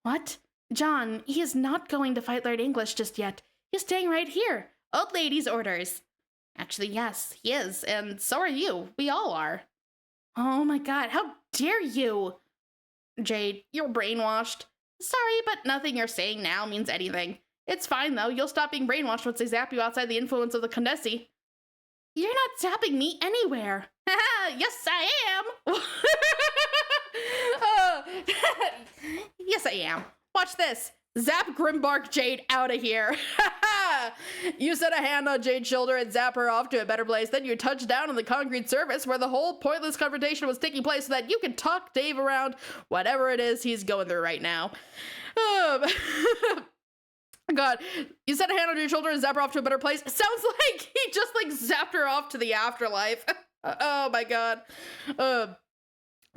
What? John, he is not going to fight Lord English just yet. He's staying right here. Old lady's orders. Actually, yes, he is, and so are you. We all are. Oh my god, how dare you? Jade, you're brainwashed. Sorry, but nothing you're saying now means anything. It's fine, though. You'll stop being brainwashed once they zap you outside the influence of the Gadesi. You're not zapping me anywhere. Haha, yes, I am. Yes, I am. Watch this. Zap Grimbark Jade out of here. You set a hand on Jade's shoulder and zap her off to a better place. Then you touch down on the concrete surface where the whole pointless confrontation was taking place so that you can talk Dave around whatever it is he's going through right now. God, you set a hand on your shoulder and zap her off to a better place. Sounds like he just zapped her off to the afterlife. Oh my god.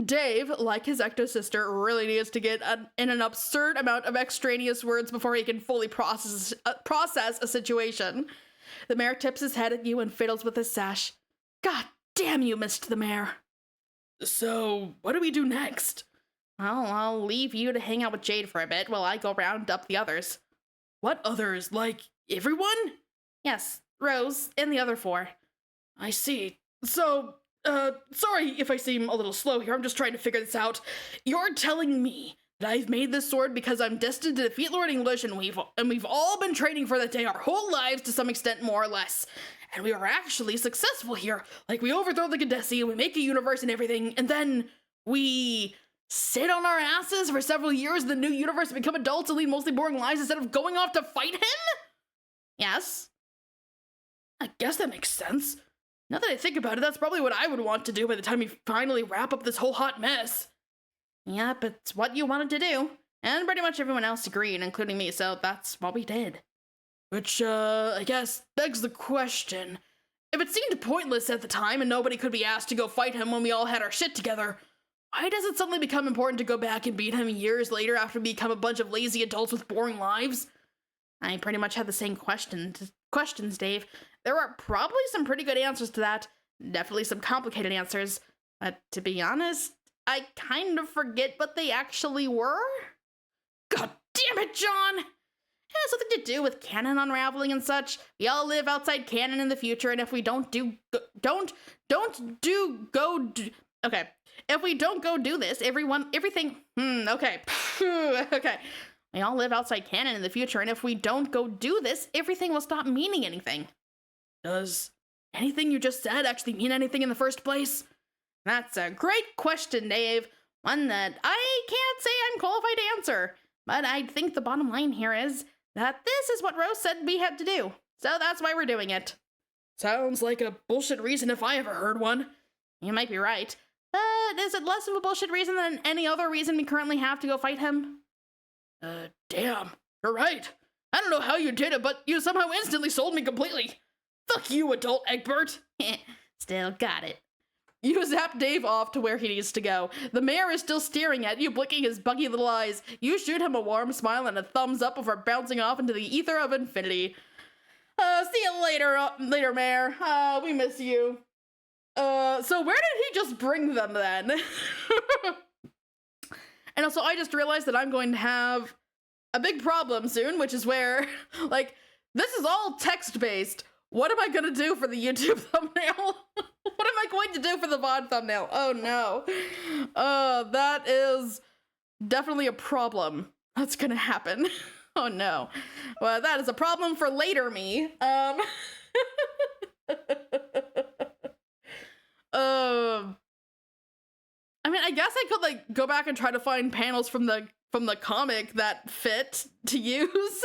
Dave, like his ecto-sister, really needs to get in an absurd amount of extraneous words before he can fully process a situation. The mayor tips his head at you and fiddles with his sash. God damn you, missed the mayor. So, what do we do next? Well, I'll leave you to hang out with Jade for a bit while I go round up the others. What others? Like, everyone? Yes, Rose and the other 4. I see. So, sorry if I seem a little slow here, I'm just trying to figure this out. You're telling me that I've made this sword because I'm destined to defeat Lord English and we've all been training for that day our whole lives to some extent, more or less. And we are actually successful here. Like, we overthrow the Cadesi and we make a universe and everything, and then we sit on our asses for several years in the new universe and become adults and lead mostly boring lives instead of going off to fight him? Yes. I guess that makes sense. Now that I think about it, that's probably what I would want to do by the time we finally wrap up this whole hot mess. Yep, it's what you wanted to do. And pretty much everyone else agreed, including me, so that's what we did. Which, I guess, begs the question. If it seemed pointless at the time and nobody could be asked to go fight him when we all had our shit together, why does it suddenly become important to go back and beat him years later after we become a bunch of lazy adults with boring lives? I pretty much had the same questions, Dave. There are probably some pretty good answers to that. Definitely some complicated answers. But to be honest, I kind of forget what they actually were. God damn it, John! It has something to do with canon unraveling and such. We all live outside canon in the future, and if we okay. If we don't go do this, okay. Okay. We all live outside canon in the future, and if we don't go do this, everything will stop meaning anything. Does anything you just said actually mean anything in the first place? That's a great question, Dave. One that I can't say I'm qualified to answer. But I think the bottom line here is that this is what Rose said we had to do. So that's why we're doing it. Sounds like a bullshit reason if I ever heard one. You might be right. But is it less of a bullshit reason than any other reason we currently have to go fight him? Damn. You're right. I don't know how you did it, but you somehow instantly sold me completely. Fuck you, adult Egbert. Still got it. You zap Dave off to where he needs to go. The mayor is still staring at you, blinking his buggy little eyes. You shoot him a warm smile and a thumbs up before bouncing off into the ether of infinity. See you later, Mayor. We miss you. So where did he just bring them then? And also, I just realized that I'm going to have a big problem soon, which is where, like, this is all text-based. What am I gonna do for the YouTube thumbnail? What am I going to do for the VOD thumbnail? Oh no. That is definitely a problem that's gonna happen. Oh no. Well, that is a problem for later me. I mean, I guess I could, like, go back and try to find panels from the comic that fit to use.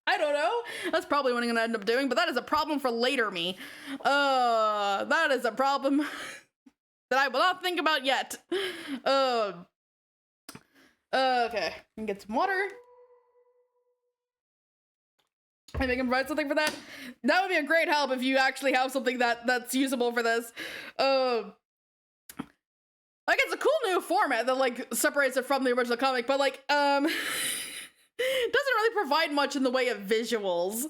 I don't know. That's probably what I'm gonna end up doing, but that is a problem for later me. That is a problem that I will not think about yet. Okay. Get some water. Maybe I can provide something for that. That would be a great help if you actually have something that's usable for this. Like, it's a cool new format that, like, separates it from the original comic, but, like, it doesn't really provide much in the way of visuals.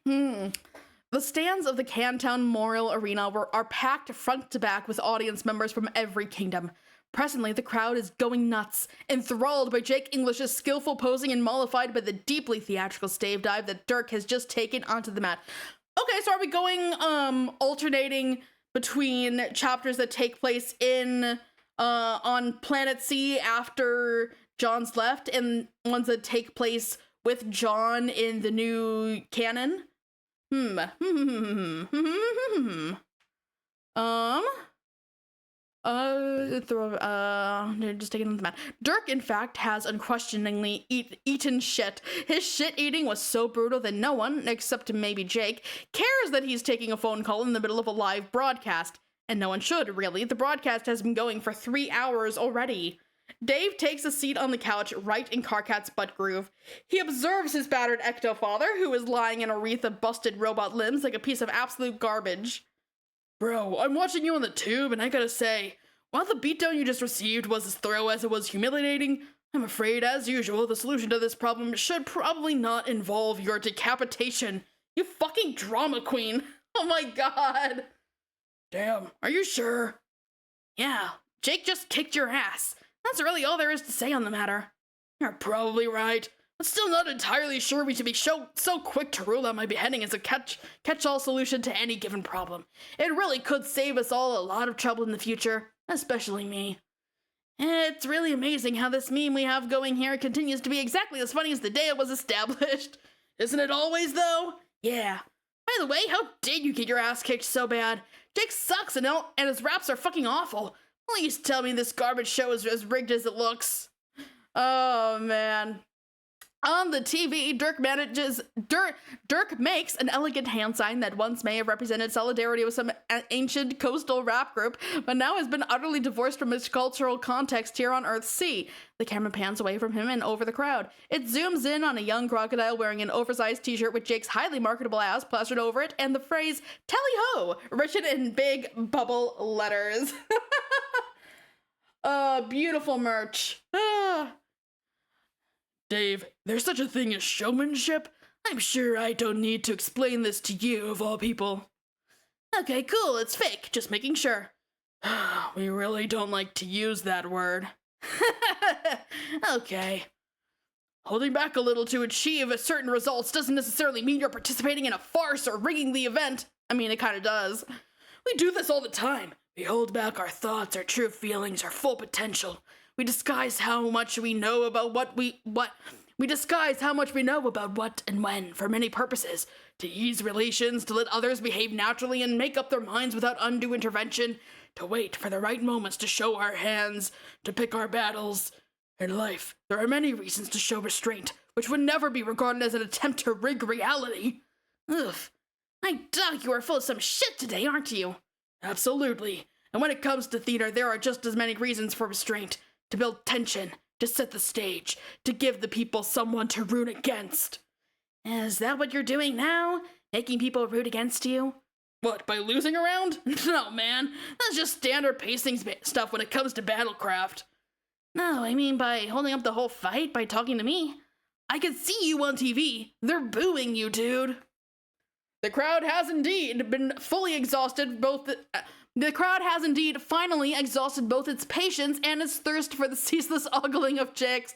The stands of the Cantown Memorial Arena are packed front to back with audience members from every kingdom. Presently, the crowd is going nuts, enthralled by Jake English's skillful posing and mollified by the deeply theatrical stave dive that Dirk has just taken onto the mat. Okay, so are we going, alternating between chapters that take place in, on Planet C after John's left, and ones that take place with John in the new canon? Just taking on the mat. Dirk, in fact, has unquestioningly eaten shit. His shit-eating was so brutal that no one, except maybe Jake, cares that he's taking a phone call in the middle of a live broadcast. And no one should, really. The broadcast has been going for 3 hours already. Dave takes a seat on the couch right in Karkat's butt groove. He observes his battered ecto-father, who is lying in a wreath of busted robot limbs like a piece of absolute garbage. Bro, I'm watching you on the tube, and I gotta say, While the beatdown you just received was as thorough as it was humiliating, I'm afraid, as usual, the solution to this problem should probably not involve your decapitation. You fucking drama queen. Oh my god. Damn, are you sure? Yeah, Jake just kicked your ass. That's really all there is to say on the matter. You're probably right. I'm still not entirely sure we should be so quick to rule out my beheading as a catch-all solution to any given problem. It really could save us all a lot of trouble in the future, especially me. It's really amazing how this meme we have going here continues to be exactly as funny as the day it was established. Isn't it always, though? Yeah. By the way, how did you get your ass kicked so bad? Jake sucks and his raps are fucking awful. Please tell me this garbage show is as rigged as it looks. Oh, man. On the TV, Dirk makes an elegant hand sign that once may have represented solidarity with some ancient coastal rap group, but now has been utterly divorced from its cultural context here on Earth's sea. The camera pans away from him and over the crowd. It zooms in on a young crocodile wearing an oversized t-shirt with Jake's highly marketable ass plastered over it, and the phrase, "Tally-ho," written in big bubble letters. Beautiful merch. Dave, there's such a thing as showmanship? I'm sure I don't need to explain this to you, of all people. Okay, cool, it's fake, just making sure. We really don't like to use that word. Okay. Holding back a little to achieve certain results doesn't necessarily mean you're participating in a farce or rigging the event. I mean, it kind of does. We do this all the time. We hold back our thoughts, our true feelings, our full potential. We disguise how much we know about what and when for many purposes, to ease relations, to let others behave naturally and make up their minds without undue intervention, to wait for the right moments to show our hands, to pick our battles. In life, there are many reasons to show restraint, which would never be regarded as an attempt to rig reality. Ugh. Doug, you are full of some shit today, aren't you? Absolutely. And when it comes to theater, there are just as many reasons for restraint. To build tension, to set the stage, to give the people someone to root against. Is that what you're doing now? Making people root against you? What, by losing a round? No, man. That's just standard pacing stuff when it comes to battlecraft. No, I mean by holding up the whole fight, by talking to me. I can see you on TV. They're booing you, dude. The crowd has indeed been fully exhausted, The crowd has indeed finally exhausted both its patience and its thirst for the ceaseless ogling of Jake's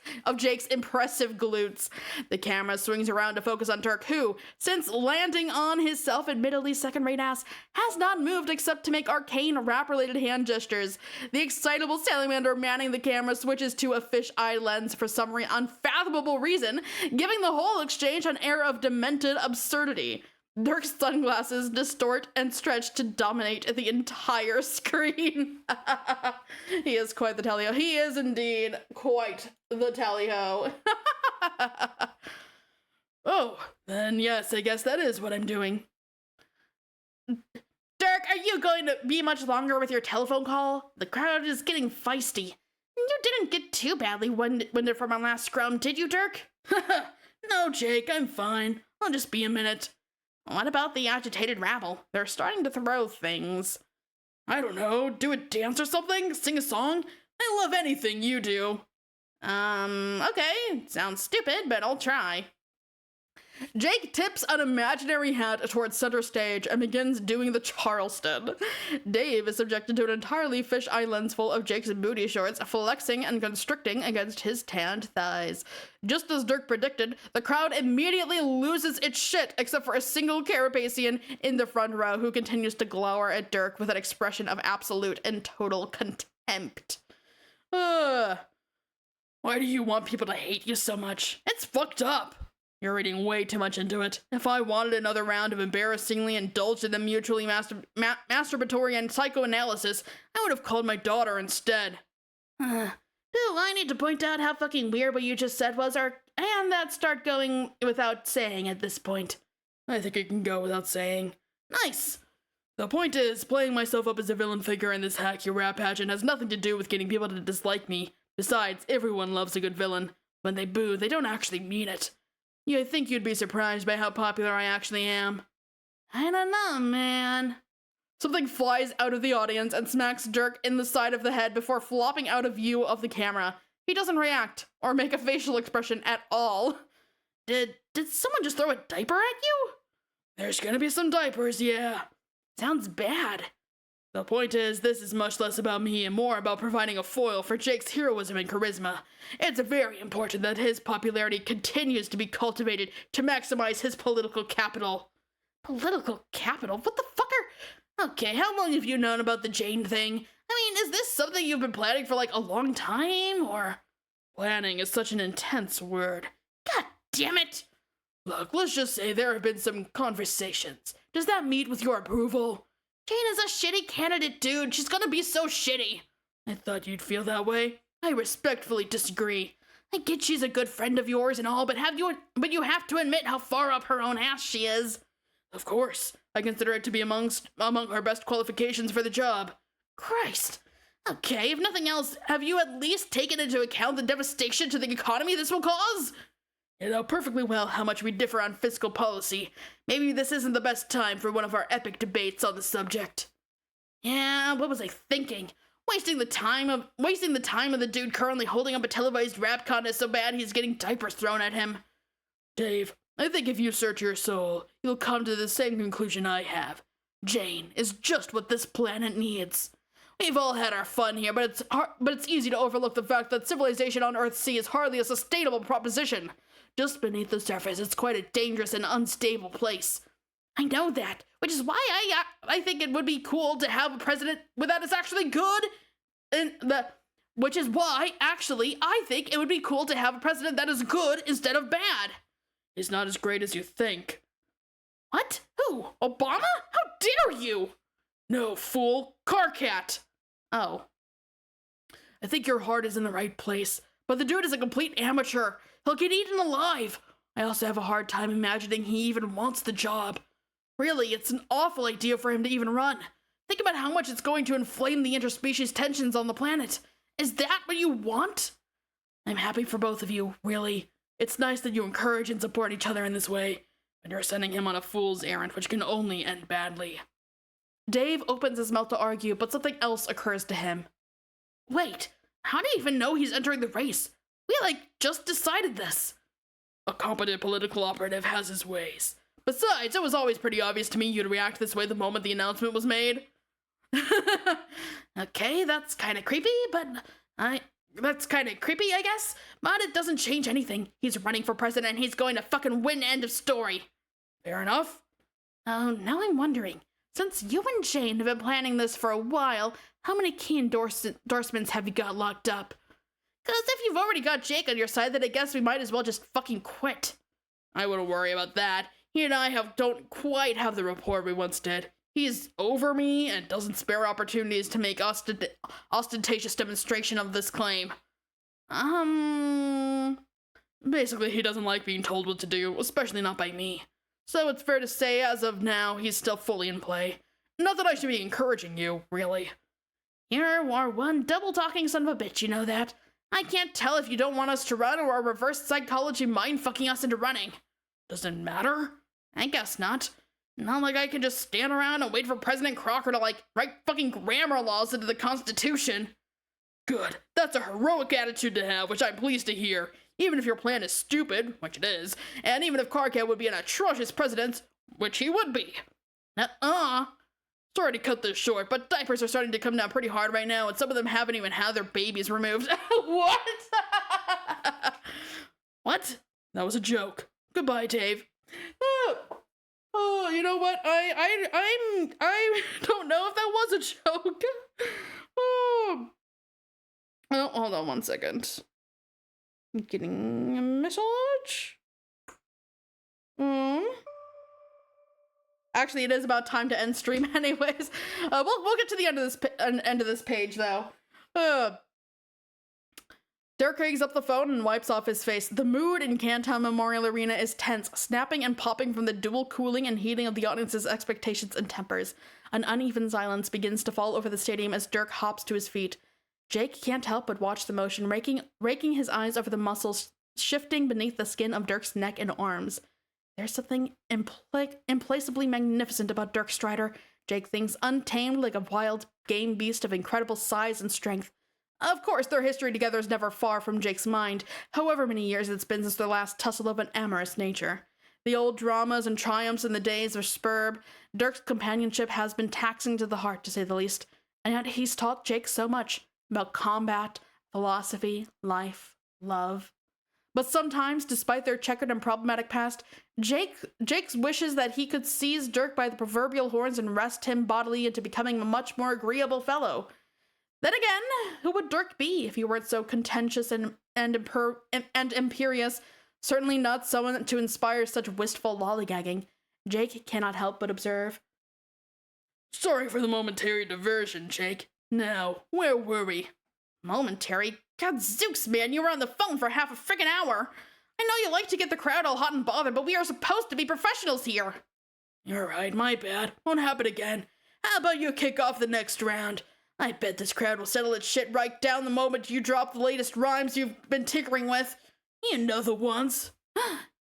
impressive glutes. The camera swings around to focus on Dirk, who, since landing on his self-admittedly second-rate ass, has not moved except to make arcane rap-related hand gestures. The excitable salamander manning the camera switches to a fish-eye lens for some unfathomable reason, giving the whole exchange an air of demented absurdity. Dirk's sunglasses distort and stretch to dominate the entire screen. He is quite the tally-ho. He is indeed quite the tally-ho. Oh, then yes, I guess that is what I'm doing. Dirk, are you going to be much longer with your telephone call? The crowd is getting feisty. You didn't get too badly winded from our last scrum, did you, Dirk? No, Jake, I'm fine. I'll just be a minute. What about the agitated rabble? They're starting to throw things. I don't know, do a dance or something? Sing a song? I love anything you do. Okay, sounds stupid, but I'll try. Jake tips an imaginary hat towards center stage and begins doing the Charleston. Dave is subjected to an entirely fish-eye lens full of Jake's booty shorts, flexing and constricting against his tanned thighs. Just as Dirk predicted, the crowd immediately loses its shit, except for a single Carapacian in the front row who continues to glower at Dirk with an expression of absolute and total contempt. Why do you want people to hate you so much? It's fucked up. You're reading way too much into it. If I wanted another round of embarrassingly indulged in the mutually masturbatory and psychoanalysis, I would have called my daughter instead. Do I need to point out how fucking weird what you just said was, or can that start going without saying at this point? I think it can go without saying. Nice! The point is, playing myself up as a villain figure in this hacky rap pageant has nothing to do with getting people to dislike me. Besides, everyone loves a good villain. When they boo, they don't actually mean it. You think you'd be surprised by how popular I actually am. I don't know, man. Something flies out of the audience and smacks Dirk in the side of the head before flopping out of view of the camera. He doesn't react or make a facial expression at all. Did someone just throw a diaper at you? There's gonna be some diapers, yeah. Sounds bad. The point is, this is much less about me and more about providing a foil for Jake's heroism and charisma. It's very important that his popularity continues to be cultivated to maximize his political capital. Political capital? What the fucker? Okay, how long have you known about the Jane thing? I mean, is this something you've been planning for like a long time, or? Planning is such an intense word. God damn it! Look, let's just say there have been some conversations. Does that meet with your approval? Jane is a shitty candidate, dude. She's gonna be so shitty. I thought you'd feel that way. I respectfully disagree. I get she's a good friend of yours and all, but you have to admit how far up her own ass she is. Of course. I consider it to be among her best qualifications for the job. Christ. Okay, if nothing else, have you at least taken into account the devastation to the economy this will cause? You know perfectly well how much we differ on fiscal policy. Maybe this isn't the best time for one of our epic debates on the subject. Yeah, what was I thinking? Wasting the time of the dude currently holding up a televised rap contest so bad he's getting diapers thrown at him. Dave, I think if you search your soul, you'll come to the same conclusion I have. Jane is just what this planet needs. We've all had our fun here, but it's easy to overlook the fact that civilization on Earth-C is hardly a sustainable proposition. Just beneath the surface, it's quite a dangerous and unstable place. I know that, which is why I think it would be cool to have a president that is actually good. Which is why, actually, I think it would be cool to have a president that is good instead of bad. He's not as great as you think. What? Who? Obama? How dare you? No, fool. Carcat. Oh. I think your heart is in the right place, but the dude is a complete amateur. He'll get eaten alive. I also have a hard time imagining he even wants the job. Really, it's an awful idea for him to even run. Think about how much it's going to inflame the interspecies tensions on the planet. Is that what you want? I'm happy for both of you, really. It's nice that you encourage and support each other in this way, but you're sending him on a fool's errand which can only end badly. Dave opens his mouth to argue, but something else occurs to him. Wait, how do you even know he's entering the race? We, just decided this. A competent political operative has his ways. Besides, it was always pretty obvious to me you'd react this way the moment the announcement was made. Okay, that's kind of creepy, I guess. But it doesn't change anything. He's running for president and he's going to fucking win, end of story. Fair enough. Oh, now I'm wondering. Since you and Jane have been planning this for a while, how many key endorsements have you got locked up? Because if you've already got Jake on your side, then I guess we might as well just fucking quit. I wouldn't worry about that. He and I don't quite have the rapport we once did. He's over me and doesn't spare opportunities to make ostentatious demonstration of this claim. Basically, he doesn't like being told what to do, especially not by me. So it's fair to say, as of now, he's still fully in play. Not that I should be encouraging you, really. You are one double-talking son of a bitch, you know that. I can't tell if you don't want us to run or are reverse psychology mind-fucking us into running. Does it matter? I guess not. Not like I can just stand around and wait for President Crocker to, write fucking grammar laws into the Constitution. Good. That's a heroic attitude to have, which I'm pleased to hear. Even if your plan is stupid, which it is, and even if Carcat would be an atrocious president, which he would be. Sorry to cut this short, but diapers are starting to come down pretty hard right now, and some of them haven't even had their babies removed. What? What? That was a joke. Goodbye, Dave. Oh, you know what? I don't know if that was a joke. Oh, hold on one second. I'm getting a message. Actually, it is about time to end stream, anyways. We'll get to the end of this page though. Dirk hangs up the phone and wipes off his face. The mood in Canton Memorial Arena is tense, snapping and popping from the dual cooling and heating of the audience's expectations and tempers. An uneven silence begins to fall over the stadium as Dirk hops to his feet. Jake can't help but watch the motion, raking his eyes over the muscles shifting beneath the skin of Dirk's neck and arms. There's something implacably magnificent about Dirk Strider, Jake thinks untamed like a wild game beast of incredible size and strength. Of course, their history together is never far from Jake's mind, however many years it's been since their last tussle of an amorous nature. The old dramas and triumphs in the days of Spurb, Dirk's companionship has been taxing to the heart, to say the least, and yet he's taught Jake so much about combat, philosophy, life, love. But sometimes, despite their checkered and problematic past, Jake's wishes that he could seize Dirk by the proverbial horns and wrest him bodily into becoming a much more agreeable fellow. Then again, who would Dirk be if he weren't so contentious and imperious? Certainly not someone to inspire such wistful lollygagging. Jake cannot help but observe. Sorry for the momentary diversion, Jake. Now, where were we? Momentary? Gadzooks, man, you were on the phone for half a friggin' hour. I know you like to get the crowd all hot and bothered, but we are supposed to be professionals here. You're right, my bad. Won't happen again. How about you kick off the next round? I bet this crowd will settle its shit right down the moment you drop the latest rhymes you've been tinkering with. You know the ones.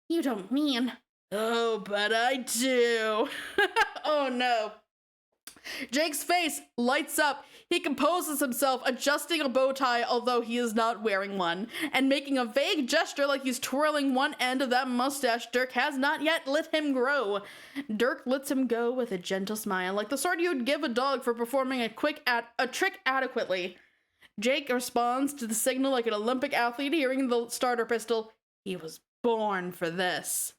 You don't mean. Oh, but I do. Oh no. Jake's face lights up. He composes himself, adjusting a bow tie, although he is not wearing one, and making a vague gesture like he's twirling one end of that mustache Dirk has not yet let him grow. Dirk lets him go with a gentle smile, like the sort you'd give a dog for performing a trick adequately. Jake responds to the signal like an Olympic athlete hearing the starter pistol. He was born for this.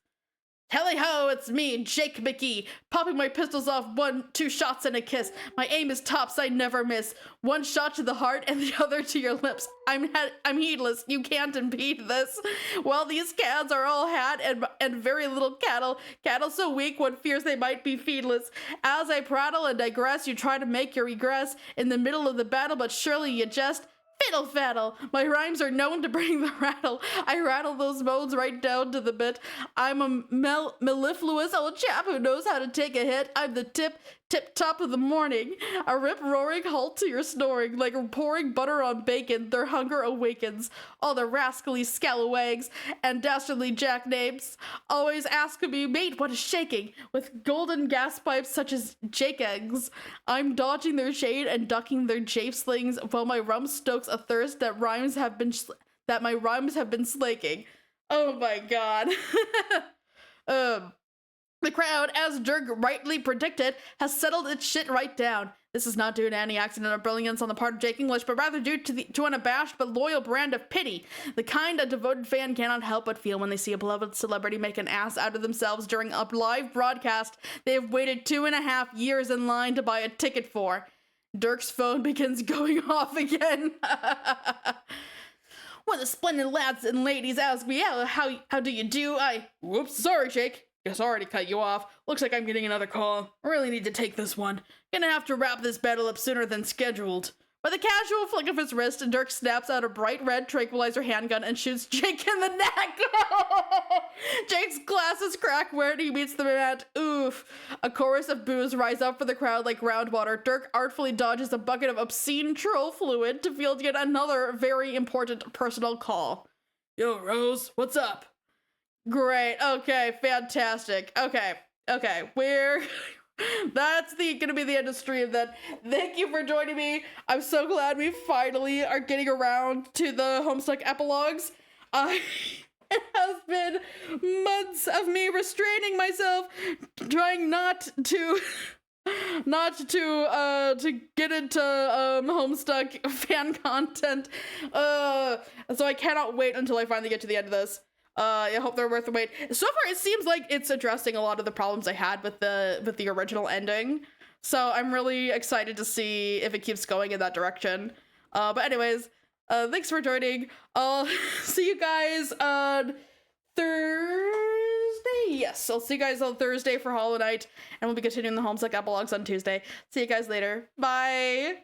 Tally-ho, it's me, Jake McGee, popping my pistols off 2 shots and a kiss. My aim is tops, I never miss. 1 shot to the heart and the other to your lips. I'm heedless, you can't impede this. Well, these calves are all had and very little cattle so weak one fears they might be feedless. As I prattle and digress, you try to make your egress in the middle of the battle, but surely you just... Fiddle faddle! My rhymes are known to bring the rattle. I rattle those modes right down to the bit. I'm a mellifluous old chap who knows how to take a hit. I'm the tip-top of the morning. A rip-roaring halt to your snoring. Like pouring butter on bacon, their hunger awakens. All the rascally scalawags and dastardly jackanapes always ask me, mate, what is shaking? With golden gas pipes such as Jake eggs. I'm dodging their shade and ducking their jape slings while my rum stokes a thirst that my rhymes have been slaking. Oh my god. The crowd, as Dirk rightly predicted, has settled its shit right down. This is not due to any accident of brilliance on the part of Jake English, but rather due to an abashed but loyal brand of pity. The kind a devoted fan cannot help but feel when they see a beloved celebrity make an ass out of themselves during a live broadcast they have waited 2.5 years in line to buy a ticket for. Dirk's phone begins going off again. When the splendid lads and ladies ask me how do you do, Whoops, sorry, Jake. Guess I already cut you off. Looks like I'm getting another call. I really need to take this one. Gonna have to wrap this battle up sooner than scheduled. With a casual flick of his wrist, Dirk snaps out a bright red tranquilizer handgun and shoots Jake in the neck. Jake's glasses crack where he meets the mat. Oof. A chorus of boos rise up for the crowd like groundwater. Dirk artfully dodges a bucket of obscene troll fluid to field yet another very important personal call. Yo, Rose, what's up? Great. Okay, fantastic. Okay, that's gonna be the end of stream then. Thank you for joining me. I'm so glad we finally are getting around to the Homestuck Epilogues. It has been months of me restraining myself, trying not to get into Homestuck fan content. So I cannot wait until I finally get to the end of this. I hope they're worth the wait. So far, it seems like it's addressing a lot of the problems I had with the original ending. So I'm really excited to see if it keeps going in that direction. But anyways, thanks for joining. I'll see you guys on Thursday. Yes, I'll see you guys on Thursday for Hollow Knight, and we'll be continuing the Homestuck Epilogues on Tuesday. See you guys later. Bye.